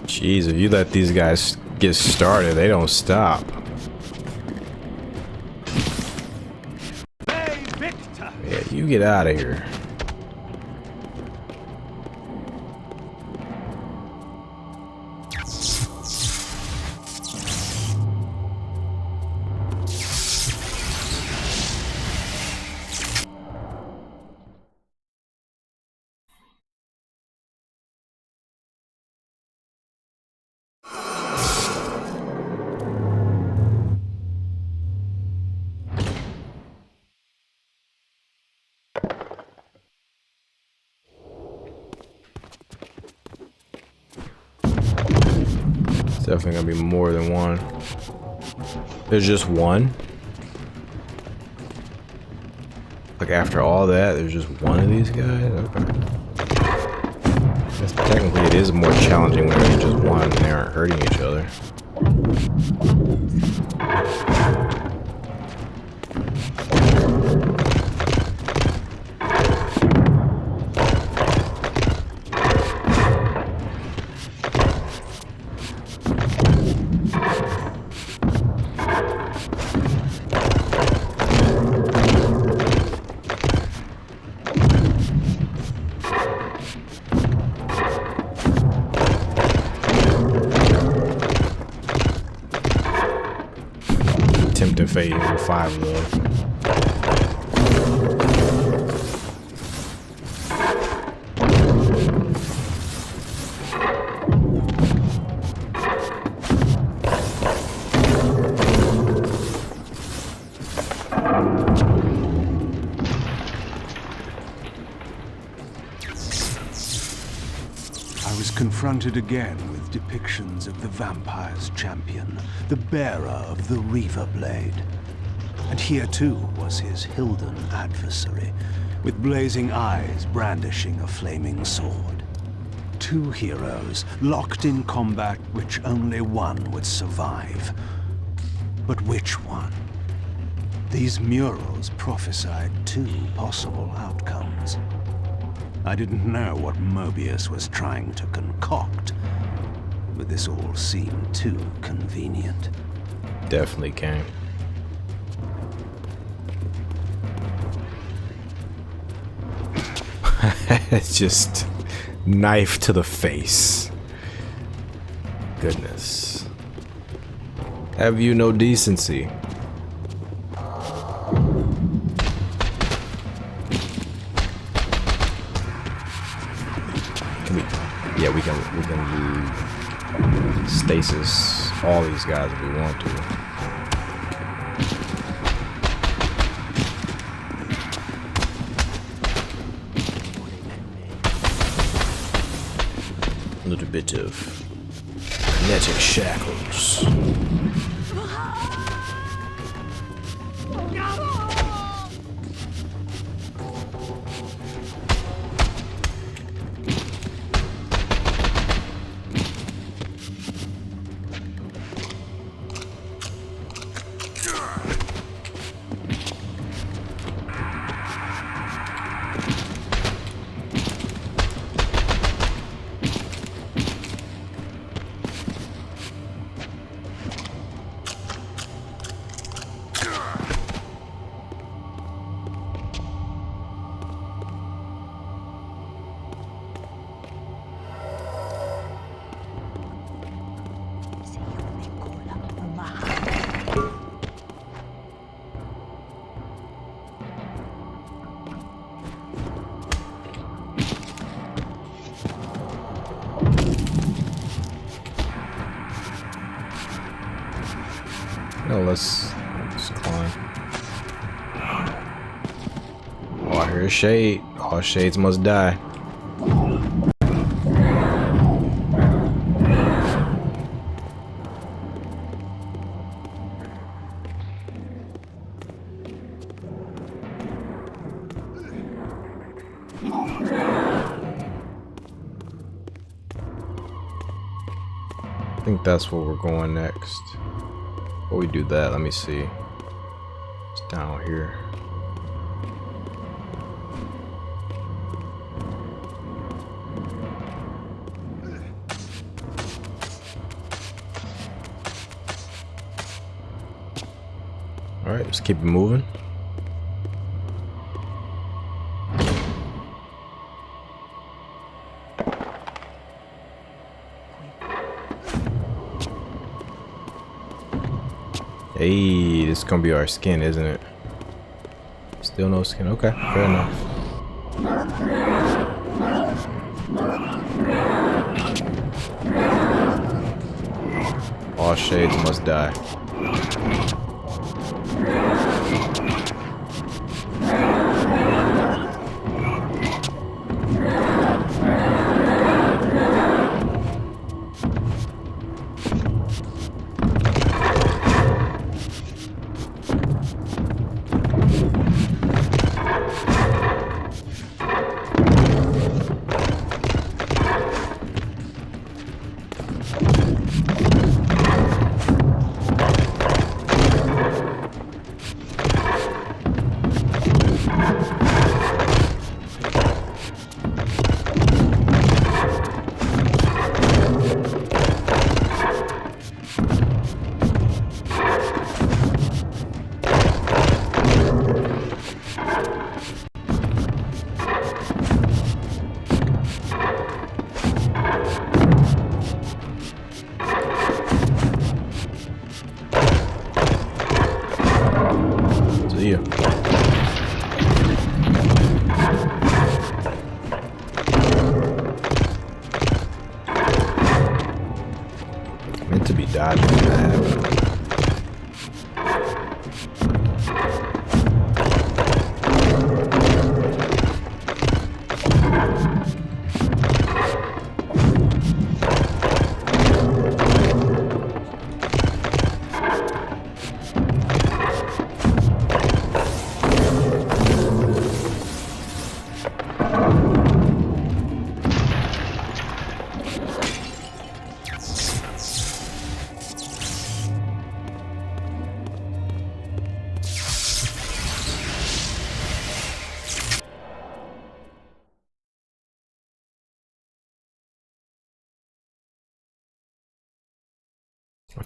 Speaker 1: Jeez, if you let these guys get started, they don't stop. Yeah, you get out of here. Definitely gonna be more than one. There's just one. Like after all that, there's just one of these guys? Okay. I guess technically it is more challenging when there's just one and they aren't hurting each other. Tempting fate with 5 of those.
Speaker 5: I was confronted again with depictions of the vampire's champion, the bearer of the Reaver blade. And here too was his Hilden adversary, with blazing eyes brandishing a flaming sword. 2 heroes locked in combat which only one would survive. But which one? These murals prophesied 2 possible outcomes. I didn't know what Mobius was trying to concoct, but this all seemed too convenient.
Speaker 1: Definitely Kain. It's just knife to the face. Goodness. Have you no decency? Yeah, we can do stasis all these guys if we want to. A little bit of kinetic shackles. No, let's climb. Oh, I hear a shade. All shades must die. I think that's where we're going next. Before we do that, let me see. It's down here. Alright, let's keep it moving. Hey, this is gonna be our skin, isn't it? Still no skin. Okay, fair enough. All shades must die.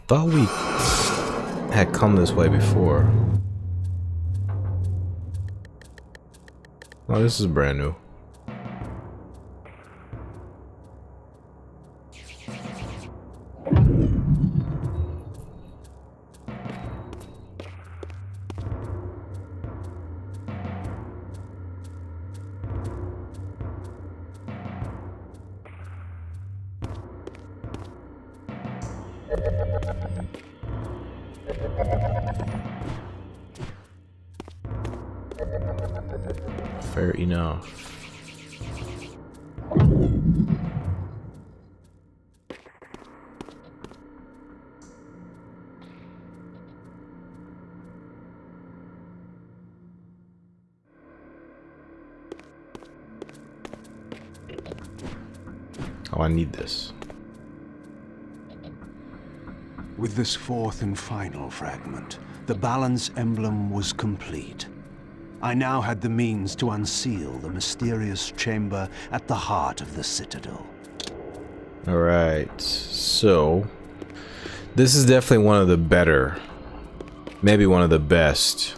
Speaker 1: thought we had come this way before. Oh, this is brand new. Fair enough. Oh, I need this.
Speaker 5: With this fourth and final fragment, the balance emblem was complete. I now had the means to unseal the mysterious chamber at the heart of the Citadel.
Speaker 1: Alright, so this is definitely one of the better, maybe one of the best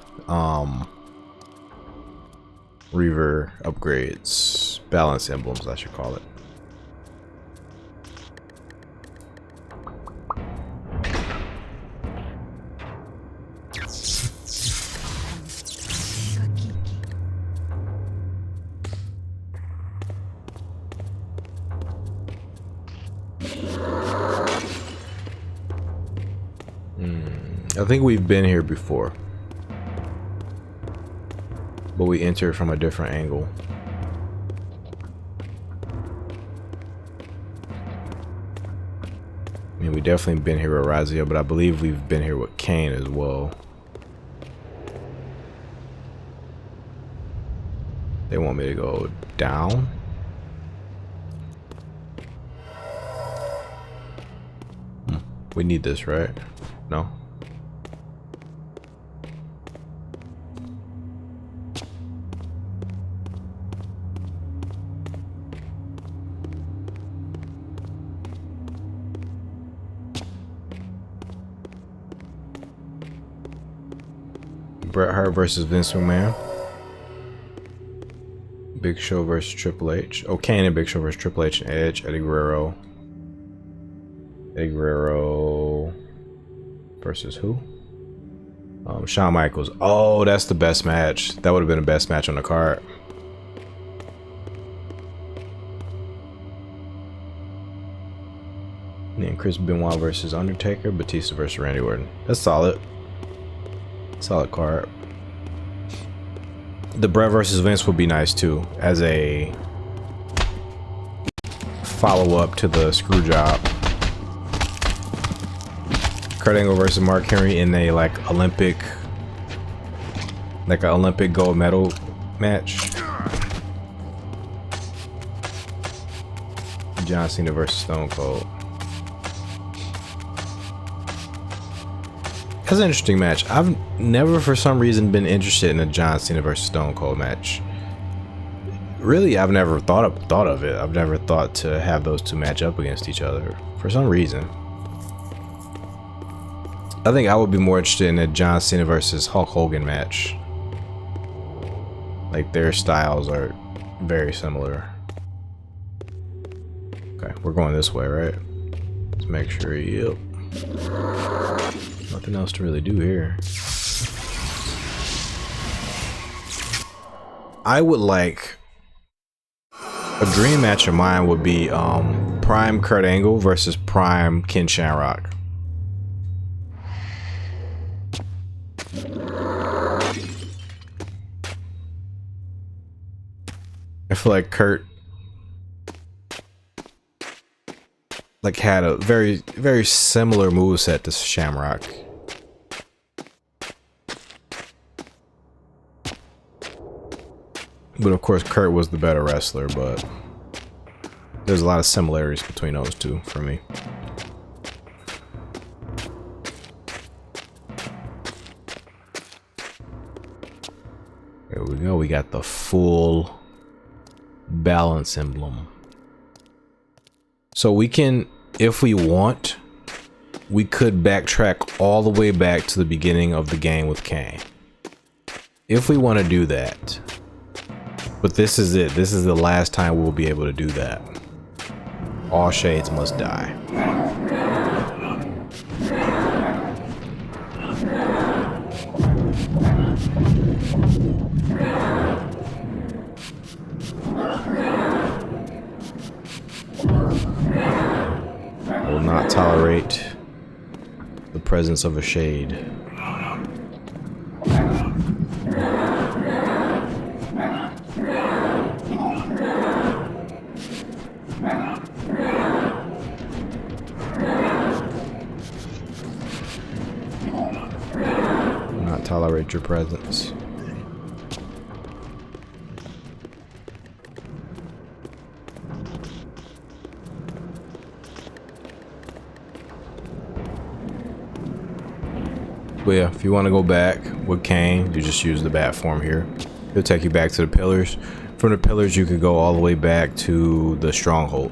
Speaker 1: Reaver upgrades, balance emblems I should call it. I think we've been here before, but we entered from a different angle. I mean, we definitely been here with Raziel, but I believe we've been here with Kain as well. They want me to go down. We need this, right? No? Bret Hart versus Vince McMahon. Big Show versus Triple H. Oh, Kain and Big Show versus Triple H and Edge. Eddie Guerrero. Eddie Guerrero versus who? Shawn Michaels. Oh, that's the best match. That would have been the best match on the card. And then Chris Benoit versus Undertaker. Batista versus Randy Orton. That's solid. Solid card. The Bret versus Vince would be nice too, as a follow-up to the screw job. Kurt Angle versus Mark Henry in a like Olympic gold medal match. John Cena versus Stone Cold. That's an interesting match. I've never for some reason been interested in a John Cena versus Stone Cold match. Really, I've never thought of it. I've never thought to have those two match up against each other for some reason. I think I would be more interested in a John Cena versus Hulk Hogan match. Like, their styles are very similar. Okay, we're going this way, right? Let's make sure. Yep. Nothing else to really do here. I would like a dream match of mine would be Prime Kurt Angle versus Prime Ken Shamrock. I feel like Kurt like had a very similar moveset to Shamrock. But of course Kurt was the better wrestler, but there's a lot of similarities between those two for me. There we go, we got the full balance emblem. So we can, if we want, we could backtrack all the way back to the beginning of the game with Kain. If we want to do that. But this is it. This is the last time we'll be able to do that. All shades must die. I will not tolerate the presence of a shade. Not tolerate your presence. But yeah, if you want to go back with Kain, you just use the bat form here. It'll take you back to the pillars. From the pillars, you could go all the way back to the stronghold.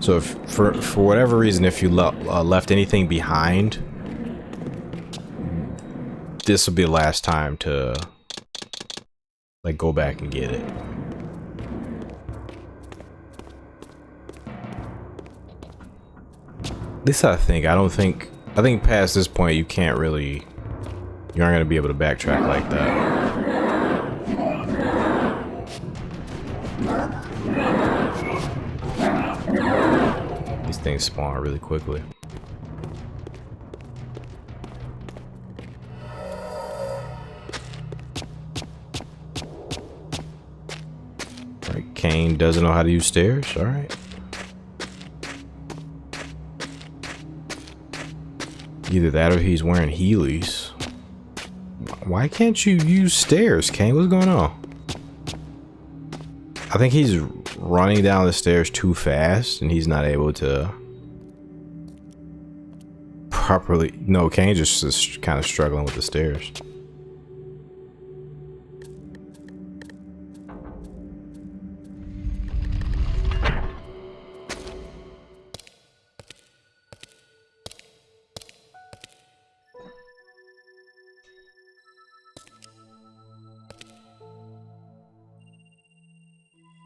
Speaker 1: So if, for whatever reason, if you left anything behind, this will be the last time to like go back and get it. At least I think. I think past this point you can't really, you aren't gonna be able to backtrack like that. These things spawn really quickly. Right, Kain doesn't know how to use stairs. All right. Either that or he's wearing Heelys. Why can't you use stairs, Kain? What's going on? I think he's running down the stairs too fast and he's not able to properly. No, Kain just is kind of struggling with the stairs.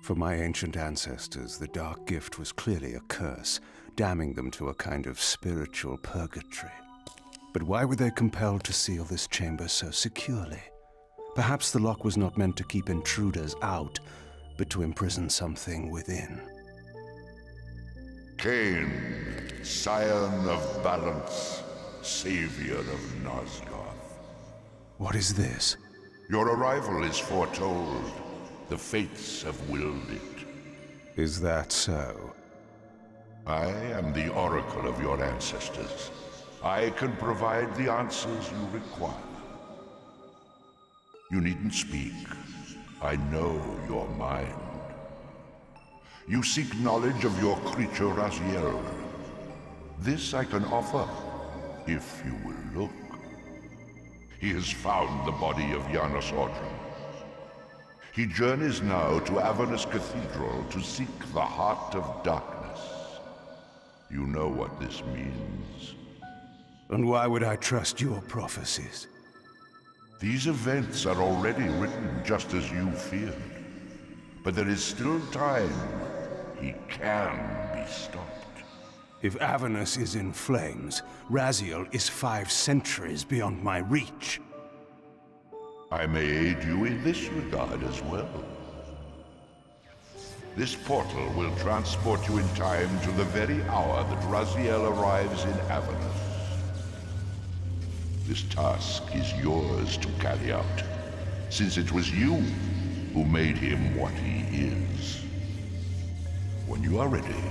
Speaker 5: For my ancient ancestors, the dark gift was clearly a curse, damning them to a kind of spiritual purgatory. But why were they compelled to seal this chamber so securely? Perhaps the lock was not meant to keep intruders out, but to imprison something within.
Speaker 3: Kain, scion of balance, savior of Nosgoth.
Speaker 5: What is this?
Speaker 3: Your arrival is foretold. The fates have willed it.
Speaker 5: Is that so?
Speaker 3: I am the oracle of your ancestors. I can provide the answers you require. You needn't speak. I know your mind. You seek knowledge of your creature Raziel. This I can offer, if you will look. He has found the body of Janos Audron. He journeys now to Avernus Cathedral to seek the heart of darkness. You know what this means.
Speaker 5: And why would I trust your prophecies?
Speaker 3: These events are already written just as you feared. But there is still time. He can be stopped.
Speaker 5: If Avernus is in flames, Raziel is 5 centuries beyond my reach.
Speaker 3: I may aid you in this regard as well. This portal will transport you in time to the very hour that Raziel arrives in Avernus. This task is yours to carry out, since it was you who made him what he is. When you are ready,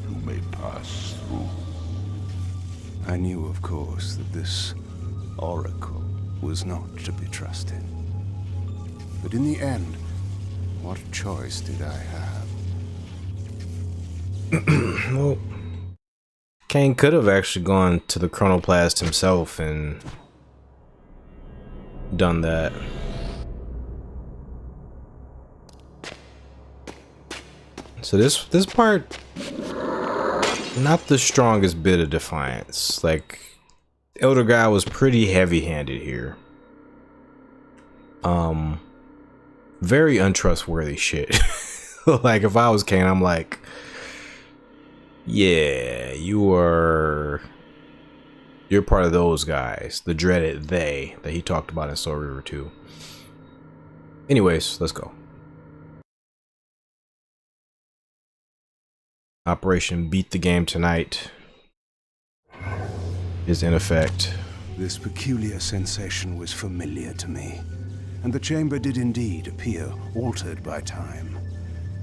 Speaker 3: you may pass through.
Speaker 5: I knew, of course, that this oracle was not to be trusted. But in the end, what choice did I have?
Speaker 1: Well, Kain could have actually gone to the Chronoplast himself and done that. So this part not the strongest bit of Defiance. Like, Elder Guy was pretty heavy-handed here. Very untrustworthy shit. Like, if I was Kain, I'm like, yeah, you're part of those guys, the dreaded they that he talked about in Soul Reaver 2. Anyways, let's go. Operation Beat the Game Tonight is in effect.
Speaker 5: This peculiar sensation was familiar to me, and the chamber did indeed appear altered by time.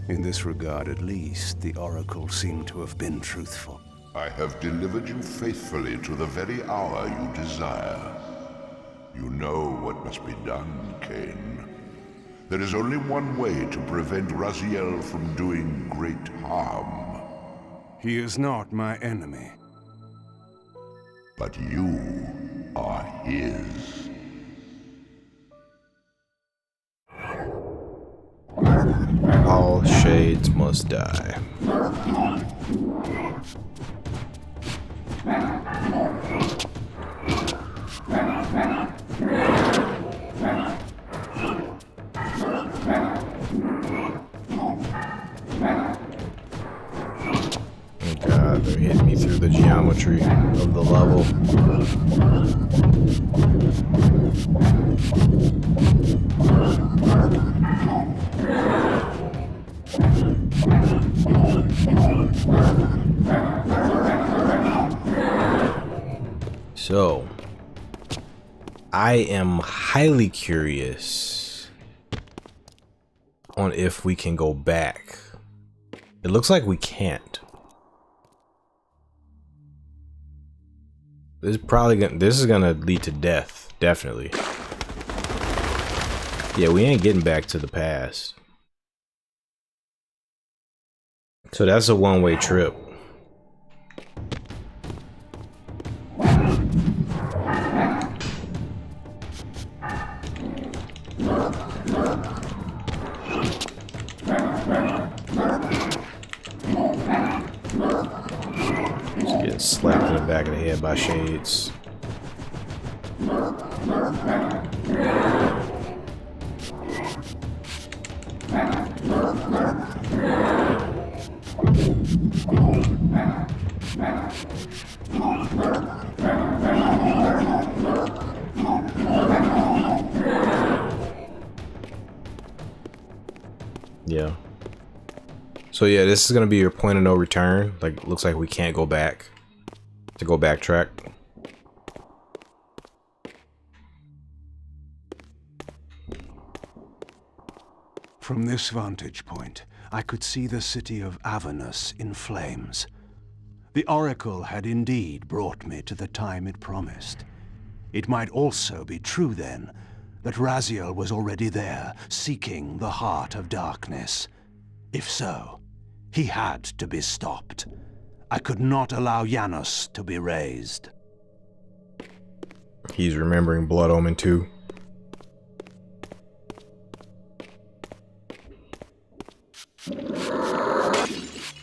Speaker 5: In this regard, at least, the Oracle seemed to have been truthful.
Speaker 3: I have delivered you faithfully to the very hour you desire. You know what must be done, Kain. There is only one way to prevent Raziel from doing great harm.
Speaker 5: He is not my enemy.
Speaker 3: But you are his.
Speaker 1: All shades must die. Oh god, they're hitting me through the geometry of the level. So, I am highly curious on if we can go back. It looks like we can't. This is gonna lead to death, definitely. Yeah, we ain't getting back to the past. So that's a one-way trip. Just getting slapped in the back of the head by shades. Yeah. So yeah, this is gonna be your point of no return. Like, looks like we can't go back. To go backtrack.
Speaker 5: From this vantage point, I could see the city of Avernus in flames. The Oracle had indeed brought me to the time it promised. It might also be true, then, that Raziel was already there, seeking the heart of darkness. If so, he had to be stopped. I could not allow Janus to be raised.
Speaker 1: He's remembering Blood Omen 2.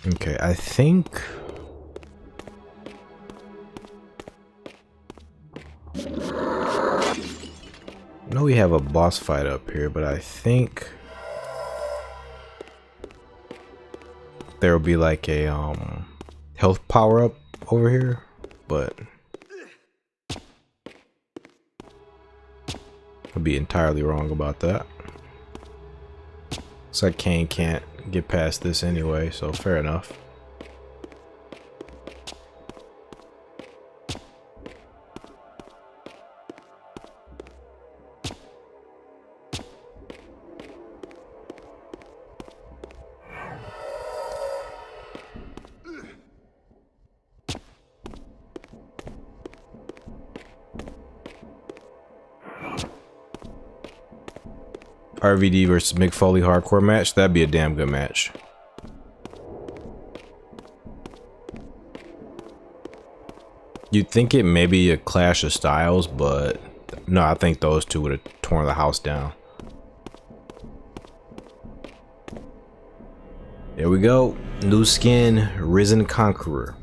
Speaker 1: Okay, I think... I know we have a boss fight up here, but I think... there will be like a health power-up over here, but... I'd be entirely wrong about that. Looks like Kain can't get past this anyway, so fair enough. RVD versus Mick Foley hardcore match, that'd be a damn good match. You'd think it may be a clash of styles, but no, I think those two would have torn the house down. There we go. New skin, Risen Conqueror.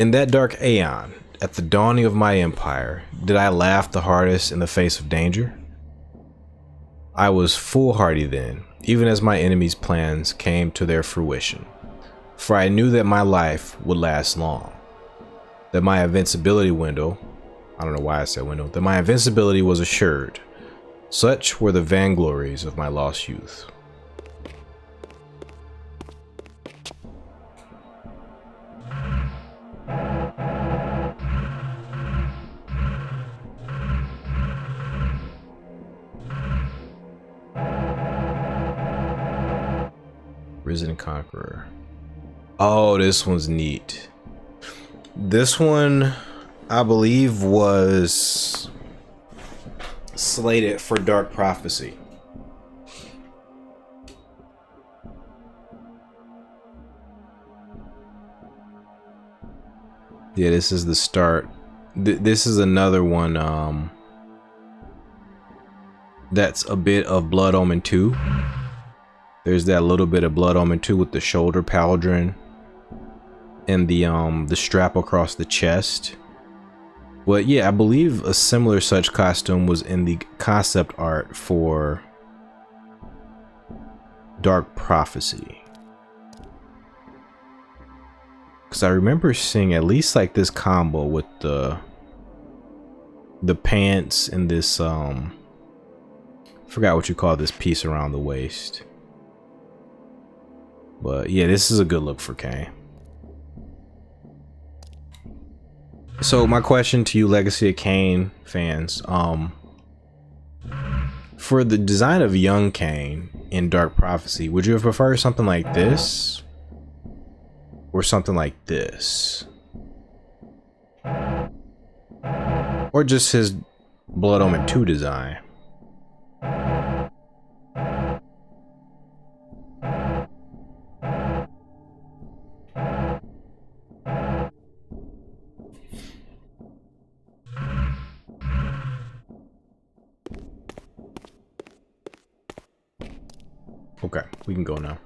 Speaker 1: In that dark aeon, at the dawning of my empire, did I laugh the hardest in the face of danger? I was foolhardy then, even as my enemies' plans came to their fruition, for I knew that my life would last long, that my invincibility window, I don't know why I said window, that my invincibility was assured. Such were the vainglories of my lost youth. Risen Conqueror. Oh, this one's neat. This one, I believe, was slated for Dark Prophecy. Yeah, this is the start. This is another one that's a bit of Blood Omen 2. There's that little bit of Blood Omen 2 with the shoulder pauldron and the strap across the chest. But yeah, I believe a similar such costume was in the concept art for Dark Prophecy. Because I remember seeing at least like this combo with the pants and this forgot what you call this piece around the waist. But yeah, this is a good look for Kain. So my question to you Legacy of Kain fans, for the design of young Kain in Dark Prophecy, would you have preferred something like this or something like this? Or just his Blood Omen 2 design? Okay, we can go now.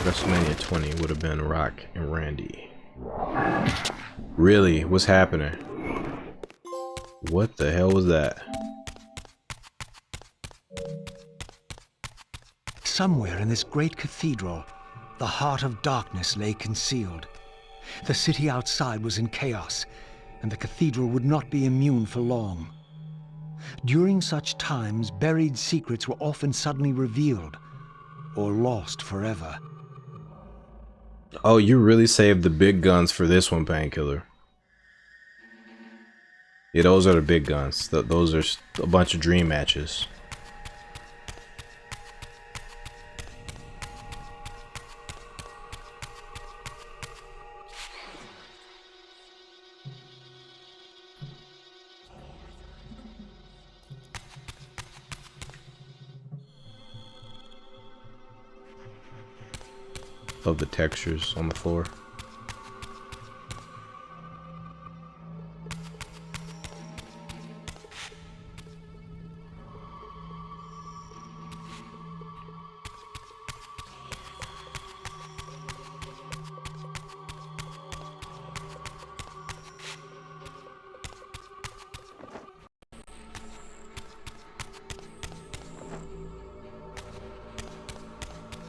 Speaker 1: WrestleMania 20 would have been Rock and Randy. Really? What's happening? What the hell was that?
Speaker 2: Somewhere in this great cathedral, the heart of darkness lay concealed. The city outside was in chaos, and the cathedral would not be immune for long. During such times, buried secrets were often suddenly revealed, or lost forever.
Speaker 1: Oh, you really saved the big guns for this one, Painkiller. Yeah, those are the big guns. Those are a bunch of dream matches. Love the textures on the floor.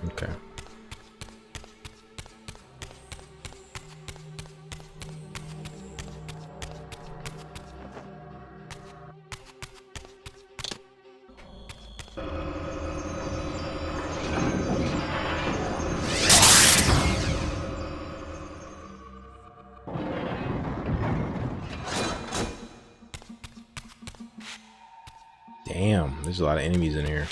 Speaker 1: Okay. Damn, there's a lot of enemies in here.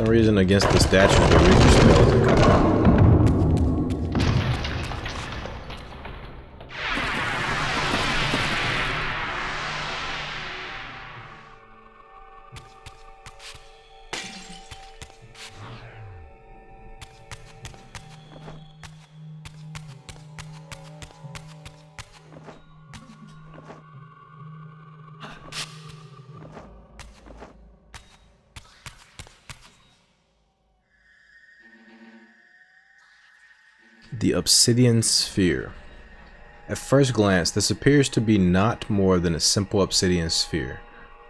Speaker 1: some reason against the statues, the Reaver spell isn't coming out. The Obsidian Sphere. At first glance, this appears to be not more than a simple obsidian sphere.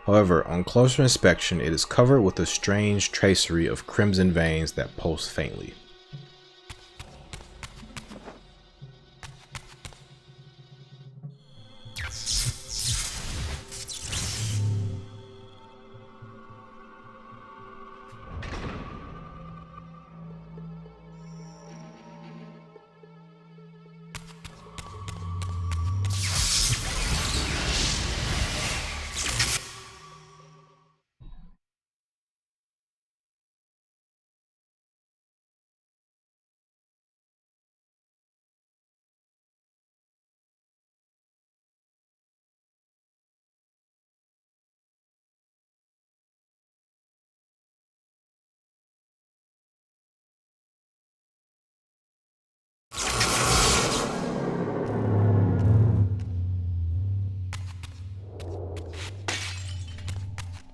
Speaker 1: However, on closer inspection, it is covered with a strange tracery of crimson veins that pulse faintly.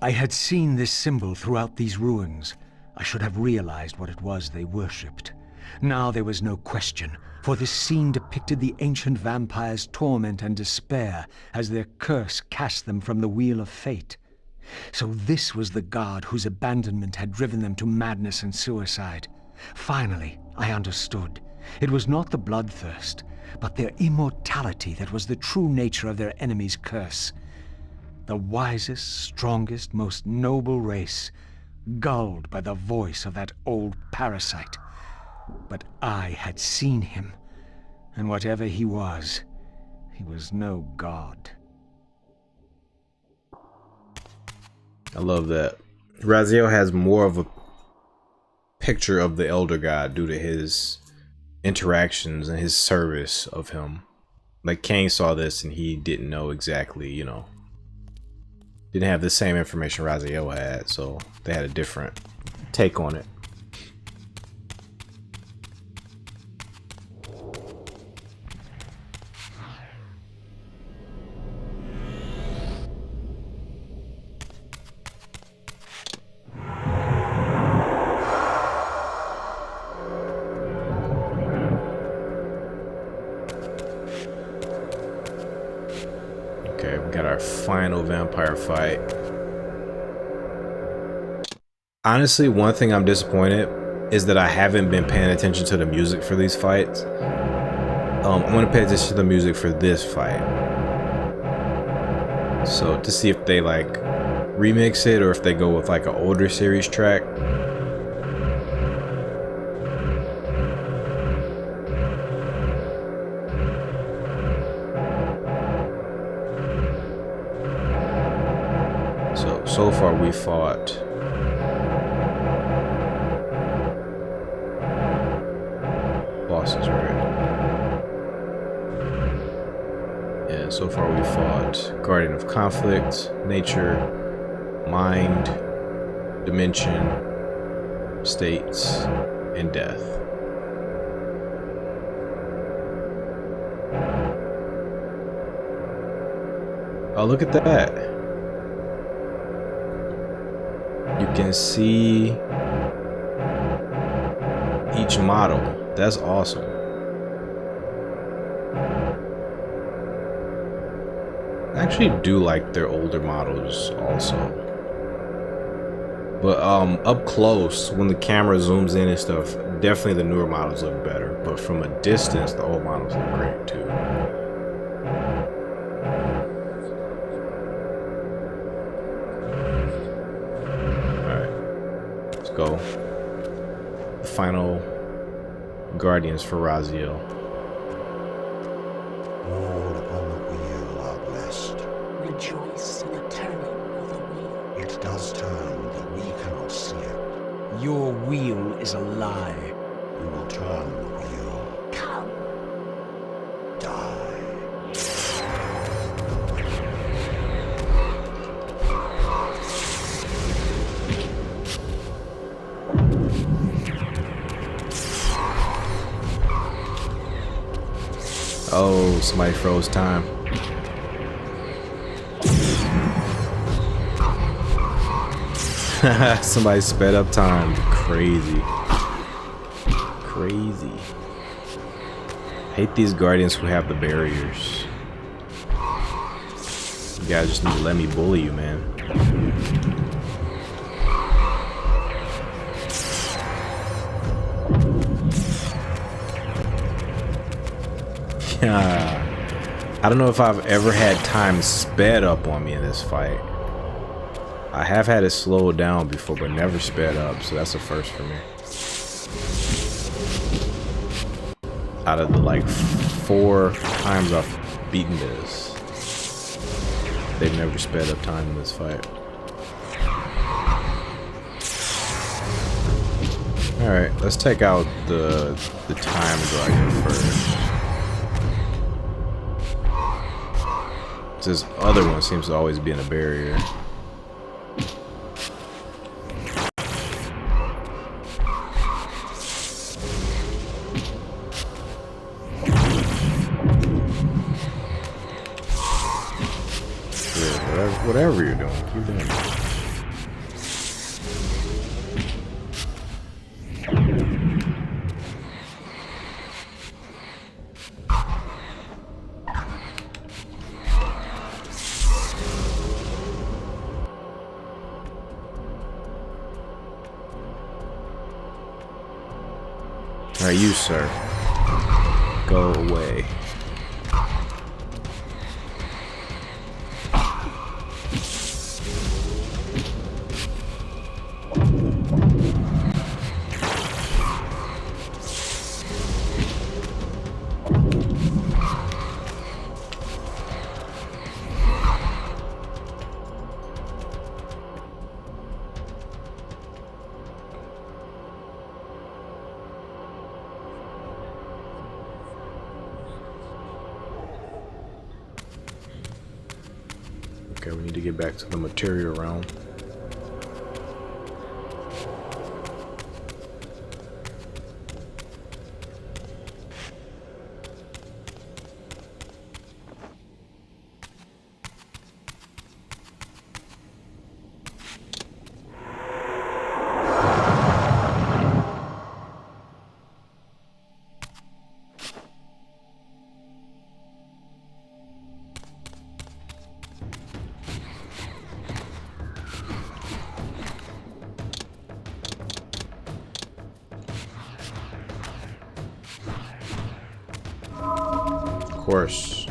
Speaker 2: I had seen this symbol throughout these ruins. I should have realized what it was they worshipped. Now there was no question, for this scene depicted the ancient vampires' torment and despair as their curse cast them from the wheel of fate. So this was the god whose abandonment had driven them to madness and suicide. Finally, I understood. It was not the bloodthirst, but their immortality that was the true nature of their enemy's curse. The wisest, strongest, most noble race, gulled by the voice of that old parasite. But I had seen him, and whatever he was no god.
Speaker 1: I love that. Raziel has more of a picture of the Elder God due to his interactions and his service of him. Like Kain saw this and he didn't know exactly, you know, didn't have the same information Raziel had, so they had a different take on it. Okay, we got our final vampire fight. Honestly, one thing I'm disappointed is that I haven't been paying attention to the music for these fights. I'm gonna pay attention to the music for this fight. So to see if they like remix it or if they go with like an older series track. So far we fought bosses, right? Yeah, so far we fought Guardian of Conflict, Nature, Mind, Dimension, States, and Death. Oh, look at that. You can see each model. That's awesome. I actually do like their older models also. But up close, when the camera zooms in and stuff, definitely the newer models look better. But from a distance, the old models look great too. Go. The final guardians for Raziel.
Speaker 6: All upon the wheel are blessed.
Speaker 7: Rejoice in the turning of the wheel.
Speaker 6: It does turn, though we cannot see it.
Speaker 2: Your wheel is a lie.
Speaker 6: You will turn the wheel.
Speaker 2: Come.
Speaker 6: Die.
Speaker 1: Oh, somebody froze time. Somebody sped up time. Crazy. Crazy. Hate these guardians who have the barriers. You guys just need to let me bully you, man. I don't know if I've ever had time sped up on me in this fight. I have had it slowed down before, but never sped up, so that's a first for me. Out of the like 4 times I've beaten this, they've never sped up time in this fight. Alright, let's take out the time guardian first. This other one seems to always be in a barrier. Whatever you're doing, keep doing it. Alright, you, sir. Go away. Okay, we need to get back to the material realm. Of course.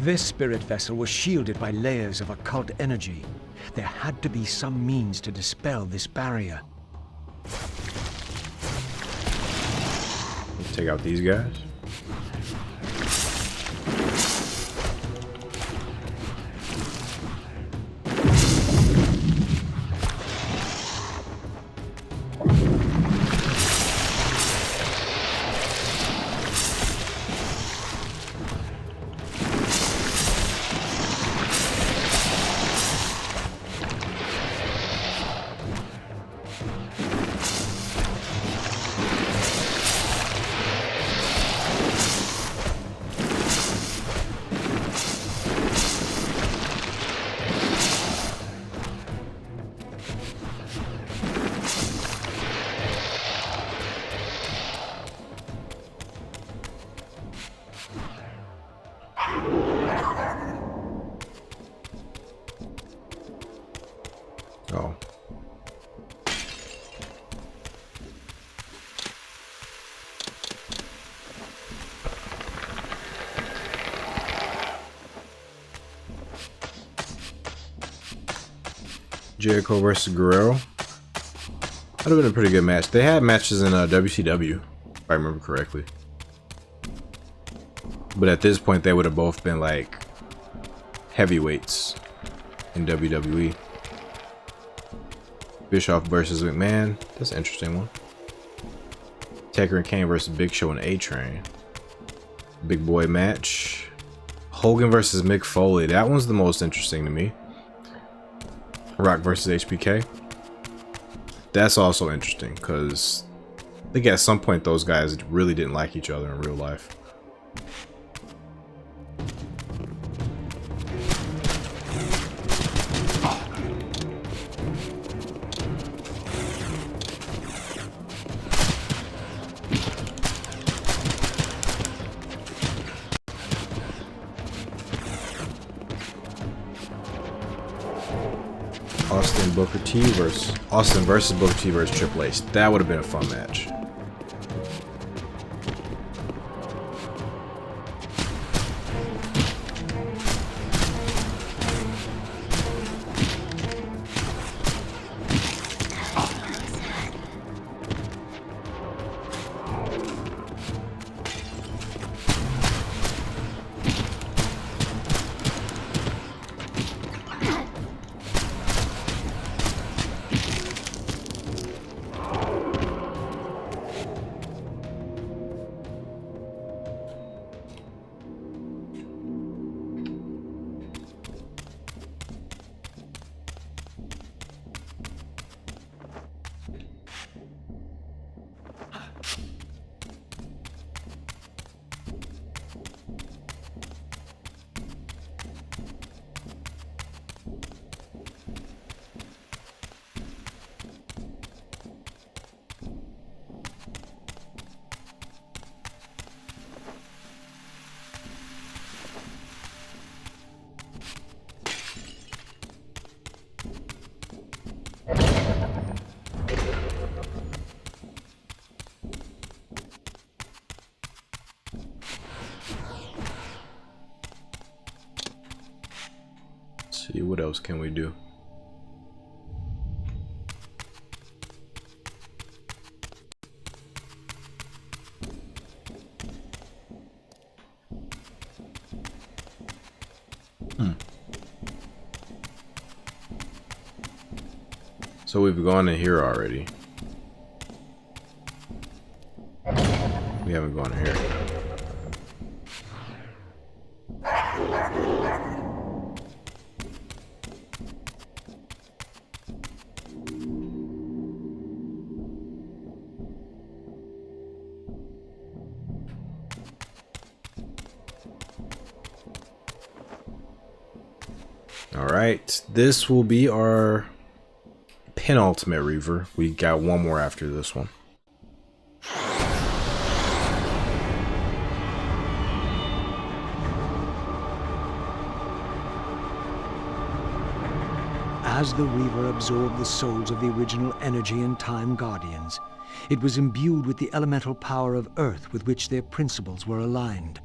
Speaker 2: This spirit vessel was shielded by layers of occult energy. There had to be some means to dispel this barrier.
Speaker 1: Let's take out these guys. Oh. Jericho versus Guerrero. That would have been a pretty good match. They had matches in WCW, if I remember correctly. But at this point, they would have both been like heavyweights in WWE. Bischoff versus McMahon. That's an interesting one. Taker and Kane versus Big Show and A-Train. Big boy match. Hogan versus Mick Foley. That one's the most interesting to me. Rock versus HBK. That's also interesting because I think at some point those guys really didn't like each other in real life. Austin versus Booker T versus Triple H. That would have been a fun match. See, what else can we do? So we've gone in here already. We haven't gone in here. Alright, this will be our penultimate Reaver. We got one more after this one.
Speaker 2: As the Reaver absorbed the souls of the original Energy and Time Guardians, it was imbued with the elemental power of Earth with which their principles were aligned.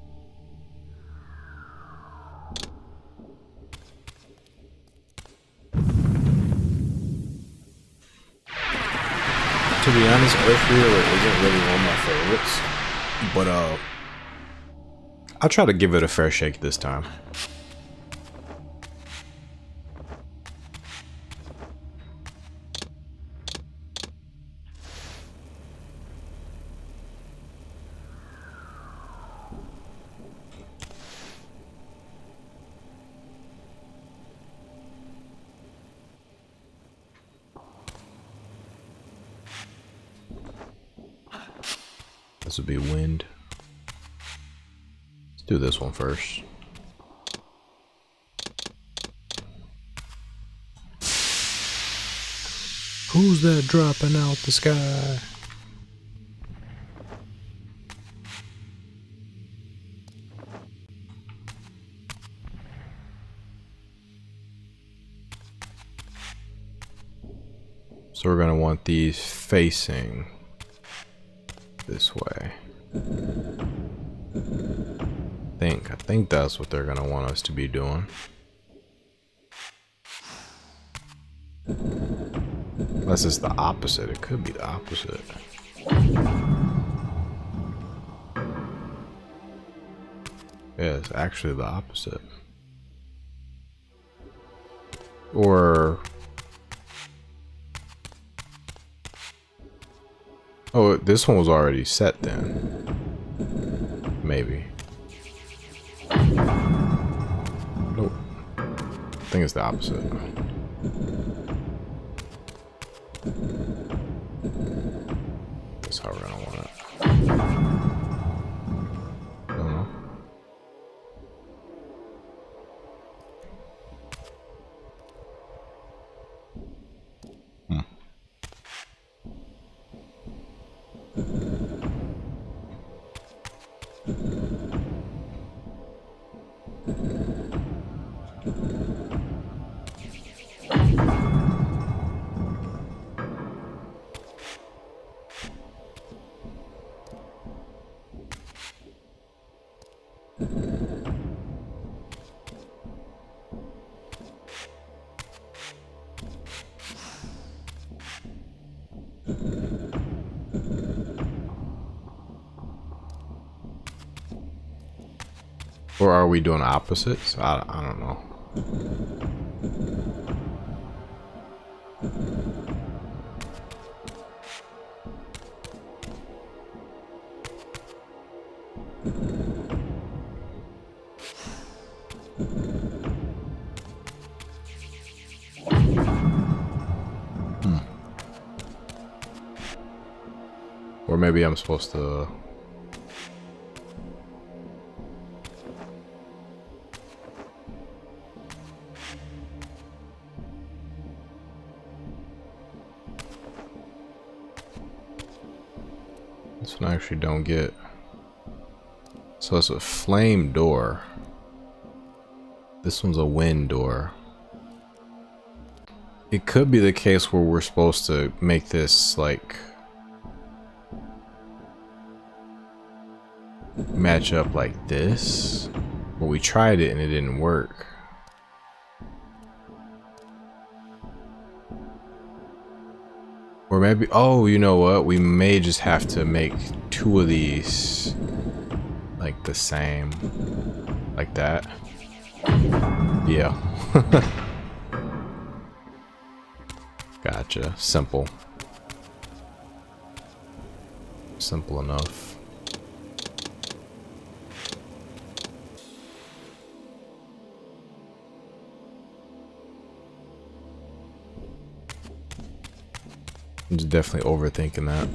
Speaker 1: To be honest, Earth Reaver isn't really one of my favorites, but I'll try to give it a fair shake this time. This would be wind. Let's do this one first. Who's that dropping out the sky? So we're gonna want these facing this way. I think that's what they're gonna want us to be doing. Unless it's the opposite. It could be the opposite. Yeah, it's actually the opposite. Or... oh, this one was already set then. Maybe. Nope. I think it's the opposite. That's how we're gonna want it. I don't know. Or are we doing opposites? I don't know. Or maybe I'm supposed to... this one I actually don't get. So it's a flame door. This one's a wind door. It could be the case where we're supposed to make this like match up like this, but we tried it and it didn't work. Or maybe, oh, you know what? We may just have to make two of these like the same, like that. Yeah. Gotcha. Simple. Simple enough. I'm just definitely overthinking that.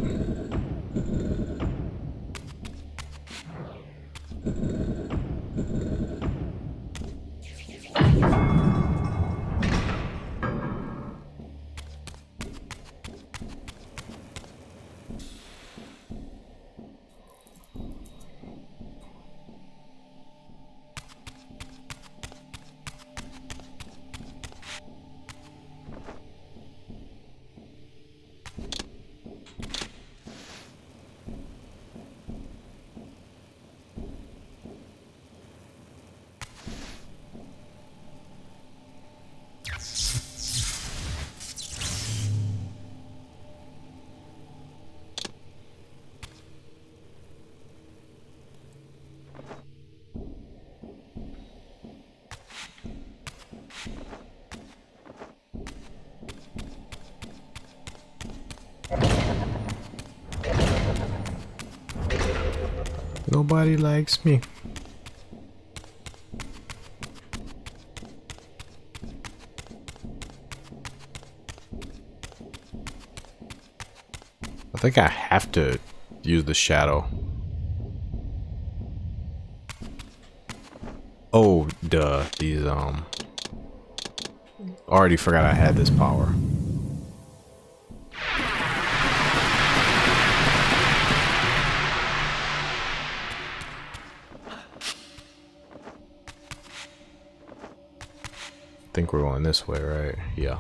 Speaker 1: Nobody likes me. I think I have to use the shadow. Oh, duh. These, already forgot I had this power. I think we're going this way, right? Yeah.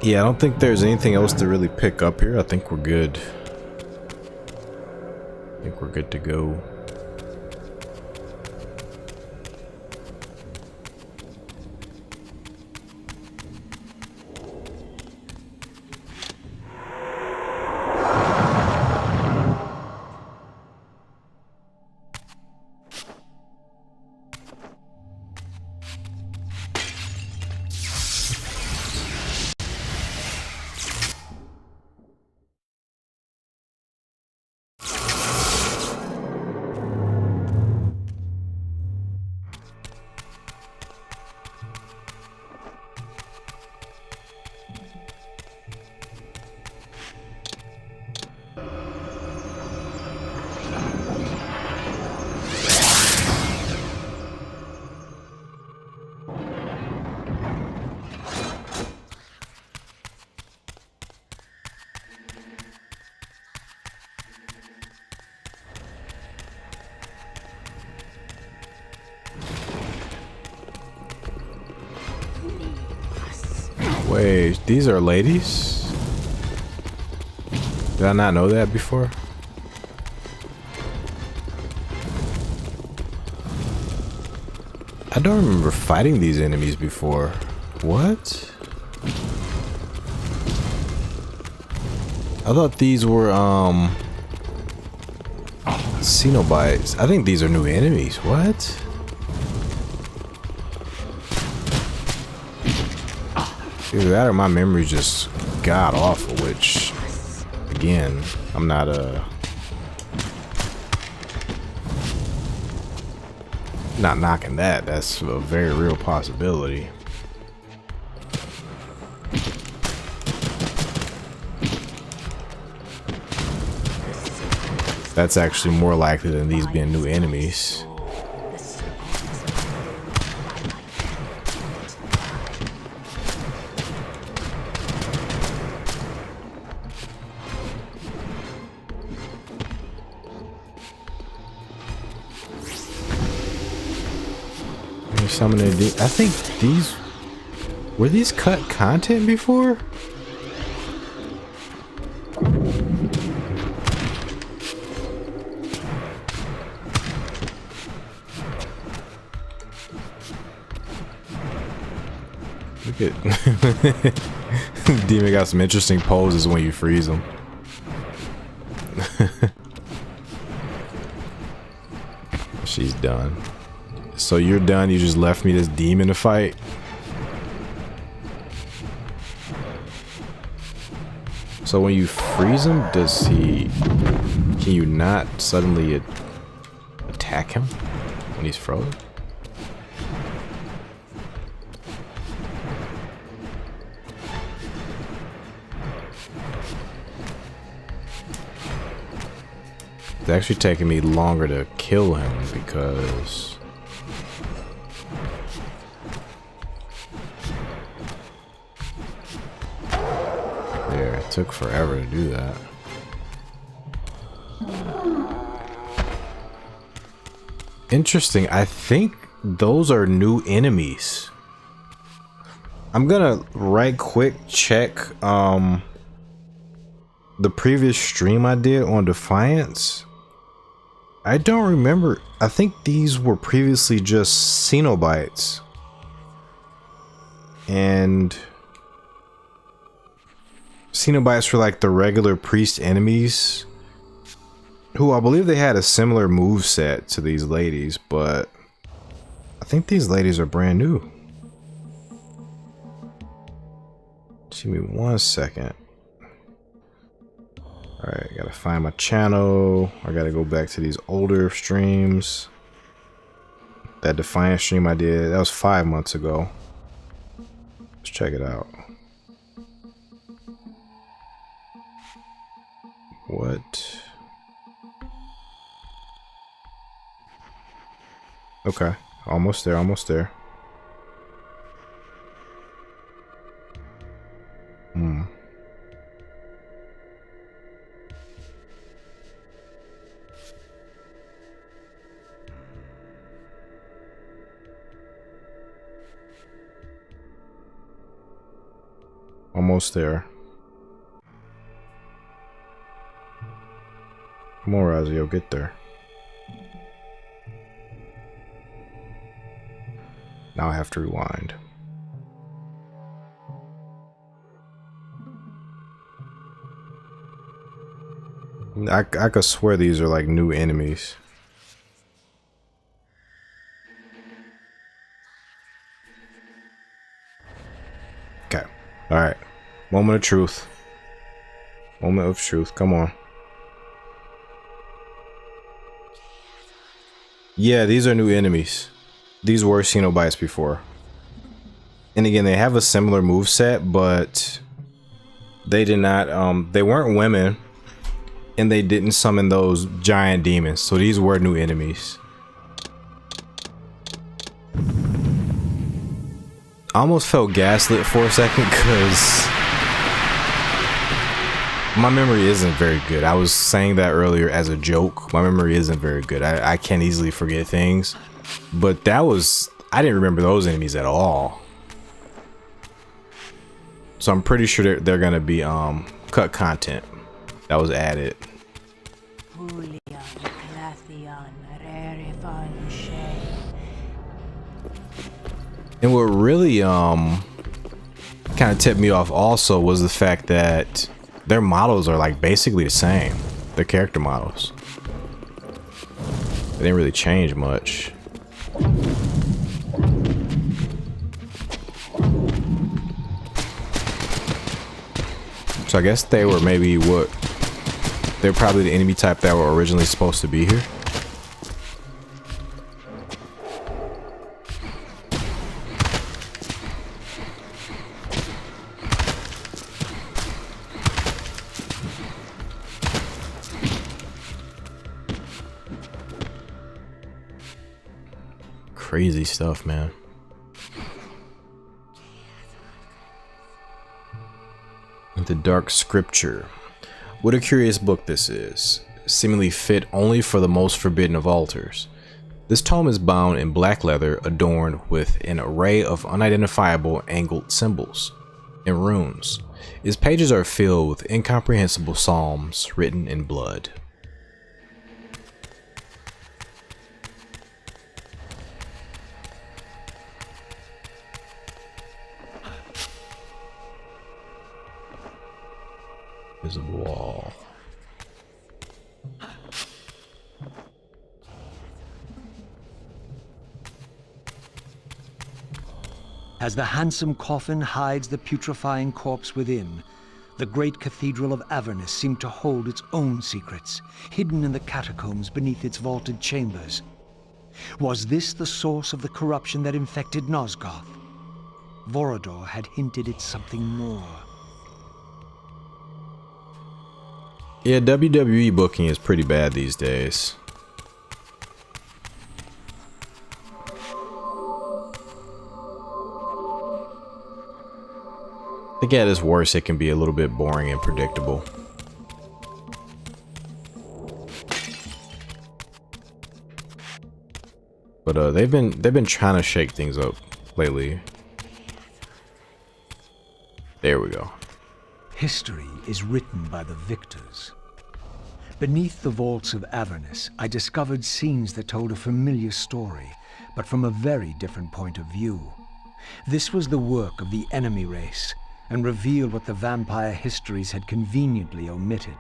Speaker 1: Yeah, I don't think there's anything else to really pick up here. I think we're good. I think we're good to go. Wait, these are ladies? Did I not know that before? I don't remember fighting these enemies before. What? I thought these were, Cenobites. I think these are new enemies. What? Either that or my memory just got awful, which, again, I'm not knocking that. That's a very real possibility. That's actually more likely than these being new enemies. I think these were these cut content before? Look at Demon got some interesting poses when you freeze them. She's done. So you're done, you just left me this demon to fight? So when you freeze him, can you not suddenly attack him when he's frozen? It's actually taking me longer to kill him because it took forever to do that. Interesting. I think those are new enemies. I'm gonna right quick check the previous stream I did on Defiance. I don't remember. I think these were previously just Cenobites. And Cenobites were like the regular priest enemies, who I believe they had a similar move set to these ladies, but I think these ladies are brand new. Give me 1 second. Alright, I gotta find my channel. I gotta go back to these older streams. That Defiance stream I did, that was 5 months ago. Let's check it out. What? Okay, almost there, almost there. Almost there. Come on, Raziel, get there. Now I have to rewind. I could swear these are like new enemies. Okay. Alright. Moment of truth. Moment of truth. Come on. Yeah, these are new enemies. These were Cenobites before. And again, they have a similar moveset, but they did not, they weren't women. And they didn't summon those giant demons. So these were new enemies. I almost felt gaslit for a second because my memory isn't very good. I was saying that earlier as a joke. My memory isn't very good. I can't easily forget things. But that was... I didn't remember those enemies at all. So I'm pretty sure they're gonna be cut content that was added. And what really kind of tipped me off also was the fact that their models are like basically the same. Their character models. They didn't really change much. So I guess they were maybe what... They're probably the enemy type that were originally supposed to be here. Crazy stuff, man. The Dark Scripture. What a curious book this is, seemingly fit only for the most forbidden of altars. This tome is bound in black leather adorned with an array of unidentifiable angled symbols and runes. Its pages are filled with incomprehensible psalms written in blood. Visible wall.
Speaker 2: As the handsome coffin hides the putrefying corpse within, the great cathedral of Avernus seemed to hold its own secrets, hidden in the catacombs beneath its vaulted chambers. Was this the source of the corruption that infected Nosgoth? Vorador had hinted at something more.
Speaker 1: Yeah, WWE booking is pretty bad these days. I think at its worst, it can be a little bit boring and predictable. But they've been trying to shake things up lately. There we go.
Speaker 2: History is written by the victors. Beneath the vaults of Avernus, I discovered scenes that told a familiar story, but from a very different point of view. This was the work of the enemy race, and revealed what the vampire histories had conveniently omitted.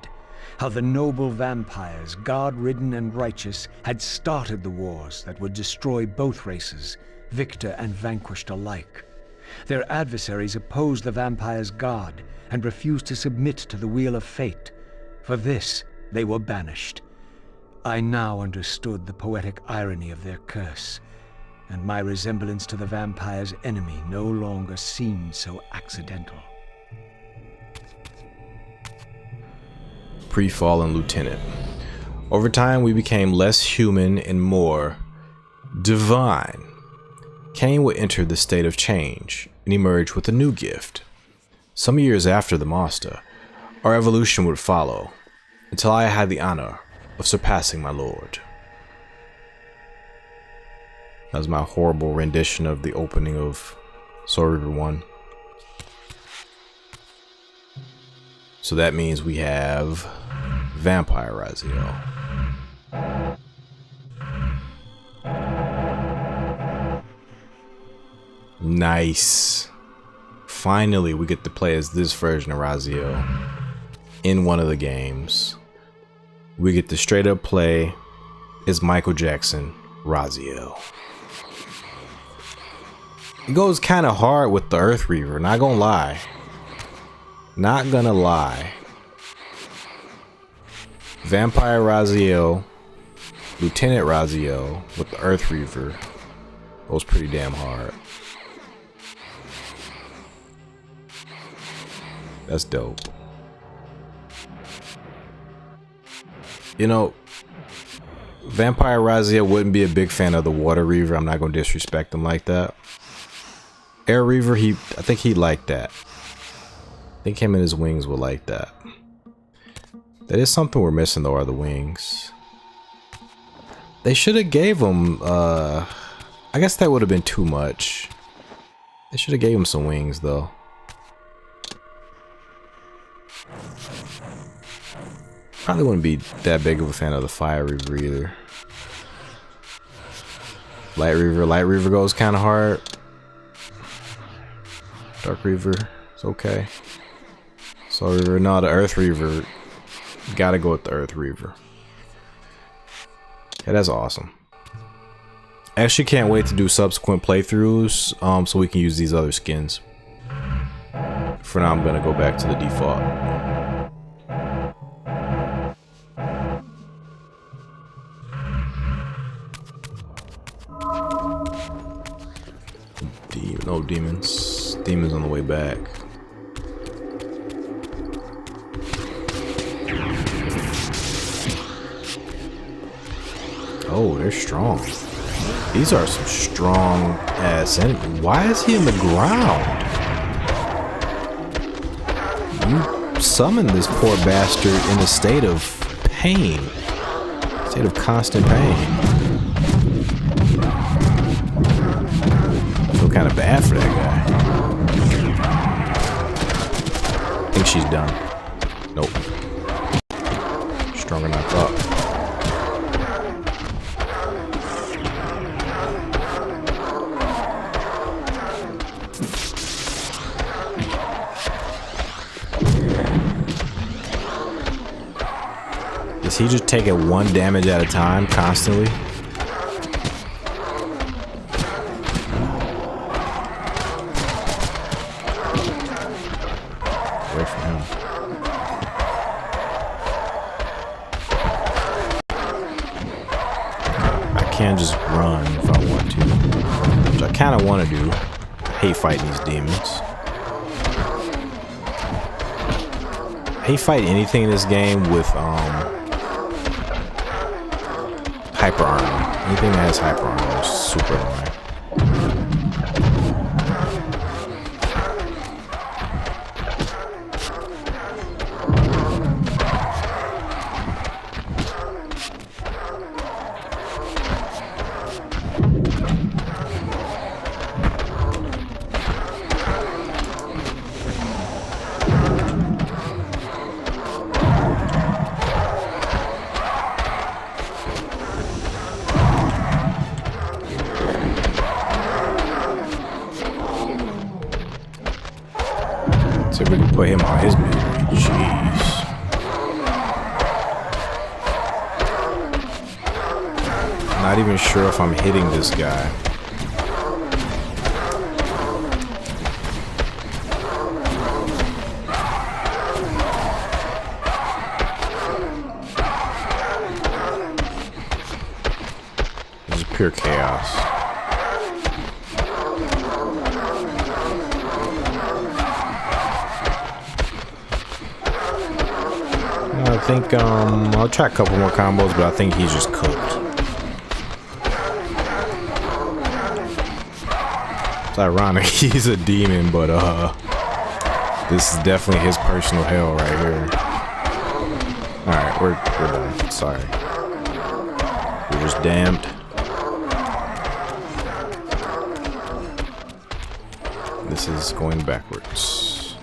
Speaker 2: How the noble vampires, god-ridden and righteous, had started the wars that would destroy both races, victor and vanquished alike. Their adversaries opposed the vampires' god and refused to submit to the wheel of fate. For this, they were banished. I now understood the poetic irony of their curse, and my resemblance to the vampire's enemy no longer seemed so accidental.
Speaker 1: Pre-fallen lieutenant. Over time, we became less human and more divine. Kain would enter the state of change and emerge with a new gift. Some years after the Master, our evolution would follow, until I had the honor of surpassing my lord. That was my horrible rendition of the opening of Soul Reaver 1. So that means we have Vampire Raziel. Nice. Finally, we get to play as this version of Raziel in one of the games. We get to straight up play as Michael Jackson, Raziel. It goes kind of hard with the Earth Reaver, not gonna lie. Not gonna lie. Vampire Raziel, Lieutenant Raziel with the Earth Reaver goes pretty damn hard. That's dope. You know, Vampire Raziel wouldn't be a big fan of the Water Reaver. I'm not gonna disrespect him like that. Air Reaver, I think he'd like that. I think him and his wings would like that. That is something we're missing though, are the wings. They should have gave him, I guess that would have been too much. They should have gave him some wings though. Probably wouldn't be that big of a fan of the Fire Reaver either. Light Reaver goes kind of hard. Dark Reaver, it's okay. Soul Reaver, no, the Earth Reaver. Gotta go with the Earth Reaver. Yeah, that's awesome. Actually can't wait to do subsequent playthroughs, so we can use these other skins. For now, I'm gonna go back to the default. No demons. Demons on the way back. Oh, they're strong. These are some strong ass enemies. Why is he in the ground? You summoned this poor bastard in a state of pain. State of constant pain. Kind of bad for that guy. I think she's done. Nope. Stronger than I thought. Is he just taking one damage at a time constantly? Can just run if I want to, which I kind of want to do. I hate fighting these demons. I hate fighting anything in this game with hyper armor. Anything that has hyper armor is super annoying. So we can put him on his misery. Jeez. Not even sure if I'm hitting this guy. This is pure chaos. I think I'll try a couple more combos, but I think he's just cooked. It's ironic, he's a demon, but this is definitely his personal hell right here. Alright, we're done. Sorry. We're just damned. This is going backwards.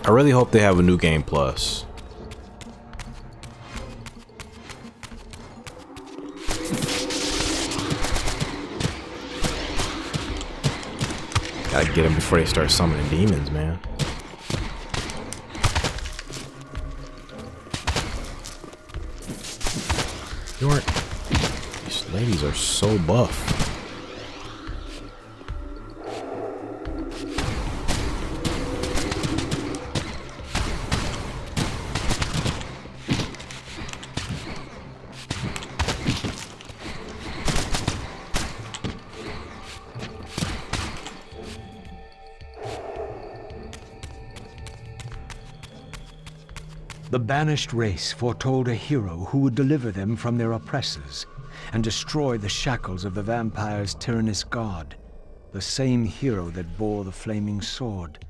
Speaker 1: I really hope they have a new game plus. Gotta get them before they start summoning demons, man. These ladies are so buff.
Speaker 2: The banished race foretold a hero who would deliver them from their oppressors and destroy the shackles of the vampire's tyrannous god, the same hero that bore the flaming sword.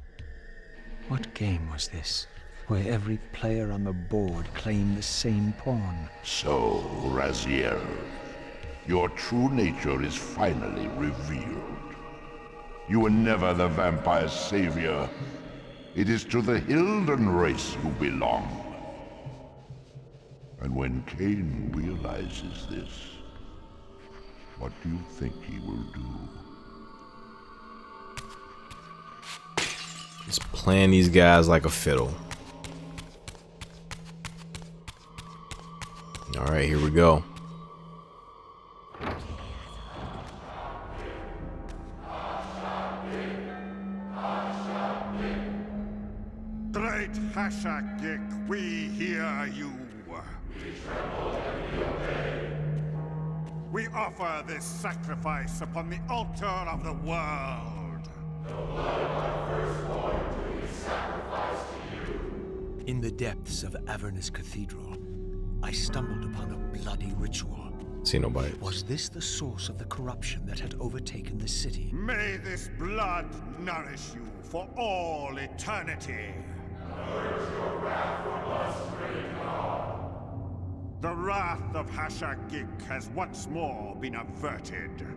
Speaker 2: What game was this, where every player on the board claimed the same pawn?
Speaker 3: So, Raziel, your true nature is finally revealed. You were never the vampire's savior. It is to the Hilden race you belong. And when Kain realizes this, what do you think he will do?
Speaker 1: Just playing these guys like a fiddle. Alright, here we go.
Speaker 7: Great Hashagik, we hear you. We offer this sacrifice upon the altar of the world. The blood of our firstborn do we sacrifice to you.
Speaker 2: In the depths of Avernus Cathedral, I stumbled upon a bloody ritual.
Speaker 1: See nobody.
Speaker 2: Was this the source of the corruption that had overtaken the city?
Speaker 7: May this blood nourish you for all eternity. Purge your wrath from us, great God. The wrath of Hashagik has once more been averted.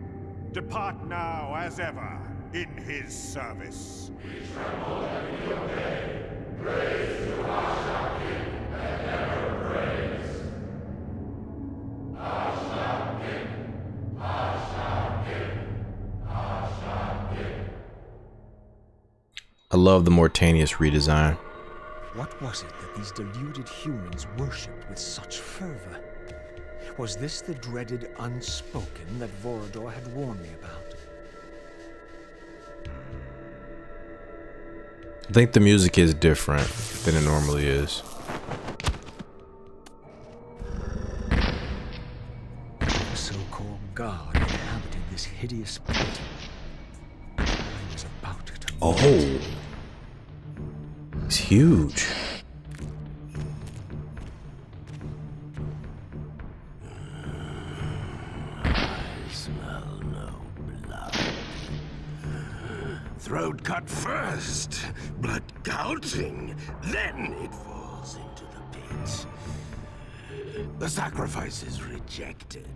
Speaker 7: Depart now as ever in his service. We tremble and we obey. Praise to Hashagik and never praise. Hashagik, Hashagik, Hashagik.
Speaker 1: I love the Mortanius redesign.
Speaker 2: What was it that these deluded humans worshipped with such fervor? Was this the dreaded unspoken that Vorador had warned me about?
Speaker 1: I think the music is different than it normally is.
Speaker 2: The so-called god inhabited this hideous pit. I was about to...
Speaker 1: Oh. It's huge.
Speaker 5: I smell no blood. Throat cut first, blood gouging, then it falls into the pit. The sacrifice is rejected.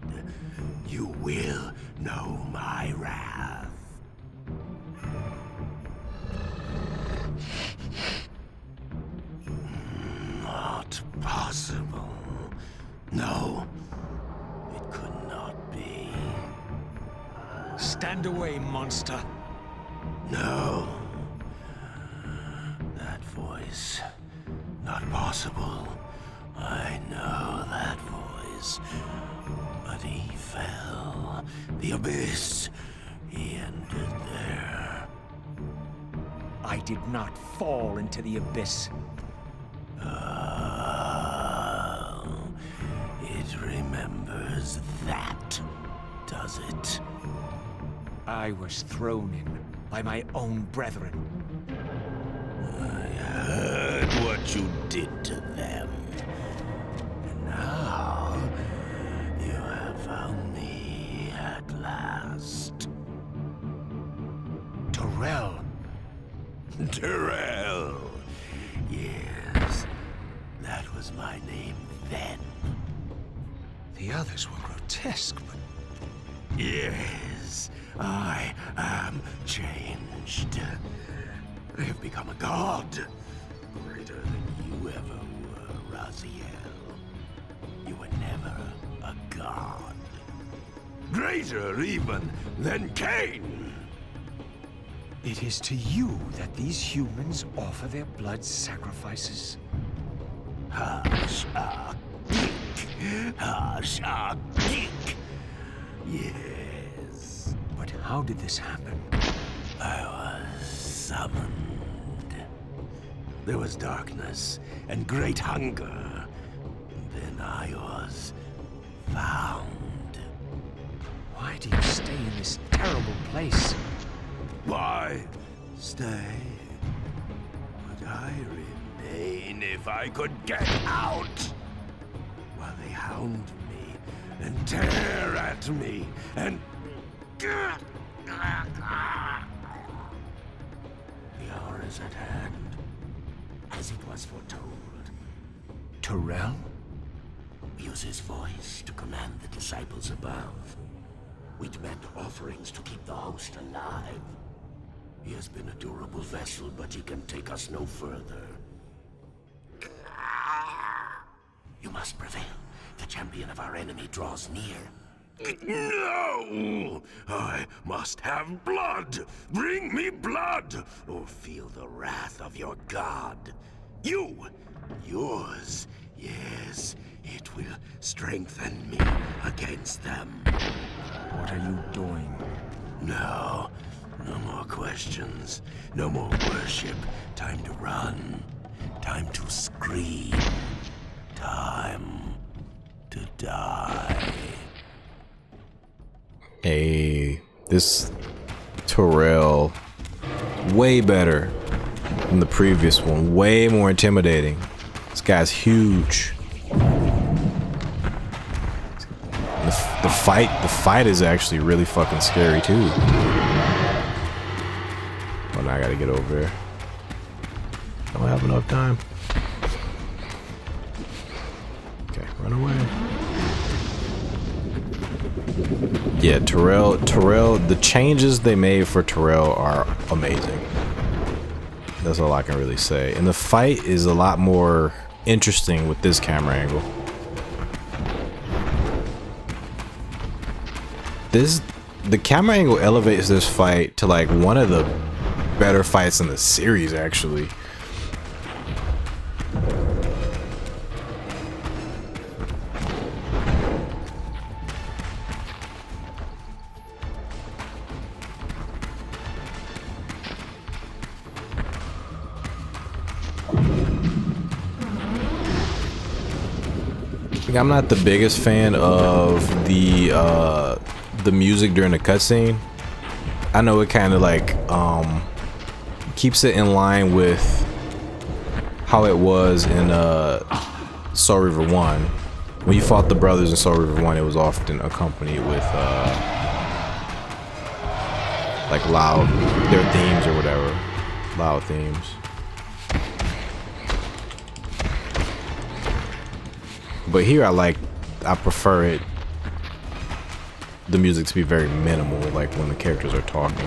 Speaker 5: You will know my wrath. Not possible. No, it could not be.
Speaker 2: Stand away, monster!
Speaker 5: No. That voice. Not possible. I know that voice. But he fell. The abyss. He ended there.
Speaker 2: I did not fall into the abyss.
Speaker 5: It remembers that, does it?
Speaker 2: I was thrown in by my own brethren.
Speaker 5: I heard what you did to them. And now, you have found me at last.
Speaker 2: Terrell!
Speaker 5: Terrell! Yes, that was my name then.
Speaker 2: The others were grotesque, but...
Speaker 5: Yes, I am changed. I have become a god. greater even than Kain.
Speaker 2: It is to you that these humans offer their blood sacrifices?
Speaker 5: Yes.
Speaker 2: But how did this happen?
Speaker 5: I was summoned. There was darkness and great hunger. And then I was found.
Speaker 2: Why do you stay in this terrible place?
Speaker 5: Why stay? Would I remain if I could get out? While they hound me and tear at me and... The hour is at hand, as it was foretold.
Speaker 2: Terrell?
Speaker 6: Use his voice to command the disciples above. We demand offerings to keep the host alive. He has been a durable vessel, but he can take us no further. You must prevail. The champion of our enemy draws near.
Speaker 5: No! I must have blood! Bring me blood! Or feel the wrath of your god. Yours. Yes, it will strengthen me against them.
Speaker 2: What are you doing?
Speaker 5: No more questions. No more worship. Time to run. Time to scream. Time to die.
Speaker 1: Hey, this Terrell, way better than the previous one. Way more intimidating. This guy's huge. The fight is actually really fucking scary too. Oh, now I gotta get over there. Don't have enough time. Okay, run away. Yeah, Terrell, the changes they made for Terrell are amazing. That's all I can really say. And the fight is a lot more interesting with this camera angle. The camera angle elevates this fight to like one of the better fights in the series, actually. I'm not the biggest fan of the music during the cutscene. I know it kind of like keeps it in line with how it was in Soul Reaver 1. When you fought the brothers in Soul Reaver 1, it was often accompanied with like loud, their themes or whatever, loud themes. But here I prefer it, the music to be very minimal, like when the characters are talking.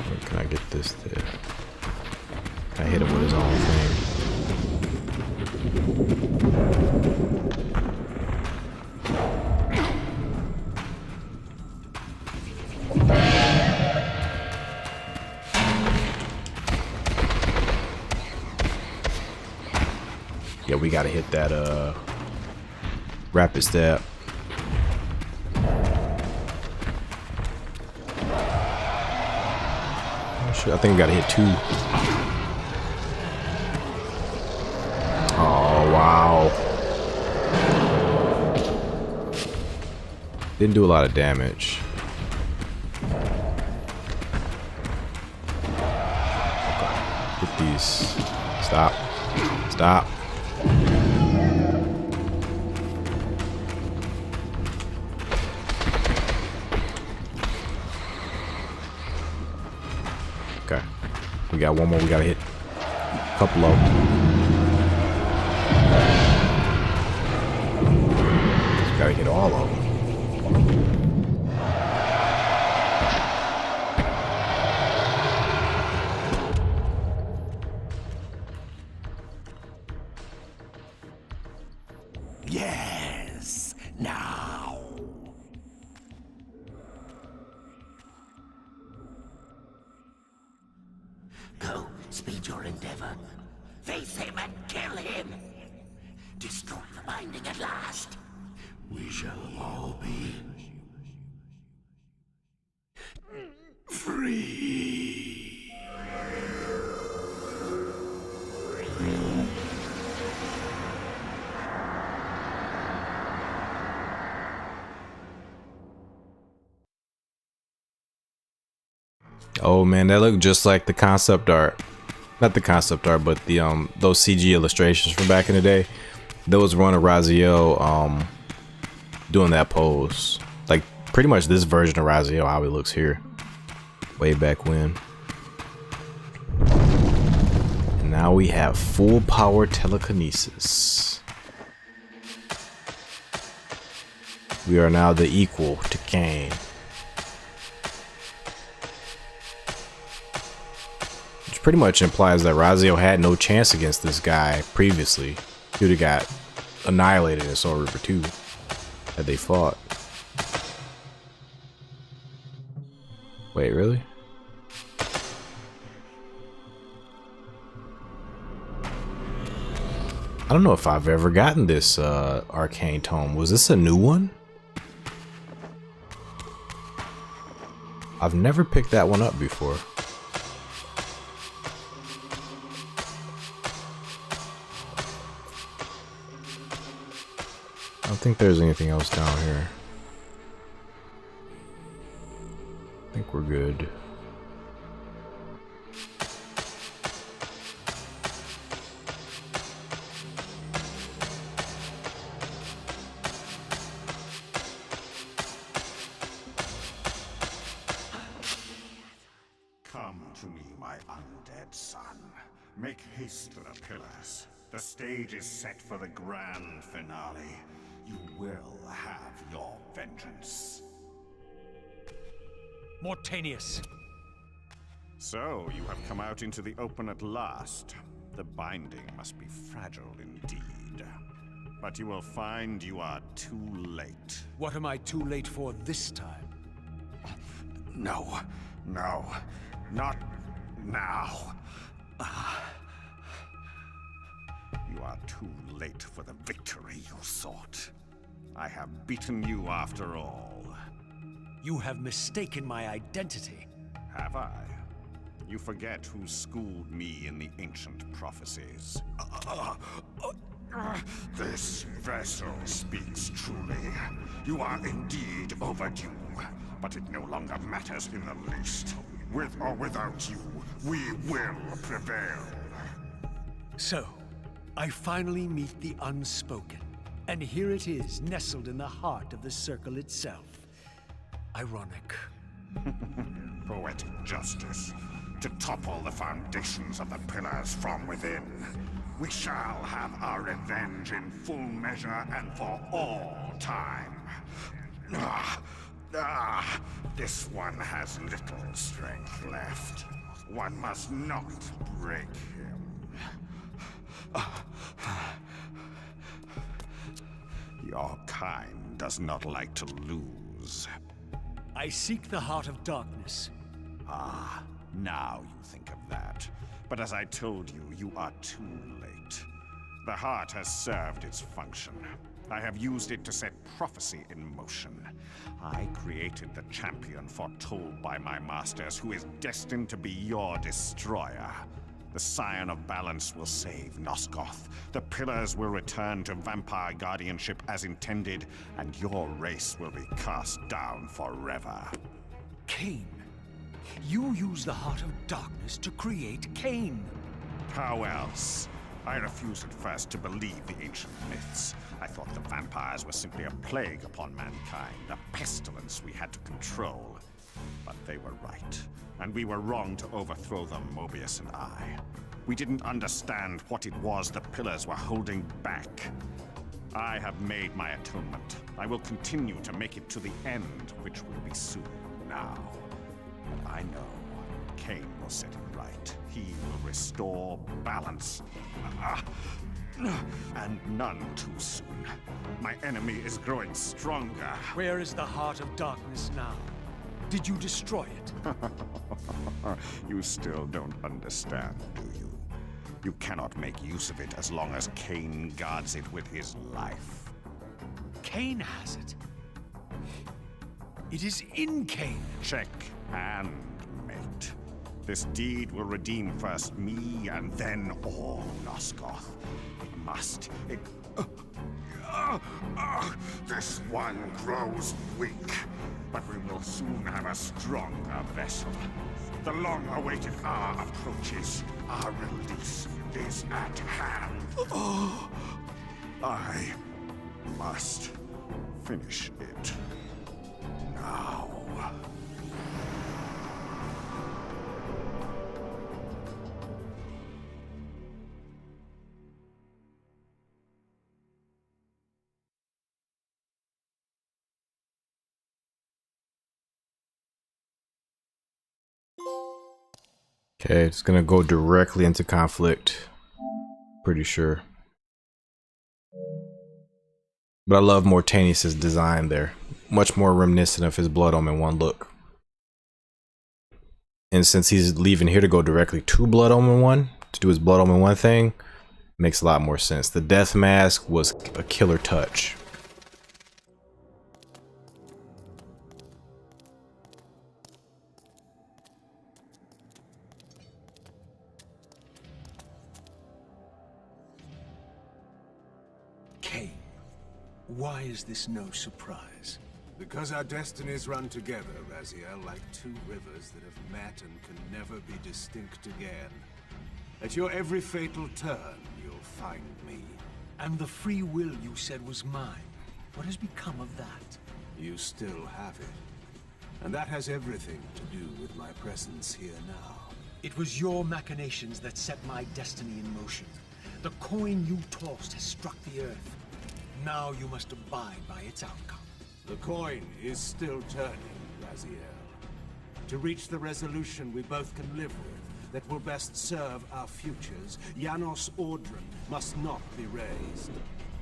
Speaker 1: Where can I get this to? Can I hit him with his own thing? Yeah, we gotta hit that rapid step. Oh shit, I think we gotta hit 2. Oh wow. Didn't do a lot of damage. Okay. Get these. Stop. Stop. Okay. We got one more we gotta hit. A couple of them. We gotta hit all of them.
Speaker 6: Yes, now. Go, speed your endeavor. Face him and kill him. Destroy the binding at last. We shall all be free.
Speaker 1: Oh man, that looked just like the concept art. Not the concept art, but the those CG illustrations from back in the day. There was one of Raziel doing that pose. Like pretty much this version of Raziel, how he looks here. Way back when. And now we have full power telekinesis. We are now the equal to Kain. Which pretty much implies that Raziel had no chance against this guy previously. He would have got annihilated in Soul Reaper 2 had they fought. Wait, really? I don't know if I've ever gotten this arcane tome. Was this a new one? I've never picked that one up before. I don't think there's anything else down here. I think we're good.
Speaker 7: Come to me, my undead son. Make haste to the pillars. The stage is set for the grand finale. You will have your vengeance.
Speaker 2: Mortanius.
Speaker 7: So, you have come out into the open at last. The binding must be fragile indeed. But you will find you are too late.
Speaker 2: What am I too late for this time?
Speaker 7: No, no, not now. You are too late for the victory you sought. I have beaten you after all.
Speaker 2: You have mistaken my identity.
Speaker 7: Have I? You forget who schooled me in the ancient prophecies. This vessel speaks truly. You are indeed overdue, but it no longer matters in the least. With or without you, we will prevail.
Speaker 2: So, I finally meet the unspoken. And here it is, nestled in the heart of the circle itself. Ironic.
Speaker 7: Poetic justice. To topple the foundations of the pillars from within. We shall have our revenge in full measure and for all time. This one has little strength left. One must not break him. Your kind does not like to lose.
Speaker 2: I seek the heart of darkness.
Speaker 7: Ah, now you think of that. But as I told you, you are too late. The heart has served its function. I have used it to set prophecy in motion. I created the champion foretold by my masters, who is destined to be your destroyer. The Scion of Balance will save Nosgoth. The Pillars will return to vampire guardianship as intended, and your race will be cast down forever.
Speaker 2: Kain. You use the heart of darkness to create Kain.
Speaker 7: How else? I refused at first to believe the ancient myths. I thought the vampires were simply a plague upon mankind, a pestilence we had to control. But they were right, and we were wrong to overthrow them, Mobius and I. We didn't understand what it was the Pillars were holding back. I have made my atonement. I will continue to make it to the end, which will be soon now. But I know Kain will set it right. He will restore balance. And none too soon. My enemy is growing stronger.
Speaker 2: Where is the heart of darkness now? Did you destroy it?
Speaker 7: You still don't understand, do you? You cannot make use of it as long as Kain guards it with his life.
Speaker 2: Kain has it. It is in Kain.
Speaker 7: Check and mate. This deed will redeem first me and then all Nosgoth. It must. This one grows weak, but we will soon have a stronger vessel. The long-awaited hour approaches. Our release is at hand. I must finish it now.
Speaker 1: Okay, it's gonna go directly into conflict. Pretty sure. But I love Mortanius's design there. Much more reminiscent of his Blood Omen 1 look. And since he's leaving here to go directly to Blood Omen 1, to do his Blood Omen 1 thing, makes a lot more sense. The death mask was a killer touch.
Speaker 2: Kain, why is this no surprise?
Speaker 5: Because our destinies run together, Raziel, like two rivers that have met and can never be distinct again. At your every fatal turn, you'll find me.
Speaker 2: And the free will you said was mine. What has become of that?
Speaker 5: You still have it. And that has everything to do with my presence here now.
Speaker 2: It was your machinations that set my destiny in motion. The coin you tossed has struck the earth. Now you must abide by its outcome.
Speaker 5: The coin is still turning, Raziel. To reach the resolution we both can live with, that will best serve our futures, Janos Audron must not be raised.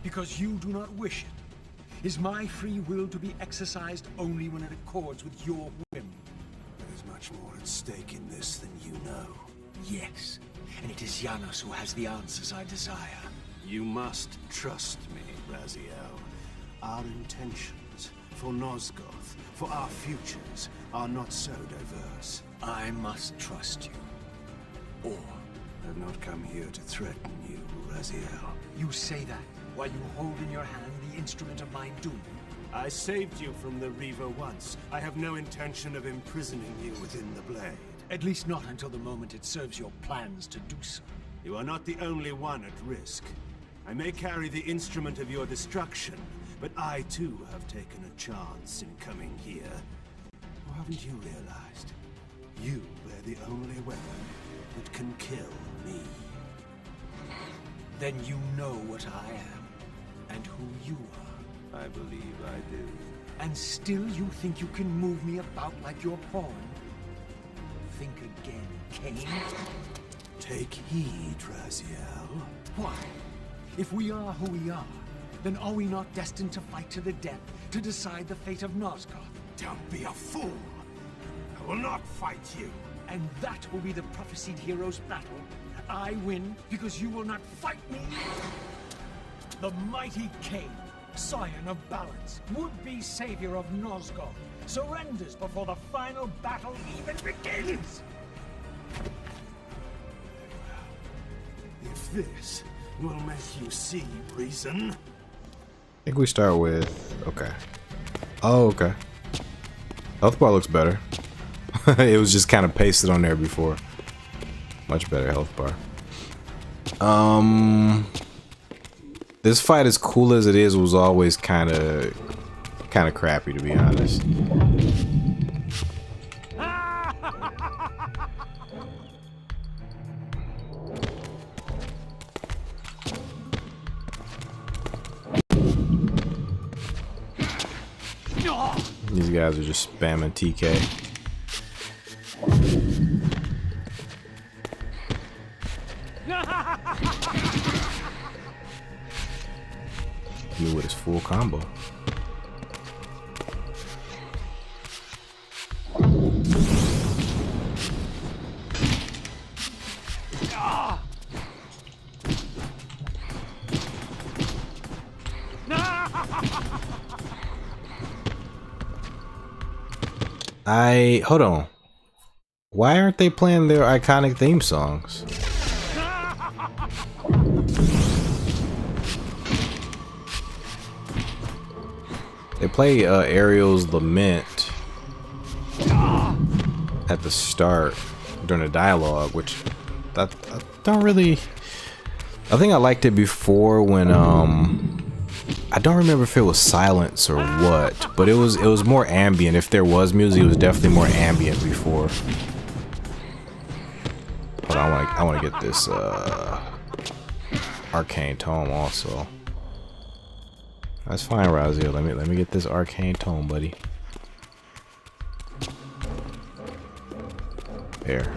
Speaker 2: Because you do not wish it. Is my free will to be exercised only when it accords with your whim?
Speaker 5: There is much more at stake in this than you know.
Speaker 2: Yes, and it is Janos who has the answers I desire.
Speaker 5: You must trust me, Raziel. Our intentions for Nosgoth, for our futures, are not so diverse.
Speaker 2: I must trust you. Or
Speaker 5: I've not come here to threaten you, Raziel.
Speaker 2: you say that while you hold in your hand the instrument of my doom.
Speaker 5: I saved you from the Reaver once. I have no intention of imprisoning you within the blade.
Speaker 2: At least not until the moment it serves your plans to do so.
Speaker 5: You are not the only one at risk. I may carry the instrument of your destruction, but I too have taken a chance in coming here. Or haven't you realized? You bear the only weapon that can kill me.
Speaker 2: Then you know what I am, and who you are.
Speaker 5: I believe I do.
Speaker 2: And still you think you can move me about like your pawn? Think again, Kain.
Speaker 5: Take heed, Raziel.
Speaker 2: Why? If we are who we are, then are we not destined to fight to the death to decide the fate of Nosgoth?
Speaker 5: Don't be a fool! I will not fight you!
Speaker 2: And that will be the prophesied hero's battle. I win because you will not fight me. The mighty Kain, scion of balance, would-be savior of Nosgoth, surrenders before the final battle even begins.
Speaker 5: If this will make you see reason.
Speaker 1: I think we start with, okay. Oh, okay. Health bar looks better. It was just kind of pasted on there before. Much better health bar. This fight, as cool as it is, was always kind of crappy, to be honest. These guys are just spamming TK. me with his full combo. Hold on. Why aren't they playing their iconic theme songs? They play Ariel's Lament at the start during the dialogue, which I don't really. I think I liked it before when I don't remember if it was silence or what, but it was more ambient. If there was music, it was definitely more ambient before. Hold on, I want to get this arcane tome also. That's fine, Raziel. Let me get this arcane tome, buddy. There.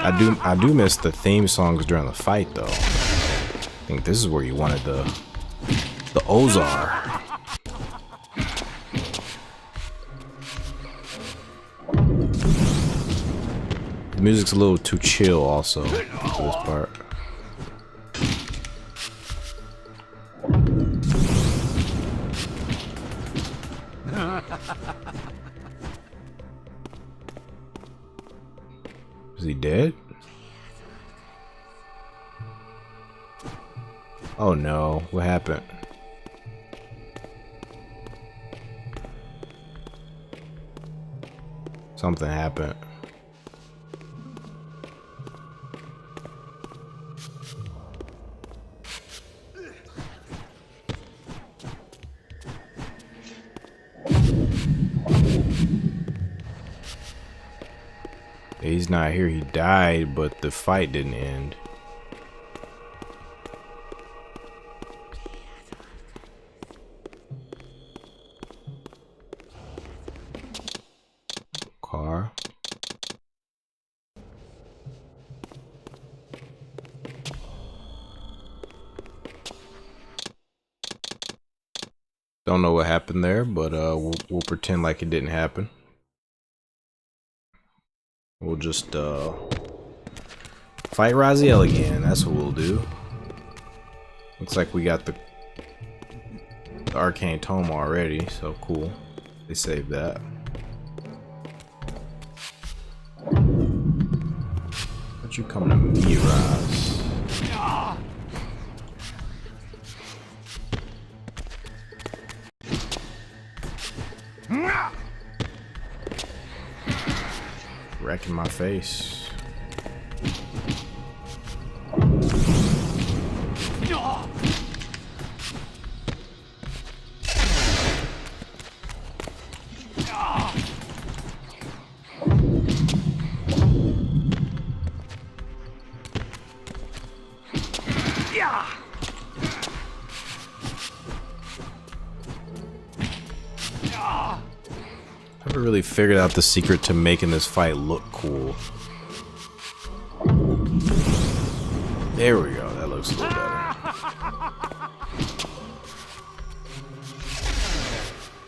Speaker 1: I do miss the theme songs during the fight though. I think this is where you wanted the Ozar. The music's a little too chill also for this part. Is he dead? Oh no, what happened? Something happened. He's not here, he died, but the fight didn't end. Car. Don't know what happened there, but we'll pretend like it didn't happen. We'll just fight Raziel again. That's what we'll do. Looks like we got the arcane tome already, so cool. They saved that. But you coming to me, Raz? Wrecking my face. Never really figured out the secret to making this fight look cool. There we go, that looks a little better.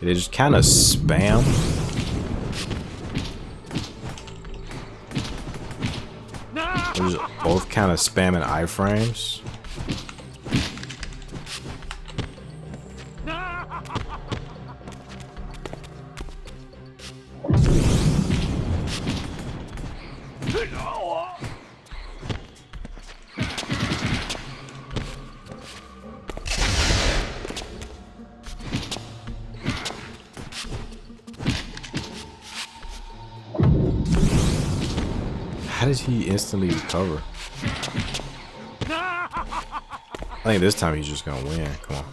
Speaker 1: They just kind of spam. They're just both kind of spamming iframes. How did he instantly recover? I think this time he's just gonna win. Come on.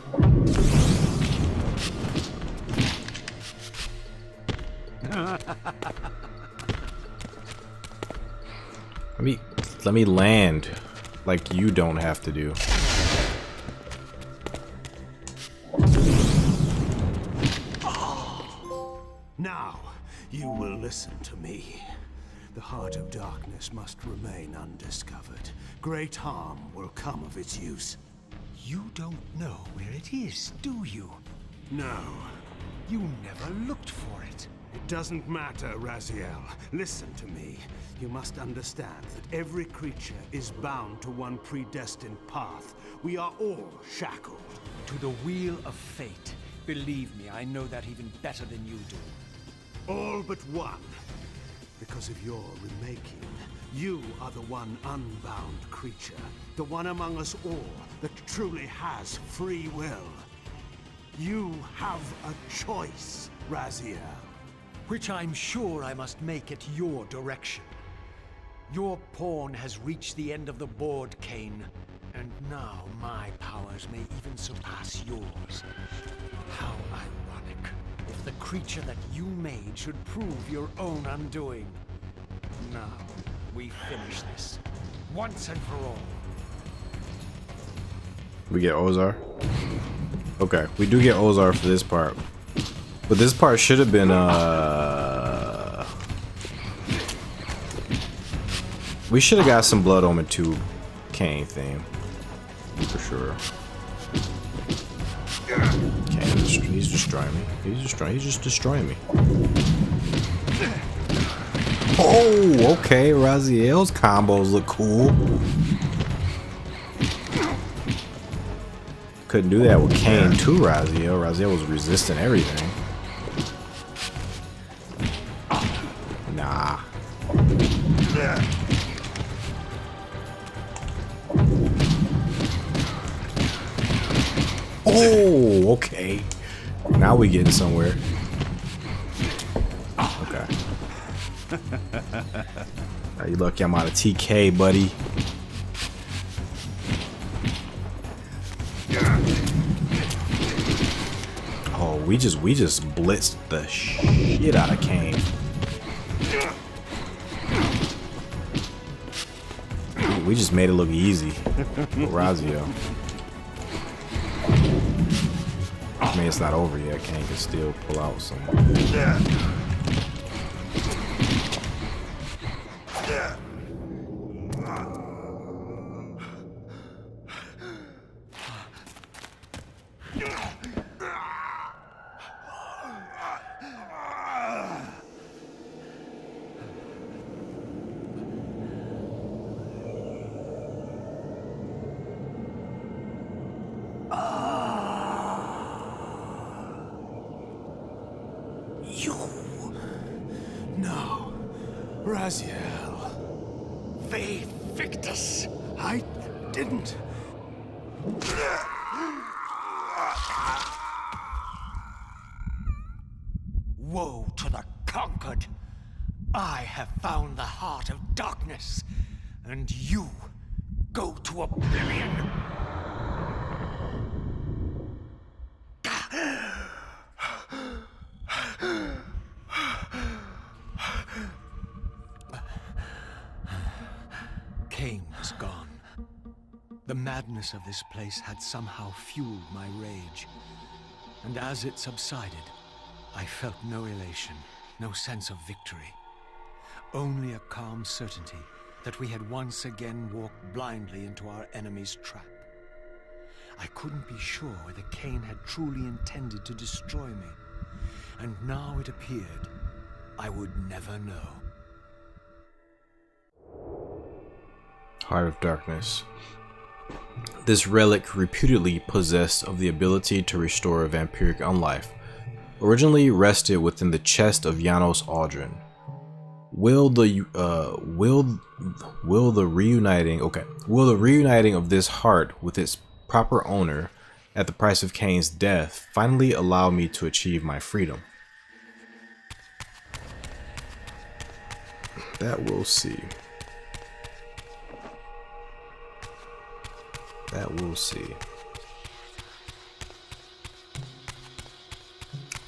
Speaker 1: Let me land like you don't have to do.
Speaker 5: Now you will listen to me. The heart of darkness must remain undiscovered, great harm will come of its use.
Speaker 2: You don't know where it is, do you?
Speaker 5: No,
Speaker 2: You never looked for it.
Speaker 5: it doesn't matter, Raziel. Listen to me. You must understand that every creature is bound to one predestined path. We are all shackled.
Speaker 2: To the wheel of fate. Believe me, I know that even better than you do.
Speaker 5: All but one. Because of your remaking, you are the one unbound creature. The one among us all that truly has free will. You have a choice, Raziel.
Speaker 2: Which I'm sure I must make at your direction. Your pawn has reached the end of the board, Kain. And now my powers may even surpass yours. How ironic. If the creature that you made should prove your own undoing. Now, we finish this. Once and for all.
Speaker 1: We get Ozar. Okay, we do get Ozar for this part. But this part should have been we should have got some Blood Omen 2 Kain theme. For sure. Kain, he's destroying me. He's just destroying me. Oh, okay. Raziel's combos look cool. Couldn't do that with Kain to Raziel. Raziel was resisting everything. Nah. Oh, okay. Now we getting somewhere. Okay. Are you lucky I'm out of TK, buddy? Oh, we just blitzed the shit out of Kain. We just made it look easy with Raziel. I mean, it's not over yet. Kain can still pull out some.
Speaker 5: No, Raziel.
Speaker 2: Faith Victus!
Speaker 5: I didn't.
Speaker 2: Woe to the conquered! I have found the heart of darkness, and you go to oblivion! Kain was gone. The madness of this place had somehow fueled my rage, and as it subsided, I felt no elation, no sense of victory. Only a calm certainty that we had once again walked blindly into our enemy's trap. I couldn't be sure whether Kain had truly intended to destroy me, and now it appeared I would never know.
Speaker 1: Heart of Darkness. This relic, reputedly possessed of the ability to restore a vampiric unlife, originally rested within the chest of Janos Aldrin. Will the reuniting of this heart with its proper owner at the price of Kain's death finally allow me to achieve my freedom? That we'll see. That we'll see.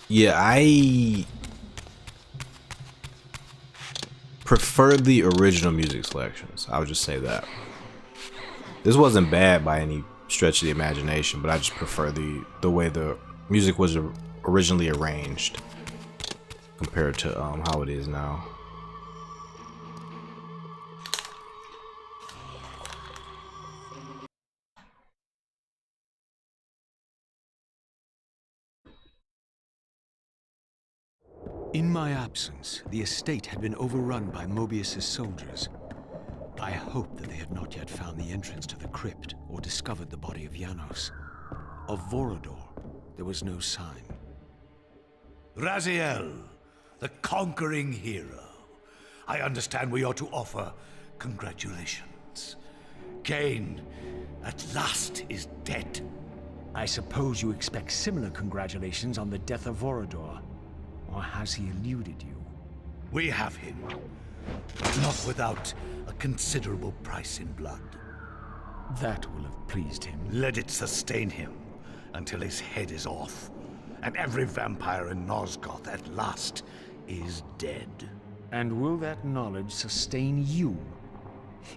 Speaker 1: Yeah, I prefer the original music selections. I would just say that. This wasn't bad by any stretch of the imagination, but I just prefer the way the music was originally arranged compared to how it is now.
Speaker 2: In my absence, the estate had been overrun by Mobius's soldiers. I hoped that they had not yet found the entrance to the crypt or discovered the body of Janos. Of Vorodor, there was no sign.
Speaker 8: Raziel, the conquering hero. I understand we ought to offer congratulations. Kain, at last, is dead.
Speaker 2: I suppose you expect similar congratulations on the death of Vorodor. Or has he eluded you?
Speaker 8: We have him. Not without a considerable price in blood.
Speaker 2: That will have pleased him.
Speaker 8: Let it sustain him until his head is off, and every vampire in Nosgoth at last is dead.
Speaker 2: And will that knowledge sustain you?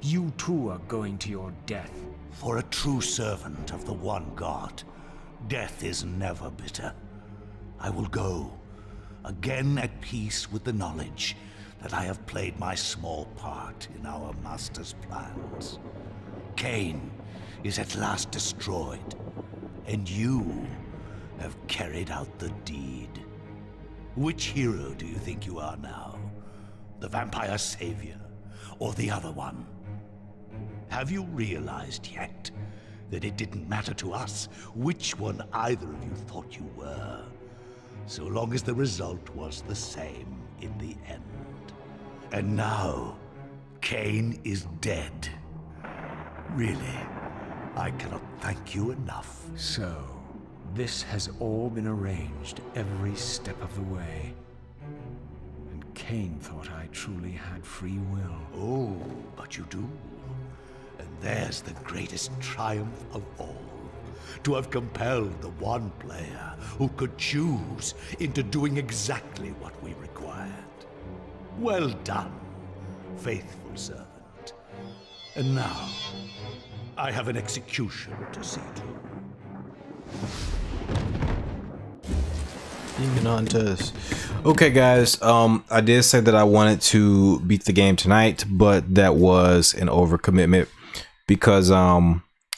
Speaker 2: You too are going to your death.
Speaker 8: For a true servant of the one god, death is never bitter. I will go, again at peace with the knowledge that I have played my small part in our master's plans. Kain is at last destroyed, and you have carried out the deed. Which hero do you think you are now? The vampire savior, or the other one? Have you realized yet that it didn't matter to us which one either of you thought you were, so long as the result was the same in the end? And now, Kain is dead. Really, I cannot thank you enough.
Speaker 2: So, this has all been arranged every step of the way. And Kain thought I truly had free will.
Speaker 8: Oh, but you do. And there's the greatest triumph of all. To have compelled the one player who could choose into doing exactly what we required. Well done, faithful servant. And now, I have an execution to see to.
Speaker 1: Demon Hunters. Okay, guys. I did say that I wanted to beat the game tonight, but that was an overcommitment because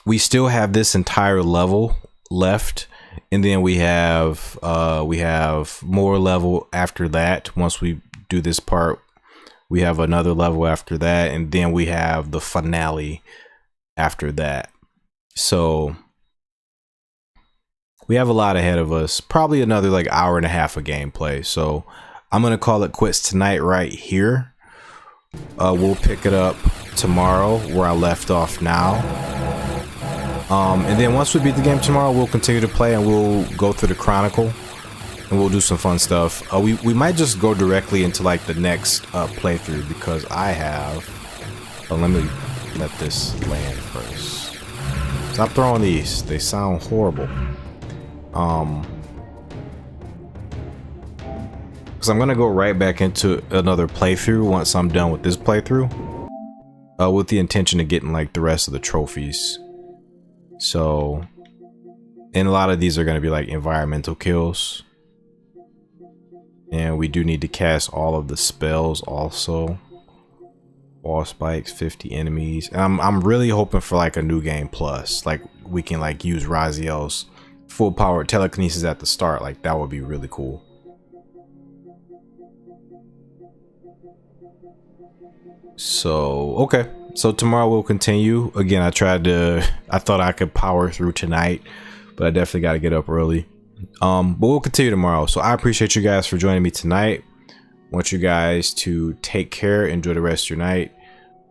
Speaker 1: we still have this entire level left, and then we have more level after that. Once we do this part, we have another level after that, and then we have the finale after that. So we have a lot ahead of us, probably another like hour and a half of gameplay. So I'm gonna call it quits tonight right here. We'll pick it up tomorrow where I left off now. And then once we beat the game tomorrow, we'll continue to play and we'll go through the chronicle and we'll do some fun stuff. We might just go directly into like the next playthrough because I have. Let me let this land first. Stop throwing these. They sound horrible. Because I'm gonna go right back into another playthrough once I'm done with this playthrough, with the intention of getting like the rest of the trophies. So, and a lot of these are gonna be like environmental kills, and we do need to cast all of the spells also. Wall spikes, 50 enemies, and I'm really hoping for like a new game plus, like we can like use Raziel's full power telekinesis at the start. Like that would be really cool. So okay, so tomorrow we'll continue. Again, I thought I could power through tonight, but I definitely got to get up early. But we'll continue tomorrow. So I appreciate you guys for joining me tonight. I want you guys to take care, enjoy the rest of your night.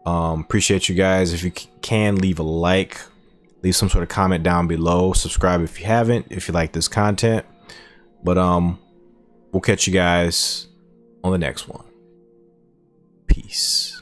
Speaker 1: Appreciate you guys. If you can, leave a like, leave some sort of comment down below, subscribe if you haven't, if you like this content. But we'll catch you guys on the next one. Peace.